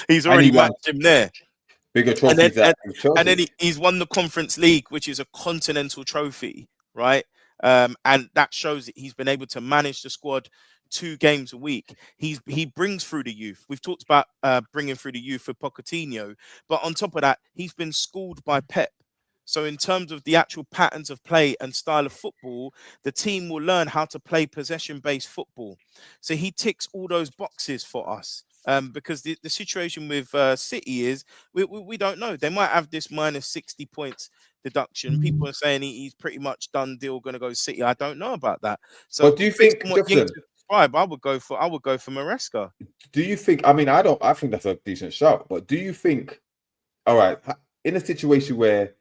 he's already matched him there. Bigger trophies. And then he's won the Conference League, which is a continental trophy, right? And that shows that he's been able to manage the squad 2 games a week. He brings through the youth. We've talked about bringing through the youth for Pochettino, but on top of that, he's been schooled by Pep. So in terms of the actual patterns of play and style of football, the team will learn how to play possession-based football. So he ticks all those boxes for us. Because the situation with City is we don't know. They might have this minus 60 points deduction. People are saying he's pretty much done deal, going to go City. I don't know about that. So but do you think, Justin, I would go for Maresca. Do you think? I mean, I think that's a decent shout. But do you think? All right, in a situation where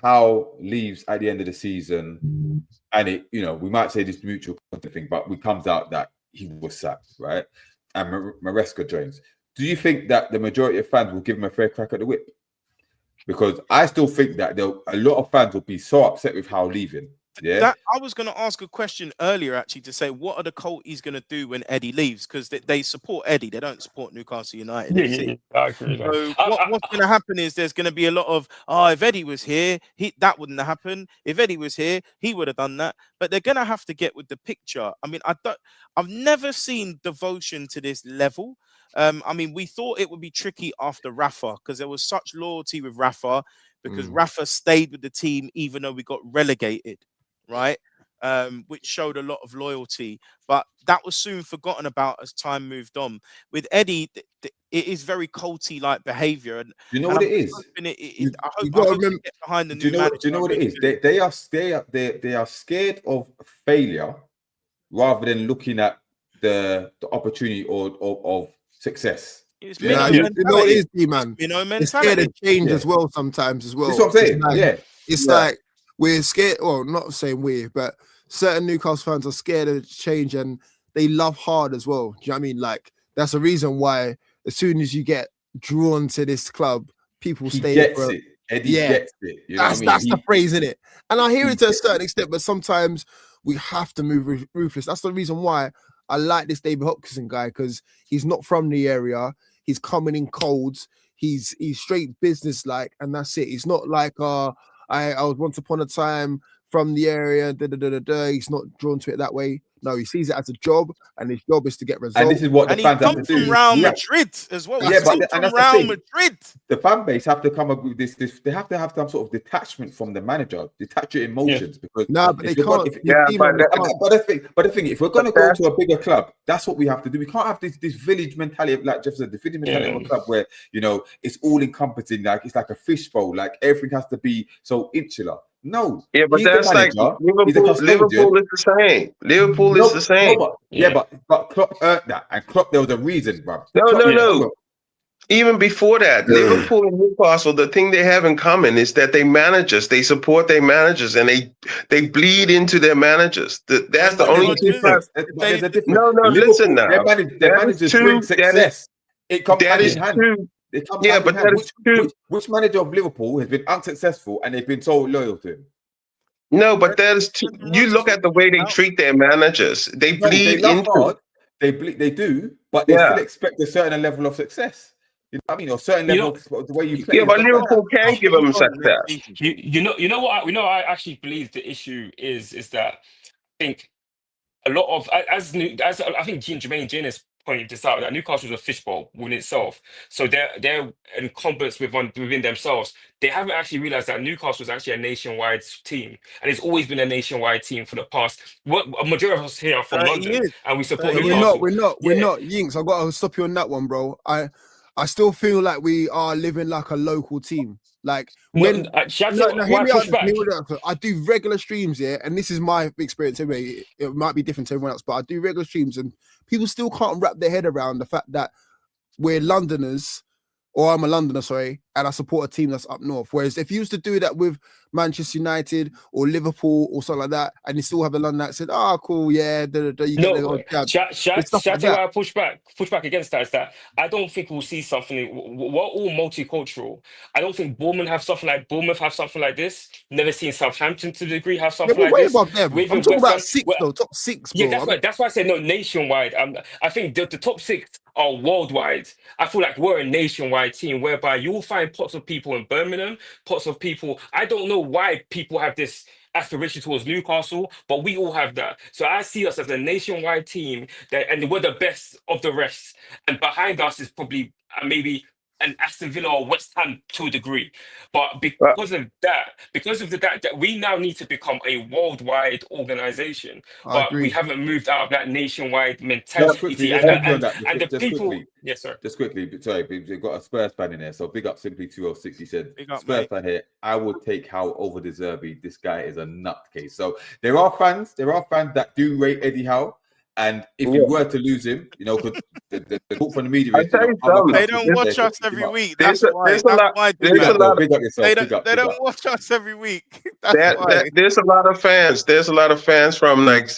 Howe leaves at the end of the season, and we might say this mutual thing, but it comes out that he was sacked, right? And Maresca joins. do you think that the majority of fans will give him a fair crack at the whip? Because I still think that a lot of fans will be so upset with Howe leaving. Yeah, that I was going to ask a question earlier, actually, to say what are the Colties going to do when Eddie leaves? Because they support Eddie, they don't support Newcastle United. Yeah, I agree. So what's going to happen is there's going to be a lot of, if Eddie was here, that wouldn't have happened. If Eddie was here, he would have done that. But they're going to have to get with the picture. I mean, I've never seen devotion to this level. I mean, we thought it would be tricky after Rafa because there was such loyalty with Rafa because Rafa stayed with the team even though we got relegated, right? Which showed a lot of loyalty, but that was soon forgotten about as time moved on. With Eddie, it is very Colty-like behaviour. And do you know what it is? I hope they get behind the new manager. Do you know what it is? They are scared of failure rather than looking at the opportunity of success. It's You know what it is, D-man. It's scared of change as well sometimes as well. That's what I'm saying. It's like we're scared, well, not saying we, but certain Newcastle fans are scared of change and they love hard as well. Do you know what I mean? Like, that's the reason why as soon as you get drawn to this club, people stay. Eddie gets it. You know that's the phrase, isn't it? And I hear it to a certain extent, but sometimes we have to move ruthless. That's the reason why I like this David Hopkinson guy, because he's not from the area. He's coming in colds. He's straight business like, and that's it. He's not like I was once upon a time from the area. He's not drawn to it that way. No, he sees it as a job, and his job is to get results. And this is what the fans have to do. From Real Madrid as well. Yeah, but from Real Madrid. The fan base have to come up with this. They have to have some sort of detachment from the manager, detach your emotions, because but they can't. But the thing, if we're going to go to a bigger club, that's what we have to do. We can't have this village mentality of, like Jeff said, the village mentality of a club where, you know, it's all encompassing. Like it's like a fishbowl. Like everything has to be so insular. No. Yeah, but that's like Liverpool is the same. Liverpool is the same. But Klopp earned that, and Klopp, there was a reason, bro. No. Even before that, Liverpool and Newcastle, the thing they have in common is that they support their managers, and they bleed into their managers. That's the only difference. No, listen now. Their managers bring success. It comes hand in hand. Which manager of Liverpool has been unsuccessful and they've been so loyal to him? No, but you look at the way they treat their managers. They bleed into hard. They do, but they still expect a certain level of success. You know what I mean? Or certain level of the way you play. Yeah, but Liverpool can give them success. You know what? I actually believe the issue is that I think a lot of as I think Jermaine Janus pointed this out, that Newcastle is a fishbowl within itself. So they're incumbents within themselves. They haven't actually realized that Newcastle is actually a nationwide team, and it's always been a nationwide team for the past. A majority of us here are from London, and we support Newcastle. We're not. Yinks, I've got to stop you on that one, bro. I still feel like we are living like a local team. Like hear me out. I do regular streams here, and this is my experience anyway. It might be different to everyone else, but I do regular streams, and people still can't wrap their head around the fact that we're Londoners, or I'm a Londoner, sorry, and I support a team that's up north. Whereas if you used to do that with Manchester United or Liverpool or something like that, and you still have a London accent, cool, yeah, Shall I push back against that? Is that I don't think we'll see something. We're all multicultural. I don't think Bournemouth have something like this. Never seen Southampton to the degree have something like this. Above them. I'm talking about top six, bro. Yeah, that's why I said no, nationwide. I think the top six are worldwide. I feel like we're a nationwide team whereby you will find pots of people in Birmingham, pots of people. I don't know why people have this aspiration towards Newcastle, but we all have that. So I see us as a nationwide team, and we're the best of the rest. And behind us is probably maybe an Aston Villa or West Ham to a degree. But because of that, we now need to become a worldwide organization. But we haven't moved out of that nationwide mentality. Yes, sir. Just quickly, sorry, we've got a Spurs fan in there. So big up Simply 206. He said, Spurs fan here, I would take Howe over De Zerbi. This guy is a nutcase. So there are fans that do rate Eddie Howe. And if you were to lose him, you know, because the talk from the media I is, tell you something. They don't watch us every week. There's That's a- why. there's a That's lot- why. there's a lot- Big up yourself. They Big up. don't Big up. watch us every week. That's why. There's a lot of fans. There's a lot of fans from like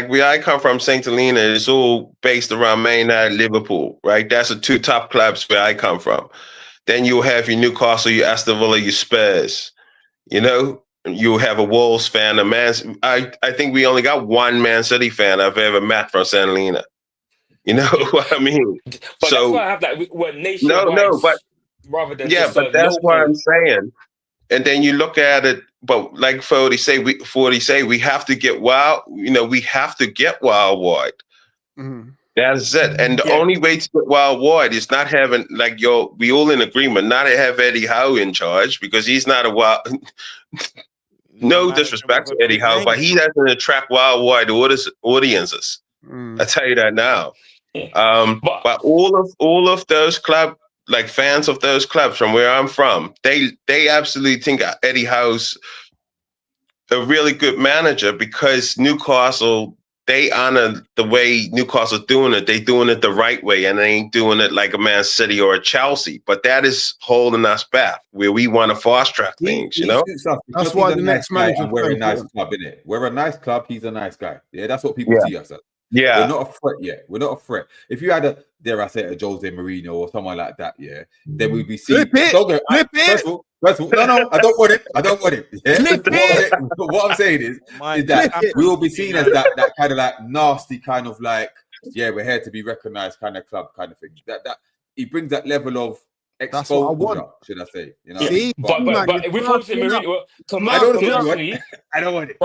where I come from, St. Helena. It's all based around Man United, Liverpool, right? That's the two top clubs where I come from. Then you'll have your Newcastle, your Aston Villa, your Spurs. You know, you'll have a Wolves fan, a Man. I think we only got one Man City fan I've ever met from St. Helena. You know what I mean? But So that's why I have that. We're nationwide, no, but rather than yeah, just but that's local. what I'm saying. And then you look at it, but like Forty say, we have to get wild. You know, we have to get wild wide. Mhm. That's it. And the Yeah. only way to get wild wide is not having we all in agreement, not to have Eddie Howe in charge, because he's not a wild. No disrespect to Eddie Howe, but he doesn't attract wild wide audiences. I tell you that now. Yeah. But all of those fans of those clubs from where I'm from, they absolutely think Eddie Howe's a really good manager, because Newcastle, they honor the way Newcastle's doing it. They doing it the right way, and they ain't doing it like a Man City or a Chelsea. But that is holding us back, where we want to fast track things, you know? That's why the next manager. We're a nice club, innit? We're a nice club. He's a nice guy. Yeah, that's what people see us as. Yeah. We're not a threat yet. We're not a threat. If you had dare I say, a Jose Mourinho or someone like that, yeah, then we'd be seeing. Flip it. First of all, no, I don't want it. I don't want it. Yeah? What I'm saying is that we will be seen as that kind of like nasty kind of like, yeah, we're here to be recognized kind of club kind of thing. That he brings that level of That's what I want. exposure, should I say? You know, See, But with Jose Mourinho, commercially, I don't want it.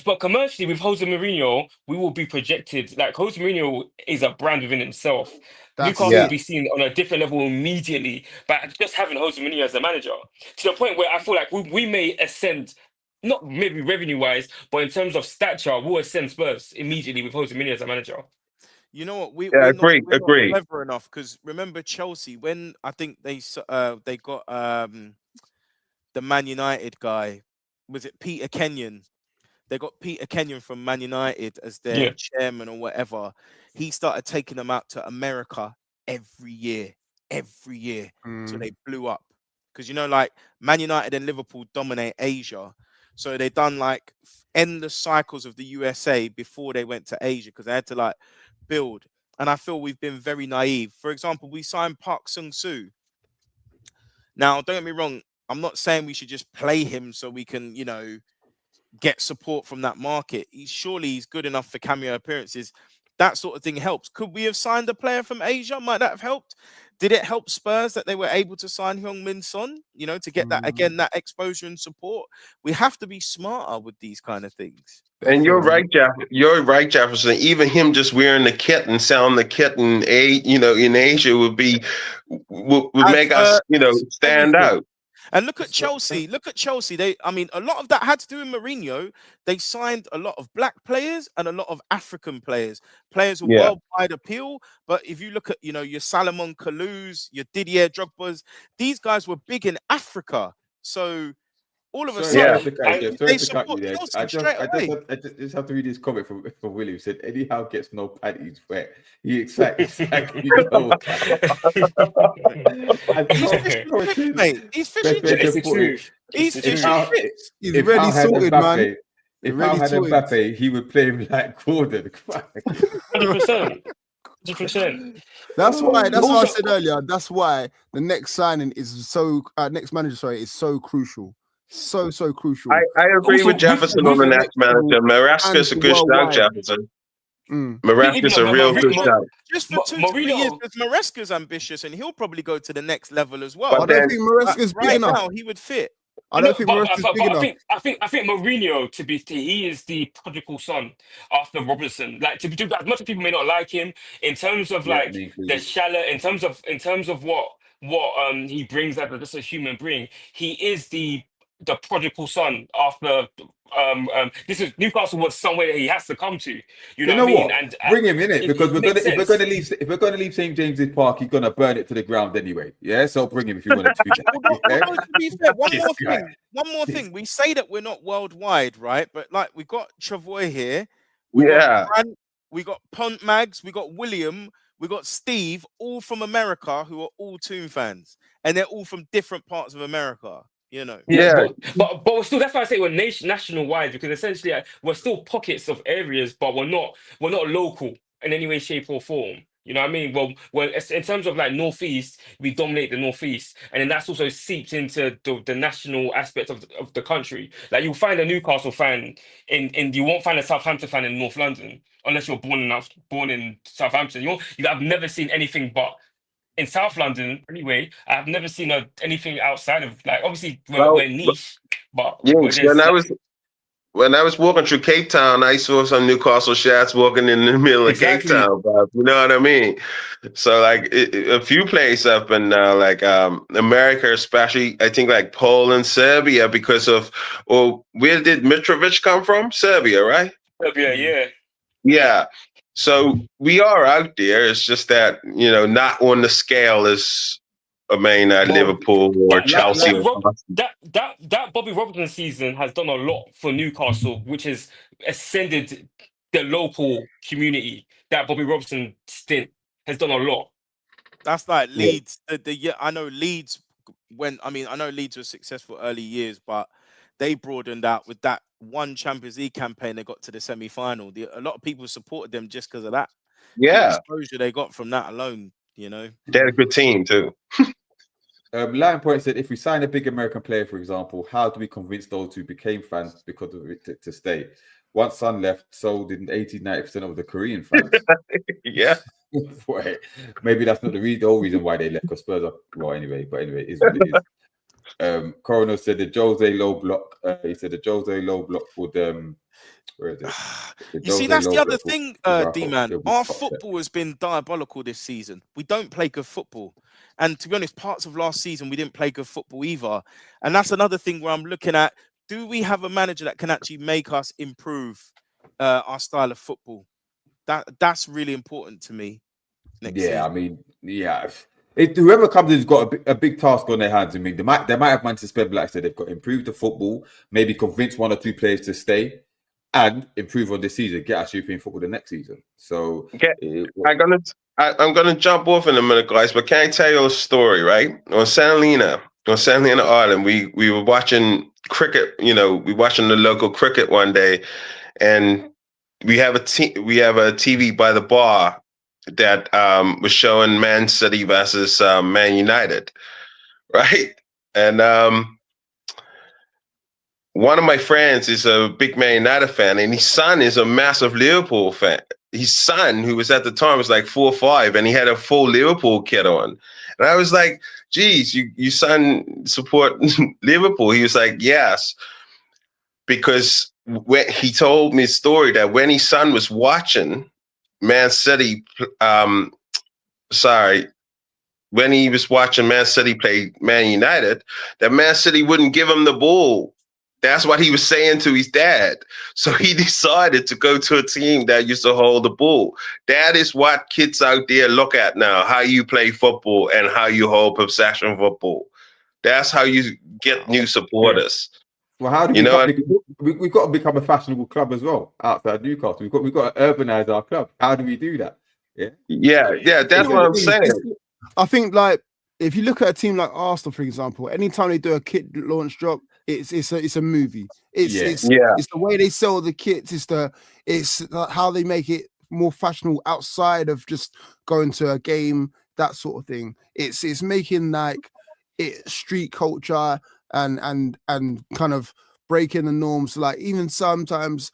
But commercially, with Jose Mourinho, we will be projected. Like Jose Mourinho is a brand within himself. Newcastle will be seen on a different level immediately. But just having Jose Mourinho as a manager, to the point where I feel like we may ascend, not maybe revenue-wise, but in terms of stature, we'll ascend Spurs immediately with Jose Mourinho as a manager. You know what? We're agree. not clever enough, because remember Chelsea, when I think they got the Man United guy, was it Peter Kenyon? They got Peter Kenyon from Man United as their chairman or whatever. He started taking them out to America every year, so they blew up. Because you know, like Man United and Liverpool dominate Asia, so they done like endless cycles of the USA before they went to Asia, because they had to like build. And I feel we've been very naive. For example, we signed Park Sung-soo. Now, don't get me wrong, I'm not saying we should just play him so we can, you know, get support from that market. He's good enough for cameo appearances. That sort of thing helps. Could we have signed a player from Asia? Might that have helped? Did it help Spurs that they were able to sign Heung-min Son, you know, to get that exposure and support? We have to be smarter with these kind of things. And you're right, Jefferson. Even him just wearing the kit and selling the kit in Asia would make us, stand out. And look at Chelsea. A lot of that had to do with Mourinho. They signed a lot of black players and a lot of African players. Players with worldwide appeal. But if you look at, your Salomon Kalous, your Didier Drogba's, these guys were big in Africa. So all of a sudden, they support Chelsea straight away. I just have to read this comment from Willie, who said, Eddie Howe gets no panties wet. He exactly knows. He's fishing. He's really sorted, man. If Howe had Mbappe, he would play him like Gordon. 100%. That's why I said earlier. That's why the next signing is next manager, is so crucial. So crucial. I agree with Jefferson on the next manager. Maresca's a good shout, Jefferson. Maresca's a real good shout. Just for 2-3 years, because Maresca's ambitious and he'll probably go to the next level as well. I don't think Maresca's big enough. Now, he would fit. I don't think Maresca's big enough. I think Mourinho, he is the prodigal son after Robertson. Like, as much as people may not like him, in terms of the shallow, in terms of what he brings as just a human being, he is the prodigal son after this is Newcastle was somewhere that he has to come to. You know what I mean? And bring him in it, because if we're gonna leave St. James's Park, he's gonna burn it to the ground anyway. Yeah, so bring him if you want to do that. To be fair, one more thing. We say that we're not worldwide, right? But like we've got Travoy here. we got Yeah. Grant, we got Pont Mags, we got William, we got Steve, all from America, who are all Toon fans, and they're all from different parts of America. You know. Yeah, Yeah. but we're still. That's why I say we're national wide, because essentially we're still pockets of areas, but we're not local in any way, shape, or form. You know what I mean? Well, in terms of like Northeast, we dominate the Northeast, and then that's also seeped into the national aspect of the country. Like you'll find a Newcastle fan in you won't find a Southampton fan in North London unless you're born in Southampton. I've never seen anything but. In South London, anyway, I've never seen anything outside of, like, obviously Well, we're niche, but Jinx, there's like, when I was walking through Cape Town, I saw some Newcastle shots walking in the middle of Cape exactly. Town. But you know what I mean? So like a few places up in like America, especially I think like Poland, Serbia, because of where did Mitrovic come from? Serbia, right? Yeah. Yeah. So we are out there. It's just that, not on the scale as a Man United, Well, Liverpool, or Chelsea. That Bobby Robson season has done a lot for Newcastle, which has ascended the local community. That Bobby Robson stint has done a lot. That's like Leeds. I know Leeds I know Leeds were successful early years, but they broadened out with that one Champions League campaign. They got to the semi-final. A lot of people supported them just because of that. Yeah. The exposure they got from that alone, They're a good team too. Lion Point said, if we sign a big American player, for example, how do we convince those who became fans because of it to stay? Once Son left, so did 80-90% of the Korean fans. Yeah. Boy, maybe that's not the whole reason why they left, because Spurs are, anyway, it is what it is. Coroner said the Jose Low block. He said the Jose Low block would where is it? You see, that's the other thing, D-Man. Our football has been diabolical this season. We don't play good football. And to be honest, parts of last season, we didn't play good football either. And that's another thing where I'm looking at, do we have a manager that can actually make us improve our style of football? That's really important to me. Season. Whoever comes in has got a big task on their hands. I mean, they might have managed to spend, like I said, they've got to improve the football, maybe convince one or two players to stay, and improve on this season, get us European football the next season. So I'm gonna jump off in a minute, guys, but can I tell you a story, right? On St. Helena, Ireland, we were watching cricket, we watching the local cricket one day, and we have a TV by the bar that was showing Man City versus Man United, right? And one of my friends is a big Man United fan, and his son is a massive Liverpool fan. His son, who was at the time was like 4 or 5, and he had a full Liverpool kit on. And I was like, geez, you son support Liverpool? He was like, yes. Because when he told me a story that when his son was watching Man City, when he was watching Man City play Man United, that Man City wouldn't give him the ball. That's what he was saying to his dad. So he decided to go to a team that used to hold the ball. That is what kids out there look at now, how you play football and how you hold possession football. That's how you get new supporters. Well, how do we've got to become a fashionable club as well outside Newcastle. We've got to urbanize our club. How do we do that? Yeah, that's what I'm saying. I think, like, if you look at a team like Arsenal, for example, anytime they do a kit launch drop, it's a movie. It's the way they sell the kits. It's how they make it more fashionable outside of just going to a game, that sort of thing. It's making like it street culture and kind of breaking the norms. Like even sometimes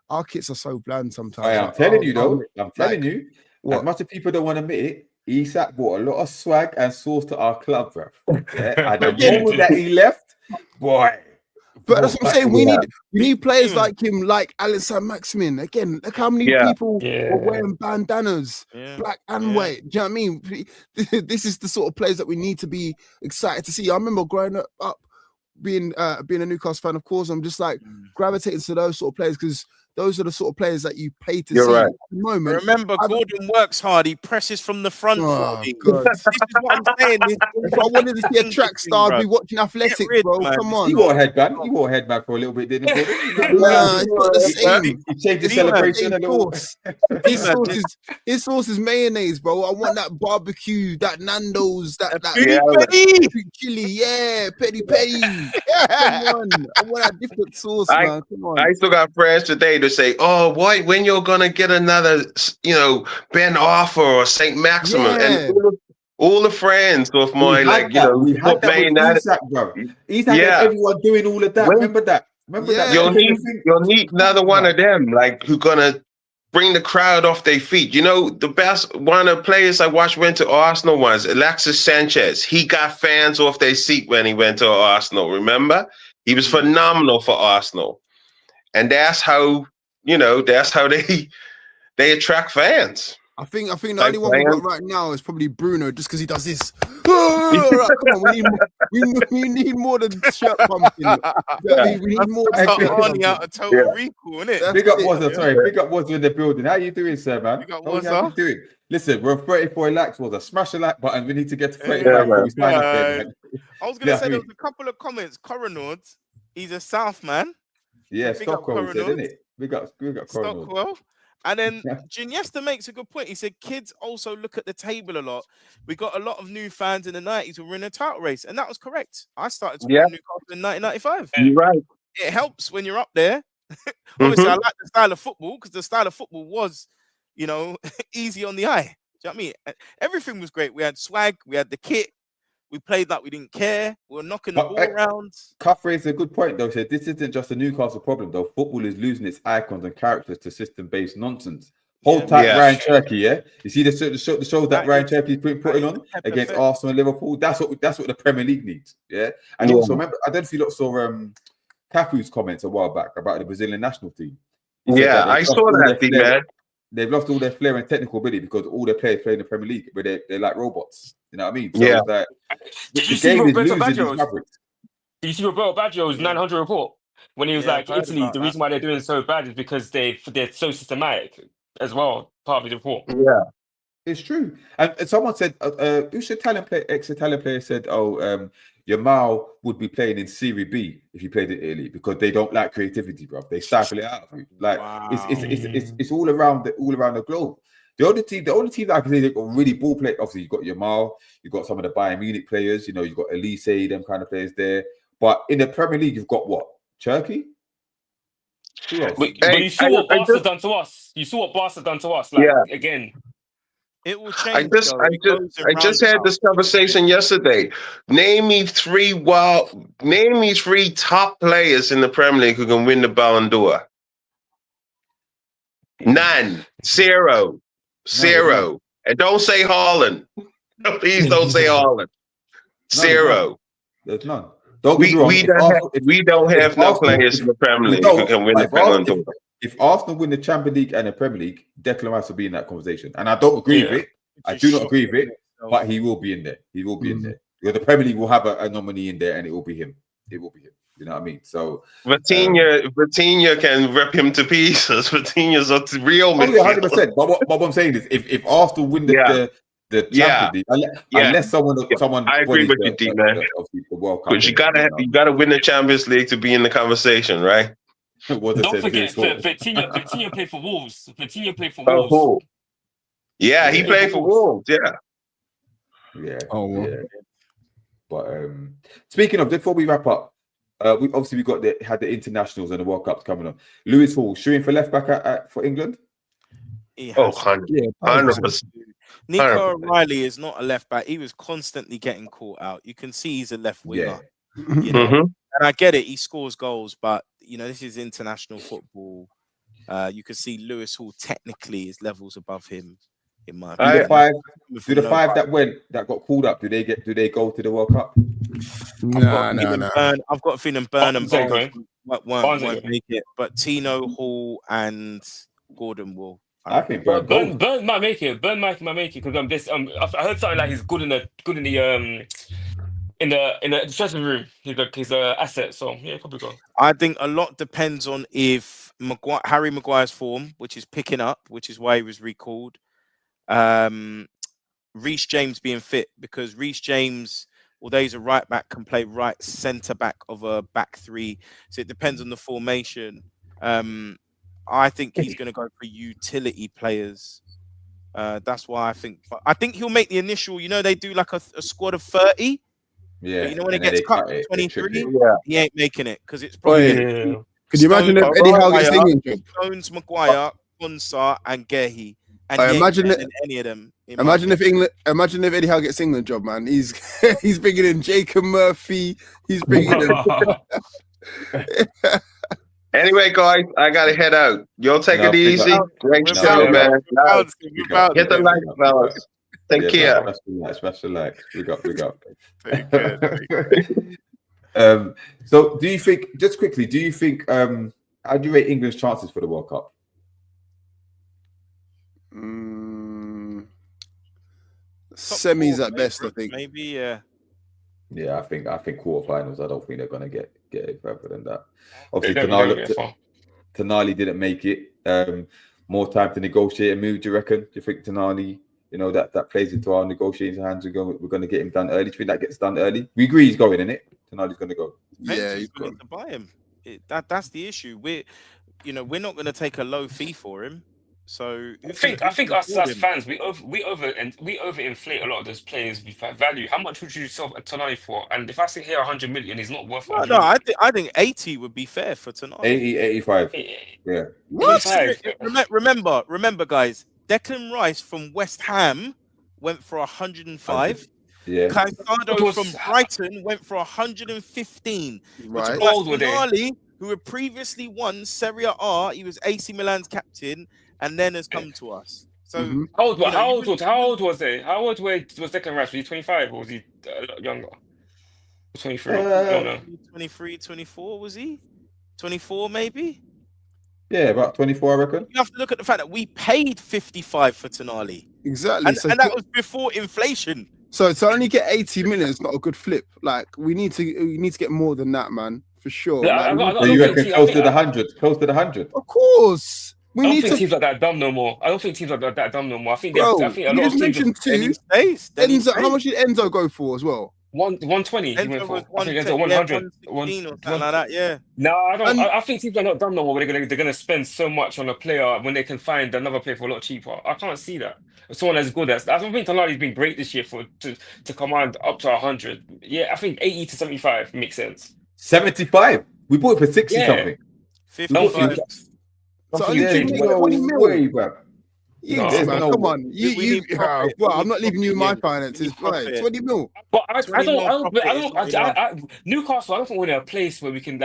our kits are so bland sometimes. I'm telling you, as much as people don't want to admit it, Isak brought a lot of swag and sauce to our club, bro. Yeah, and the moment that he left, boy. But that's what I'm saying. We need players like him, like Alisson Maximin. Again, look how many people are wearing bandanas, black and white. Do you know what I mean? This is the sort of players that we need to be excited to see. I remember growing up being a Newcastle fan, of course. I'm just like gravitating to those sort of players because those are the sort of players that you pay to You're see. right. At the moment, Remember, Gordon works hard. He presses from the front. oh, for God. This is what I'm saying. If I wanted to see a track star, I'd be watching Athletics, Get rid, bro. man. Come He on. He wore a headband. He wore a headband for a little bit, didn't he, Gordon? Nah, it's not the same. He changed his It's not the celebration same a little. sauce. His sauce is mayonnaise, bro. I want that barbecue, that Nando's, that sweet chili, yeah, petty. Come on, I want that different sauce, man. Come on. I still got friends today to say, "Oh, boy, when you're gonna get another, Ben Arthur or Saint Maximin?" Yeah. And all the friends of mine, we had that with Isak, bro. Isak had everyone doing all of that. Remember that? You'll need another one of them, like who gonna bring the crowd off their feet. The best one of the players I watched went to Arsenal once, Alexis Sanchez. He got fans off their seat when he went to Arsenal. Remember, he was phenomenal for Arsenal, and that's how they attract fans. I think the only one we've got right now is probably Bruno, just because he does this. Right, come on, we need more than shirt pumping. We need more than shirt pumping. Out of Total Recall, innit? Big up Wazza, big up Wazza in the building. How you doing, sir, man? Big up How you Wazza. doing? Listen, we're 34 likes, Wazza. Smash the like button. We need to get to 35 before we sign off there, man. I was going to say there was a couple of comments. Coronord, he's a South man. Yeah, Big up Stockwell said, Coronord. innit? Big up Coronord. Stockwell. And then Ginesta makes a good point. He said kids also look at the table a lot. We got a lot of new fans in the 90s who were in a title race, and that was correct. I started to Newcastle in 1995. You're right. It helps when you're up there. Obviously, I like the style of football because the style of football was, easy on the eye. Do you know what I mean? Everything was great. We had swag. We had the kit. We played like we didn't care. We were knocking the ball around. Cuff raised a good point, though. He said this isn't just a Newcastle problem, though. Football is losing its icons and characters to system-based nonsense. Hold tight, Ryan Cherky. Yeah, you see the show that Ryan Cherky's putting on against Arsenal and Liverpool. That's what the Premier League needs. Yeah, and also remember, I don't know if you lot saw Cafu's comments a while back about the Brazilian national team. I saw that, man. They've lost all their flair and technical ability because all their players play in the Premier League, where they're like robots. You know what I mean? So it's like, Did you see Roberto Baggio's 900 report when he was like, Italy, the reason why they're doing so bad is because they're so systematic as well, part of his report. Yeah. It's true. And someone said, ex-Italian player said, Yamal would be playing in Serie B if he played in Italy because they don't like creativity, bro. They stifle it out of you. Like it's all around the globe. The only team that I can say they got really ball play. Obviously, you got Yamal, you got some of the Bayern Munich players. You got Elise, them kind of players there. But in the Premier League, you've got what? Turkey. But you saw what Barca done to us. You saw what Barca done to us. Again. It will change. I just had this conversation yesterday. Name me three top players in the Premier League who can win the Ballon d'Or. None. Zero. And don't say Haaland. Please don't say Haaland. Zero. There's none. We don't have no players in the Premier League who can win the Ballon d'Or. If Arsenal win the Champions League and the Premier League, Declan Rice will be in that conversation. And I don't agree with it. I do not agree with it, but he will be in there. He will be in there. Because the Premier League will have a nominee in there and it will be him. It will be him. You know what I mean? So Vitinha can rip him to pieces. Vitinha's a real midfielder. 100%. But what I'm saying is if Arsenal win the Champions League, unless someone I agree with you, D man. Because you gotta win the Champions League to be in the conversation, right? Don't forget, Vitinha played for Wolves. Wolves. Yeah, he played for Wolves. Yeah. But speaking of, before we wrap up, we had the internationals and the World Cups coming on. Lewis Hall, shooting for left back for England. 100%. Nico O'Reilly is not a left back. He was constantly getting caught out. You can see he's a left winger. And I get it. He scores goals, but this is international football. You can see Lewis Hall technically is levels above him. In my opinion. Do the five that got called up? Do they go to the World Cup? No. I've got a feeling Burnham won't make it, but Tino, Hall, and Gordon will. I think Burn might make it. Burn might make it because I heard something like he's good in the in the dressing room. He's a asset, so yeah, probably go. I think a lot depends on if Harry Maguire's form, which is picking up, which is why he was recalled. Reece James being fit, because Reece James, although he's a right back, can play right centre back of a back three. So it depends on the formation. I think he's going to go for utility players. That's why I think he'll make the initial. You know, they do like a squad of 30. Yeah. But you know, when it gets cut to 23, he ain't making it because it's probably. Yeah. Could you imagine if Eddie Howe gets the England job? Stones, Maguire, Konsa, and Gehi. And I imagine that any of them. Imagine if Eddie Howe gets England job, man. He's he's bringing in Jacob Murphy. He's bringing in. Anyway, guys, I gotta head out. Y'all take it easy. Great show, man. Get the light, fellas. Take care. Special likes. We got. So, do you think? Just quickly, do you think? How do you rate England's chances for the World Cup? Semis at best, I think. Maybe, yeah. Yeah, I think quarterfinals. I don't think they're gonna get it further than that. Obviously, Tonali didn't make it. More time to negotiate a move. Do you reckon? Do you think Tonali, that plays into our negotiating hands? We're going to get him done early. Do you think that gets done early? We agree he's going, innit? Tonali's going to go. Yeah, he's going to buy him. That's the issue. We're not going to take a low fee for him. So I think us as fans, we overinflate a lot of those players' value. How much would you sell Tonali for? And if I say here 100 million, he's not worth. No, I think 80 would be fair for Tonali. 80, 85. Yeah. What? Remember, guys. Declan Rice from West Ham went for 105. Yeah. Caicedo from Brighton went for 115. Right. How old were they? Tonali, who had previously won Serie A, he was AC Milan's captain, and then has come to us. So How old was they? How old was Declan Rice? Was he 25 or was he a lot younger? 23. I don't know. 23, 24 was he? 24 maybe? Yeah, about 24, I reckon. You have to look at the fact that we paid 55 for Tonali. Exactly. And that was before inflation. So to only get 80 million is not a good flip. Like we need to get more than that, man, for sure. Yeah, So you reckon close to the 100? Close to the 100? Of course. I don't think teams like that dumb no more. I think a lot of teams. Mentioned two. Enzo, how much did Enzo go for as well? 120. Enzo was 100. 116 or something like that. Yeah. No, I don't. I think teams are not dumb no more. They're gonna spend so much on a player when they can find another player for a lot cheaper. I can't see that. Someone as good as I don't think Tonali's been great this year to command up to 100. Yeah, I think 80 to 75 makes sense. 75. We bought it for 60 something. 55. So only 20 million. Yes, man, come on. Well, I'm not leaving you in my finances. Right, 20 mil. But I don't. Newcastle, I don't think we're in a place where we can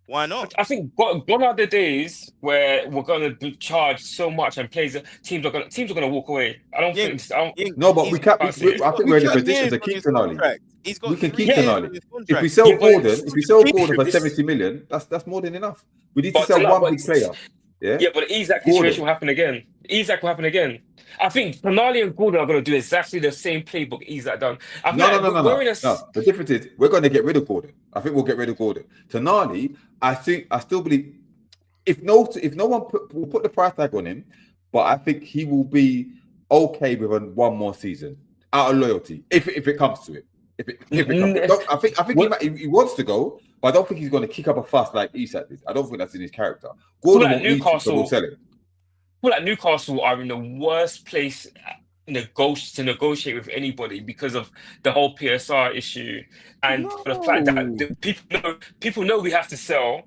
Why not? I think gone are the days where we're going to charge so much and teams are going to walk away. I don't think. No, but I think we're in a position to keep Tonali. We can keep Tonali. If we sell Gordon for 70 million, that's more than enough. We need to sell one big player. Yeah, but the Isak situation will happen again. I think Tonali and Gordon are going to do exactly the same playbook Isak done. No. The difference is we're going to get rid of Gordon. I think we'll get rid of Gordon. Tonali, I still believe if no one will put the price tag on him, but I think he will be okay with one more season out of loyalty if it comes to it. If it comes, I think he wants to go, but I don't think he's going to kick up a fuss like Isak did. I don't think that's in his character. Gordon won't need to, so we'll sell him. People like Newcastle are in the worst place to negotiate with anybody because of the whole PSR issue and the fact that people know we have to sell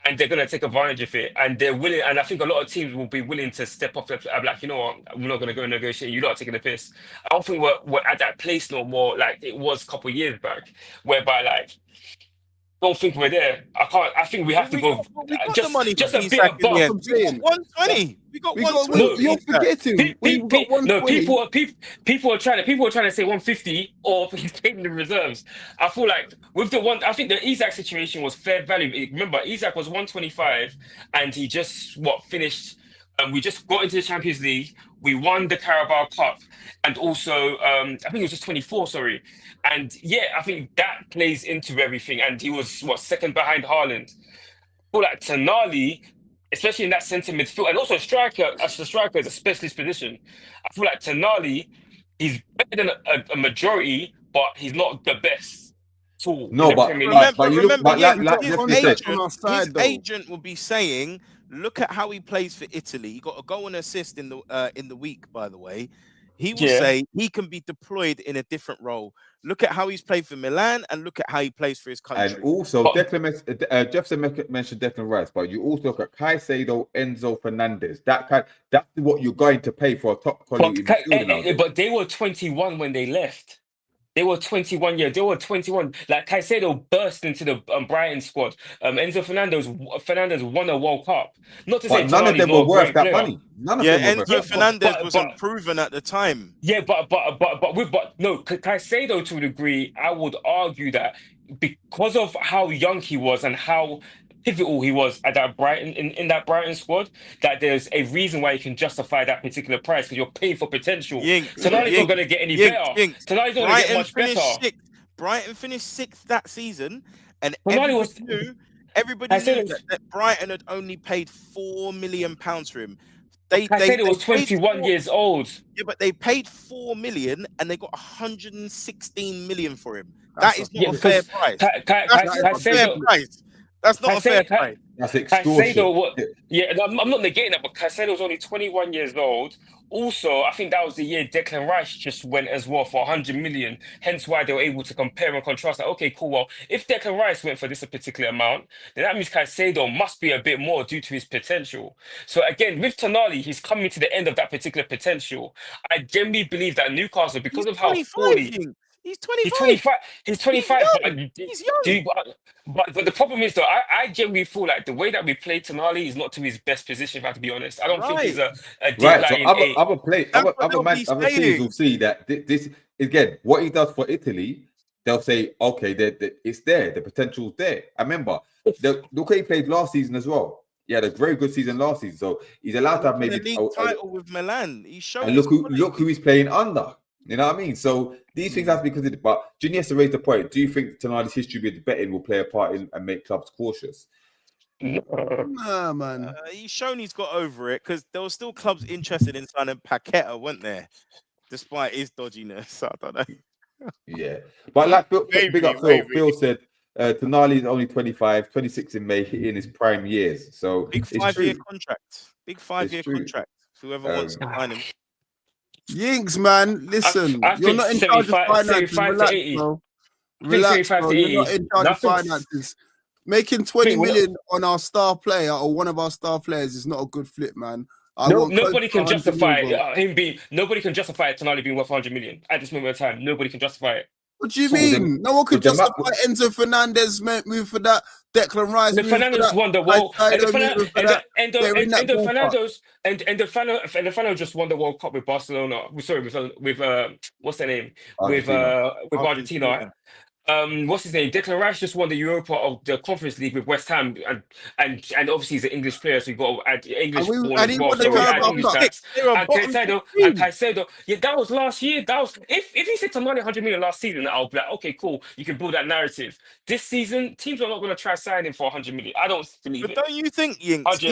and they're going to take advantage of it and they're willing. And I think a lot of teams will be willing to step off. I'm like, you know what, we're not going to go and negotiate. You're not taking the piss. I don't think we're at that place no more like it was a couple of years back, whereby like. Don't think we're there. I think we have to go. Just a bit above. 120. We got 120. You're forgetting. People are trying to say 150 or he's taking the reserves. I feel like with I think the Isak situation was fair value. Remember, Isak was 125 and he just finished We just got into the Champions League. We won the Carabao Cup, and also I think it was just 24. Sorry, and yeah, I think that plays into everything. And he was second behind Haaland. I feel like Tonali, especially in that centre midfield, and also striker, as the striker is a specialist position. I feel like Tonali, he's better than a majority, but he's not the best tool No, in the but Premier but, League. but you look, but like his Jeffrey said, on our side, his though. agent will be saying, look at how he plays for Italy. He got a goal and assist in the week, by the way. He will Yeah. say he can be deployed in a different role. Look at how he's played for Milan and look at how he plays for his country. and also But- Jefferson mentioned Declan Rice, but you also look at Caicedo, Enzo Fernandez. That's what you're going to pay for a top quality midfielder nowadays. But they were 21 when they left. They were 21 years. They were 21. Like Caicedo burst into the Brighton squad. Enzo Fernandez won a World Cup. Not to say But none of Tonali's them not were a worth great that player. money. None of Yeah, them were Enzo worth Fernandez but- wasn't proven at the time. Yeah, but Caicedo to a degree, I would argue that because of how young he was and how pivotal he was at that Brighton in that Brighton squad, that there's a reason why you can justify that particular price because you're paying for potential. Tonali's not going to get any better. Tonali's not going to get much better. Brighton finished sixth that season, and Tonali everybody I said knew it was- that Brighton had only paid £4 million for him. Caicedo was paid 21 years old. Yeah, but they paid $4 million and they got 116 million for him. That is not a fair price. That's not a fair price. That's not a fair price. That's extortion. I'm not negating that, but Caicedo was only 21 years old. Also, I think that was the year Declan Rice just went as well for 100 million. Hence why they were able to compare and contrast. Like, okay, cool. Well, if Declan Rice went for this particular amount, then that means Caicedo must be a bit more due to his potential. So again, with Tonali, he's coming to the end of that particular potential. I genuinely believe that Newcastle, because of how poorly. He's 25. He's 25. He's young. But the problem is, though, I genuinely feel like the way that we play Tonali is not to his best position, if I have to be honest. I don't think he's a deep right. So lying other teams will see that this again, what he does for Italy, they'll say, okay, it's there, the potential's there. I remember, look, he played last season as well. He had a very good season last season, so he's allowed to have maybe a league title with Milan. He's shown. And look who he's playing under. You know what I mean? So these things have to be considered. But Ginny has to raise the point. Do you think Tonali's history with betting will play a part in and make clubs cautious? Nah, man. He's shown he's got over it because there were still clubs interested in signing Paqueta, weren't there? Despite his dodginess, I don't know. Yeah, but like big up Phil. Phil said Tonali is only 25, 26 in May, in his prime years. So big 5-year contract. Big 5-year contract. Whoever wants to sign him. Yinks, man. Listen, I you're not in charge of finances. Relax, bro. Relax, bro. You're not in charge of finances. Making 20 million on our star player or one of our star players is not a good flip, man. Nobody can justify him being. Nobody can justify Tonali being worth 100 million at this moment in time. Nobody can justify it. What do you mean? No one could justify Enzo Fernandez move for that. Declan Rice. Fernandez won the World. Fernandez just won the World Cup with Barcelona. Sorry, with what's their name? With Argentina. What's his name? Declan Rice just won the Europa of the Conference League with West Ham, and obviously he's an English player, so you got to add English ball as well. So we add English stats. And Caicedo, yeah, that was last year. That was if he said Tonali 100 million last season, I'll be like, okay, cool, you can build that narrative. This season, teams are not going to try sign him for 100 million. I don't believe it. But don't you think, Yinks,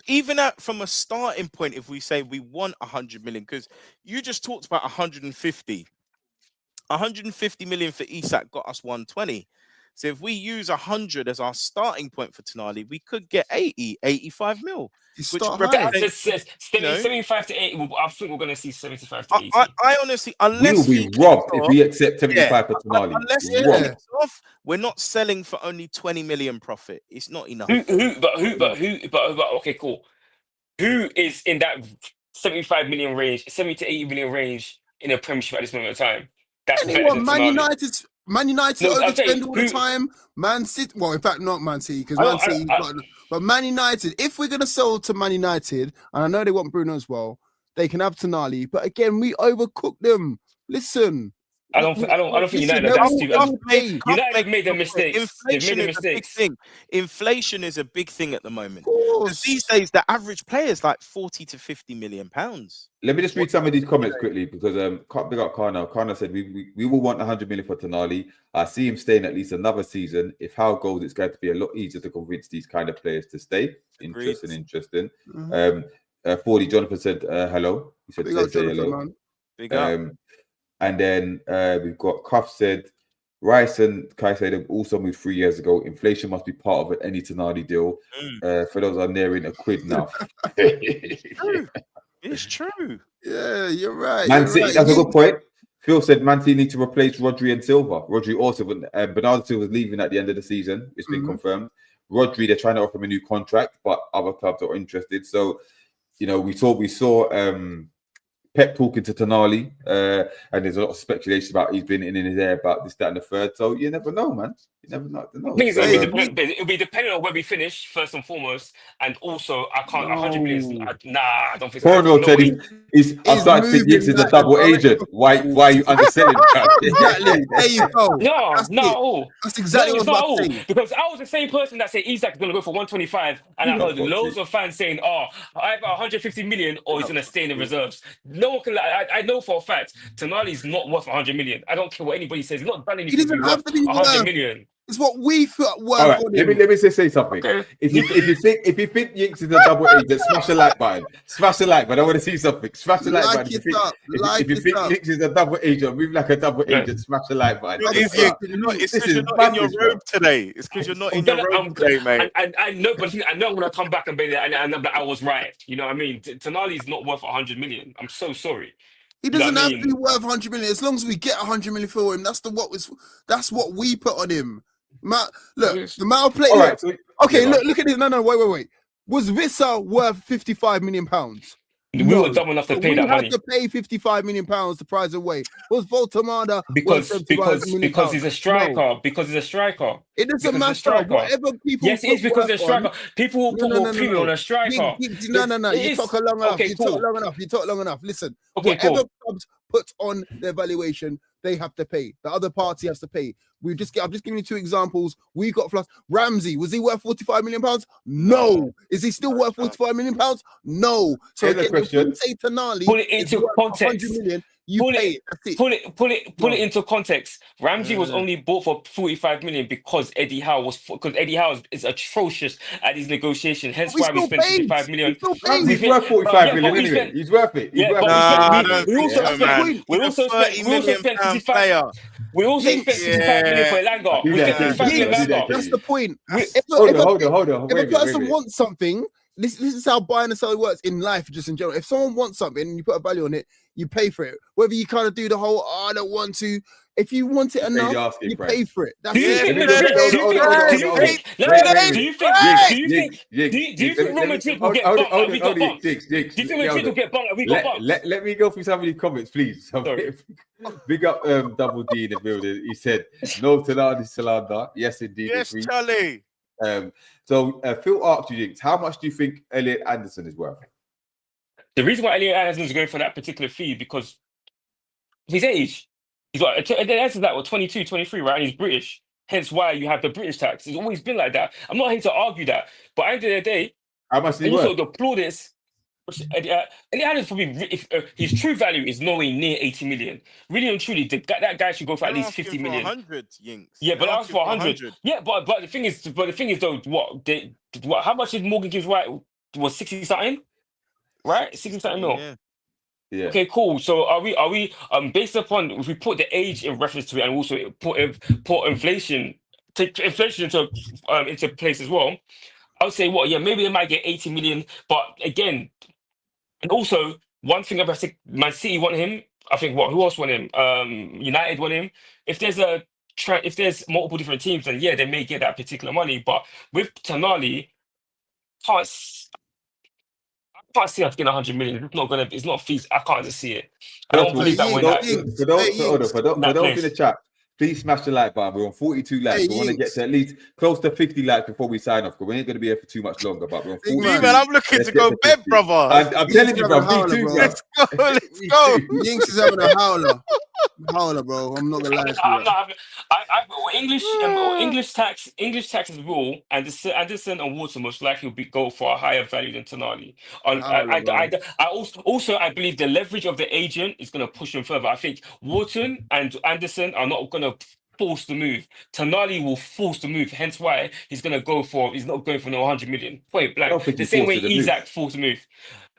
even from a starting point, if we say we want 100 million, because you just talked about 150 million for Isak got us 120. So if we use 100 as our starting point for Tonali, we could get 85 mil. Which 75 to 80. I think we're going to see 75 to 80. I honestly, unless we will be robbed if we accept 75 for Tonali. Unless he kicks off, we're not selling for only 20 million profit. It's not enough. Okay, cool. Who is in that 75 million range, 70 to 80 million range in a Premiership at this moment in time? That's Man United overspend all the time. Man City, well, in fact, not Man City, because Man City, but Man United. If we're gonna sell to Man United, and I know they want Bruno as well, they can have Tonali. But again, we overcooked them. Listen, I don't think United are that stupid. United have made their mistakes. They've made their mistakes. Inflation is a big thing at the moment. course. These days, the average player is like 40 to 50 million pounds. Let me just read some of these comments quickly because big up Kana. Kana said we will want 100 million for Tonali. I see him staying at least another season. If Howe goes, it's going to be a lot easier to convince these kind of players to stay. Interesting. 40 Jonathan said hello. He said say hello. Man. Big up. And then we've got Cuff said, Rice and Kai said they've also moved 3 years ago. Inflation must be part of any Tonali deal. For those are nearing a quid now. It's true. Yeah, you're right. Man City, that's a good point. Phil said Man City need to replace Rodri and Silva. Rodri also, Bernardo Silva's leaving at the end of the season. It's been confirmed. Rodri, they're trying to offer him a new contract, but other clubs are interested. So, we saw Pep talking to Tonali, and there's a lot of speculation about he's been in his ear about this, that, and the third. So you never know, man. You never know. I think it'll be depending on where we finish first and foremost, and also I can't 100 million. I don't think. Porno said I'm starting to think Giggs is a double agent. Why are you underselling? Exactly. There you go. No, that's exactly what I'm saying. Because I was the same person that said Isak is going to go for 125, and I heard loads of fans saying, either 150 million or he's going to stay in the reserves. No one can. I know for a fact Tonali's not worth 100 million. I don't care what anybody says. He's not done anything. He doesn't have to be 100 million. It's what we felt worth. All right, let me just say something. Okay. If you think Giggs is a double agent, smash the like button. Smash the like button. I want to see something. Smash the like button. If you think Giggs is a double agent, move like a double agent. Smash the like button. It's because you're not in your robe today. It's because you're not in your robe today, mate. I know, but I know I'm gonna come back and be there, and I was right. You know what I mean? Tonali's not worth 100 million. I'm so sorry. He doesn't have to be worth 100 million. As long as we get 100 million for him, that's what we put on him. Look, the amount of play. All right, look at this. No, wait. Was Vissa worth 55 million pounds? We were dumb enough to pay that money. We had to pay 55 million pounds to prize away. Was Voltamada because he's a striker? No. Because he's a striker. It doesn't matter. Whatever people. Yes, it is because they're striker. People will put more premium on a striker. No. You talk long enough. You talk long enough. Listen. Whatever clubs put on their valuation, they have to pay. The other party has to pay. I'm just giving you two examples. We got Ramsey. Was he worth 45 million pounds? No. Is he still worth 45 million pounds? No. So again, if you say Tonali, put it into context. 100 million, Put it into context. Ramsey was only bought for 45 million because Eddie Howe is atrocious at these negotiations. Hence why we spent 55 million. He's worth 45 million anyway. He's worth it. We also spent 65. We also spent 65 million for Elanga. That's the point. Hold on. If a person wants something, this is how buying and selling works in life, just in general. If someone wants something and you put a value on it, you pay for it. Whether you kind of do the whole, I don't want to. If you want it enough, you pay for it. That's it. Do you think Real Madrid will get bumped and we got bumped? Do you think Madrid will get bumped and we got bumped? Let me go through some of these comments, please. Big up Double D in the building. He said, no Tonali slander. Yes, indeed. Yes, Charlie. So Phil asked you, how much do you think Elliot Anderson is worth? The reason why Elliot Anderson is going for that particular fee because of his age. He's got the answer to that was 22, 23, right? And he's British. Hence why you have the British tax. It's always been like that. I'm not here to argue that. But at the end of the day, how much is he also worth? the plaudits. Elliot Anderson probably, his true value is nowhere near 80 million. Really and truly, that guy should go for at least 50 million. 100, Yinks. Yeah, but that's for 100. Yeah, but the thing is though, how much did Morgan Gibbs White was 60 something? Right? 60 something mil. Yeah. Okay, cool. So are we based upon if we put the age in reference to it and also put inflation into place as well, I would say maybe they might get 80 million, but again, and also one thing about Man City want him. I think who else want him? United want him. If there's multiple different teams, then they may get that particular money. But with Tonali, I can't see us getting 100 million. It's not fees. I can't just see it. I don't believe that For those in the chat, please smash the like button. We're on 42 likes. We want to get to at least close to 50 likes before we sign off, because we ain't going to be here for too much longer. But we're on 42. Man, I'm looking to go bed, brother. I'm telling you, bro. Me too, Let's go. Yinks is having a howler. Howler, bro. I'm not gonna lie to you. I'm not having. English tax is rule, and Anderson and Water most likely will go for a higher value than Tonali. Howler, bro. I also I believe the leverage of the agent is going to push him further. I think Wharton and Anderson are not going to force the move. Tonali will force the move. Hence why he's not going for no 100 million. Point I blank. don't think The he same way forced the move. Isaac forced the move.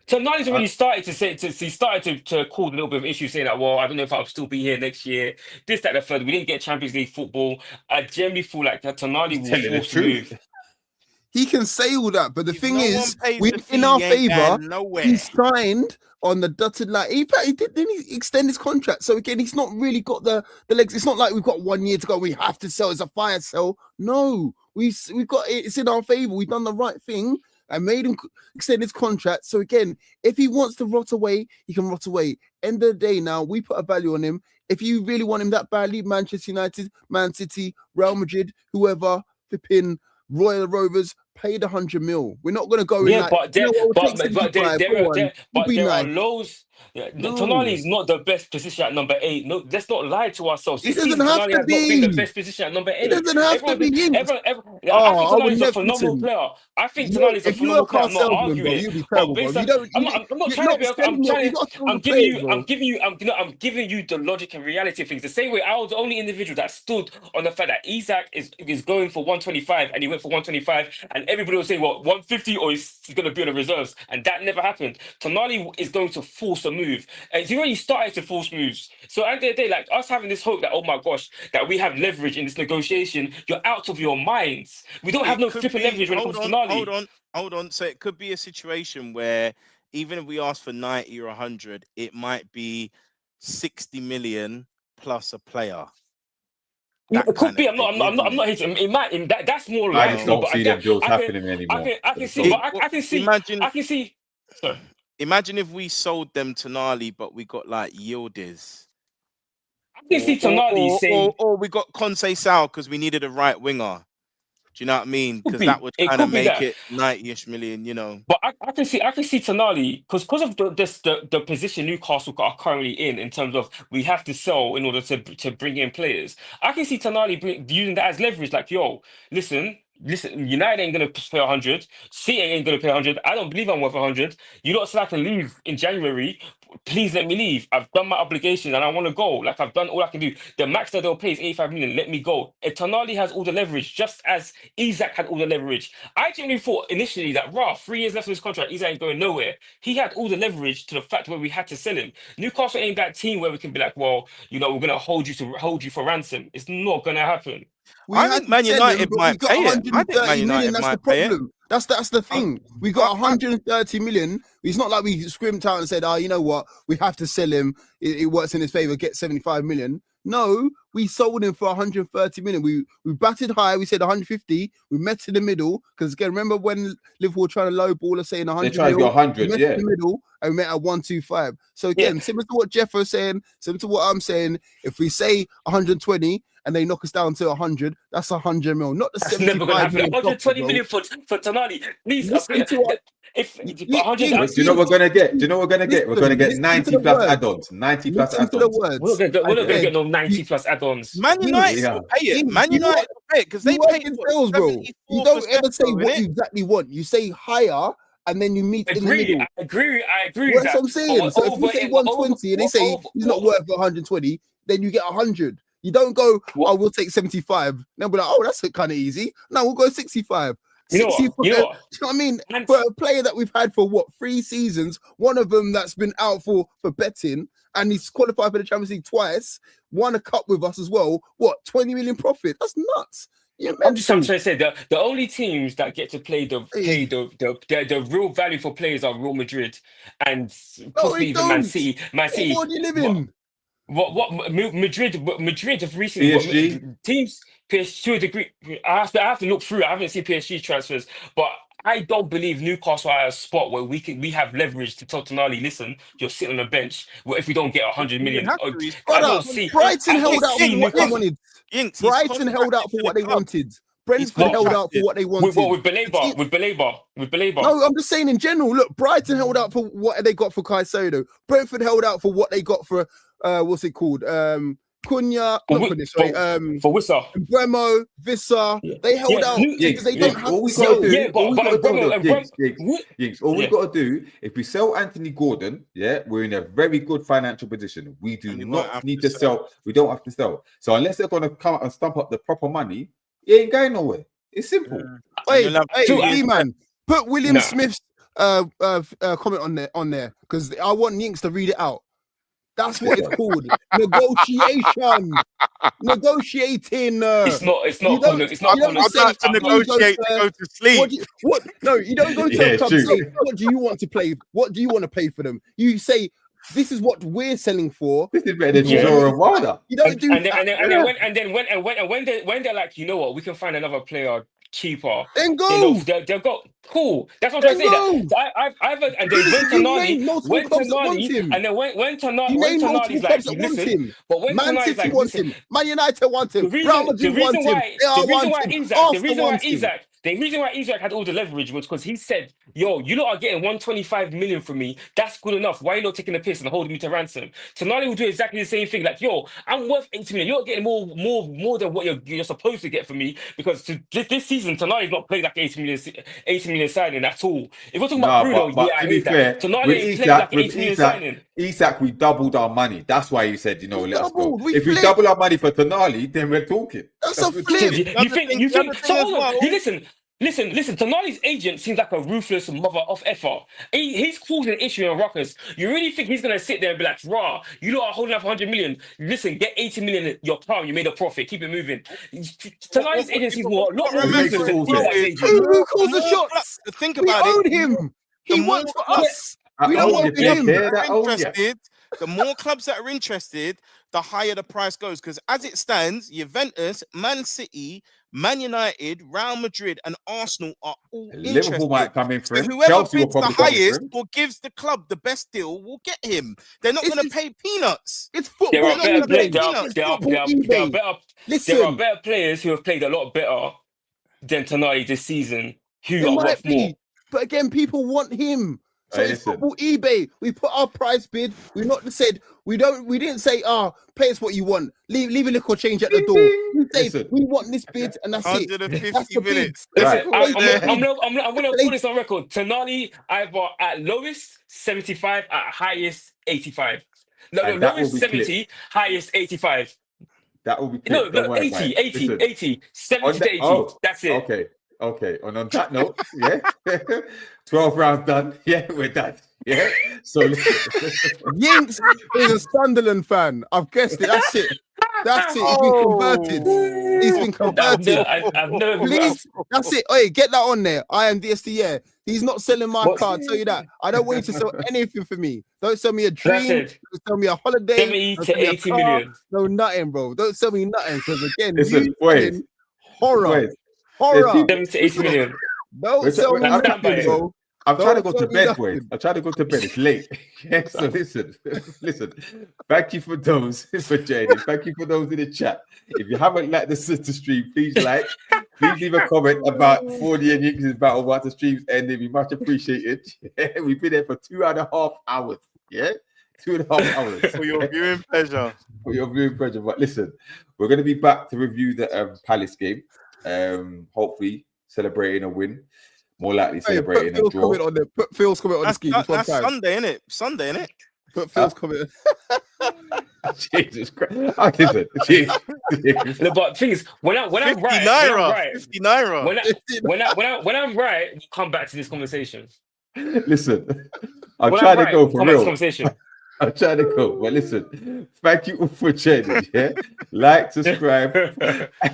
Tonali's already started to cause a little bit of issue, saying that, well, I don't know if I'll still be here next year. This, that, the third. We didn't get Champions League football. I generally feel like that Tonali He's will telling the force the move. truth. He can say all that, but the If thing no is, one pays we the in fee, our he ain't favor. going nowhere. He signed on the dotted line. He didn't extend his contract. So again, he's not really got the legs. It's not like we've got 1 year to go. We have to sell. It's a fire sale. No, we've got it. It's in our favor. We've done the right thing. I made him extend his contract. So again, if he wants to rot away, he can rot away. End of the day, now we put a value on him. If you really want him that badly, Manchester United, Man City, Real Madrid, whoever, flipping Royal Rovers, paid 100 mil. We're not going to go in Yeah, like, but there, we'll take but 75. Go on. We'll be there are nice. lows. Yeah, No. Tonali is not the best position at number 8. No, let's not lie to ourselves. He This doesn't season, have Tonali to has not been the be. best position at number 8. It doesn't have to be him. I think I Tonali would is a never phenomenal listen. player. I think Tonali is a If you're a phenomenal player. car I'm not salesman, arguing bro, it. you'd be But terrible, bro. based You on, don't. I'm not You're trying to not be. selling your. You got to sell the players, bro. I'm giving you the logic and reality of things. The same way I was the only individual that stood on the fact that Isaac is going for 125 and he went for 125, and everybody was saying, what, 150 or he's going to be on the reserves, and that never happened. Tonali is going to force a move, and he's already started to force moves. So at the end of the day, like us having this hope that, oh my gosh, that we have leverage in this negotiation, you're out of your minds. We don't have It no could flipping be. leverage when it comes to Tonali. Hold on. So it could be a situation where even if we ask for 90 or 100, it might be 60 million plus a player. It could be. I'm not hating. It might. That's more I just likely. don't But see again, them deals happening anymore. I can see. But I can see. I can see. Sorry. Imagine if we sold them Tonali, but we got like Yildiz. I can see Tonali saying, or we got Conceição because we needed a right winger. Do you know what I mean? Because that would It kind of could be make that. it 90-ish million, you know. But I can see Tonali because of the position Newcastle are currently in terms of we have to sell in order to bring in players. I can see Tonali using that as leverage. Like, yo, listen, United ain't gonna pay 100. City ain't gonna pay 100. I don't believe I'm worth 100. You lot said I can leave in January. Please let me leave. I've done my obligation and I want to go. Like, I've done all I can do. The max that they'll pay is 85 million. Let me go. And Tonali has all the leverage, just as Isaac had all the leverage. I genuinely thought initially that 3 years left of his contract, Isaac ain't going nowhere. He had all the leverage to the fact where we had to sell him. Newcastle ain't that team where we can be like, well, you know, we're gonna hold you for ransom. It's not gonna happen. I think Man United might pay it. I think Man United That's the might pay it. problem. That's the thing. We got 130 million. It's not like we scrimped out and said, "Oh, you know what? We have to sell him. It works in his favor. Get 75 million." No, we sold him for 130 million. We batted high. We said 150. We met in the middle because again, remember when Liverpool were trying to lowball us saying 100? They tried to go 100, we met in the middle and we met at 125. So again, similar to what Jeff was saying, similar to what I'm saying. If we say 120 and they knock us down to 100, that's 100 mil, not the That's 75 never gonna happen. million 120 profit, million for Tonali. Please, Listen to what- if Jinx, 100, Do you know what we're gonna get? Do you know what we're gonna get? We're gonna get Listen 90 to the plus words. add-ons. 90 plus Listen to the add-ons. words. we're not gonna said, get no 90 plus add-ons. Man United Yeah. will pay it. Jinx, Man you United will pay it because they You work paid in what, sales, bro. 74 You for don't ever say Sesko, what innit? you exactly want. You say higher, and then you meet in the middle. I agree Well, with that's that. what I'm saying. So if you say 120 and they say he's not worth 120, then you get 100. You don't go, What? oh, we'll take 75. Then we're like, oh, that's kind of easy. No, we'll go 65. You know what? 65. You know what? Do you know what I mean? And- For a player that we've had for 3 seasons, one of them that's been out for betting, and he's qualified for the Champions League twice, won a cup with us as well. 20 million profit? That's nuts. I'm just trying to say that the only teams that get to play the real value for players are Real Madrid and possibly even Man City. What world do you live in? What Madrid have recently PSG? teams PSG to a degree. I have to look through. I haven't seen PSG transfers, but I don't believe Newcastle are at a spot where we have leverage to tell Tonali, listen, you're sitting on the bench. Well, if we don't get 100 million, I don't see. Brighton held out for what they Newcastle. wanted. Jinx, Brighton held out for what they wanted. Brentford not held out for captain. what they wanted. With Belabor. No, I'm just saying in general. Look, Brighton held out for what they got for Caicedo. Brentford held out for what they got for what's it called? Cunha, not Cunha, sorry. For Wissa. Bremo, Vissa. They held out because they don't have all we to got sell. to do, Yeah, but all we got to Yeah. do, if we sell Anthony Gordon, we're in a very good financial position. We do And you not won't need have to to sell. We don't have to sell. So unless they're going to come out and stump up the proper money, it ain't going nowhere. It's simple. Hey, So, D-man, put William Nah. Smith's comment on there because I want Yinks to read it out. That's what it's called. Negotiation. Negotiating. It's not You called. don't- It's not you called. don't I'd say- like to you don't negotiate go to to- go to sleep. What? No, you don't go to Yeah, a club and true. say, what do you want to play? What do you want to pay for them? You say, this is what we're selling for. This is better than Yeah. Chisora and Wilder. You don't do that. And then when they're like, you know what, we can find another player cheaper. Then They'll go. go cool. That's what I'm trying to say. Then I've heard, and then when You named multiple Tonali, clubs that want him. and then when You Tonali's named multiple like, clubs that want listen, him. but when Man Tonali's City like, wants listen, him. Man United wants him. the Real reason Madrid wants him. why Arsenal wants him. the reason why Isaac had all the leverage was because he said, yo, you lot are getting 125 million from me. That's good enough. Why are you not taking the piss and holding me to ransom? Tonali will do exactly the same thing. Like, yo, I'm worth 80 million. You're getting more than what you're supposed to get from me because this season, Tonali's not played like 80 million signing at all. If we're talking about Bruno, but I to be hate fair, that. Tonali with ain't played Isak, like 80 million signing. Isak, we doubled our money. That's why he said, you know, We let us go. doubled, we If we flipped. double our money for Tonali, then we're talking. That's a what we're flip. talking. You think? the other So thing as hold on. well- Listen. Tonali's agent seems like a ruthless mother of effer. He's causing an issue in Ruckus. You really think he's gonna sit there and be like, "Rah, you lot are holding up 100 million. Listen, get 80 million. Your palm, you made a profit. Keep it moving." Tonali's agent seems more a lot more Remember ruthless than also- Isak's agent. Who calls the more shots? Think We about own it. him. He more works for clubs- us. We I don't own want you, him. Pierre, that own you. interested, the more clubs that are interested, the higher the price goes. Because as it stands, Juventus, Man City, Man United, Real Madrid, and Arsenal are all Liverpool interested. might come in for So him. whoever Chelsea will bids the probably come in for highest him. or gives the club the best deal will get him. They're not It's going to just- pay peanuts. It's There football are better eBay. players. It's football eBay. There are Listen, better players who have played a lot better than Tonali this season. Who it are might worth more. be, but again, people want him. So Hey, it's listen. football eBay. We put our price bid. We not said we didn't say pay us what you want. Leave a little change at the door. We say Listen. we want this bid and that's it. 150 That's the bid. minutes. Listen, Right. I'm gonna put this on record. Tonali either at lowest 75, at highest 85. No, And that will lowest be 70, highest 85. That will be No, clipped. Don't worry about 80, it. 80, Listen, 80, 70 on to that- 80. That's it. Okay. And on that note, yeah, 12 rounds done. Yeah, we're done. Yeah. So Yinks is a Sunderland fan. I've guessed it. That's it. That's it. He's been converted. He's been converted. I've never Please, that's it. Hey, get that on there. I am DST. Yeah, he's not selling my What? car. I'll tell you that. I don't want you to sell anything for me. Don't sell me a dream. That's it. Don't sell me a holiday. 70 Don't to sell me a 80 car. million. No, nothing, bro. Don't sell me nothing. Because again, Listen, you wait. selling horror. wait, horror. people- 70 to 80 million. Don't Wait, sell wait, me I stand by nothing, it. bro. I'm trying to Don't go to tell me bed, nothing. boys. I'm trying to go to bed. It's late. Yeah, so listen. Thank you for those for joining. Thank you for those in the chat. If you haven't liked the sister stream, please like. Please leave a comment about 40 and Yinks' battle once the stream's ending. We much appreciate it. Yeah, we've been there for 2.5 hours. Yeah, 2.5 hours. For your viewing pleasure. For your viewing pleasure. But listen, we're going to be back to review the Palace game. Hopefully celebrating a win. More likely Hey, celebrating put a Phil's draw. comment on there. Put Phil's comment on the screen. Just one That's time. Sunday, innit? Sunday, innit? Put Phil's comment. Jesus Christ. I listen. Jesus. No, but the thing is, when I'm 50 right, naira. 50 naira. when I'm right, we'll come back to this conversation. Listen, I'm When trying I'm to go right, for we'll come back to this real. conversation. I'm trying to go. But listen, thank you all for joining. Yeah, like, subscribe.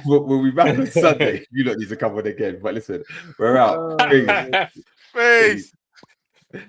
We'll be back on Sunday. You don't need to come on again. But listen, we're out. Peace. Peace. Peace.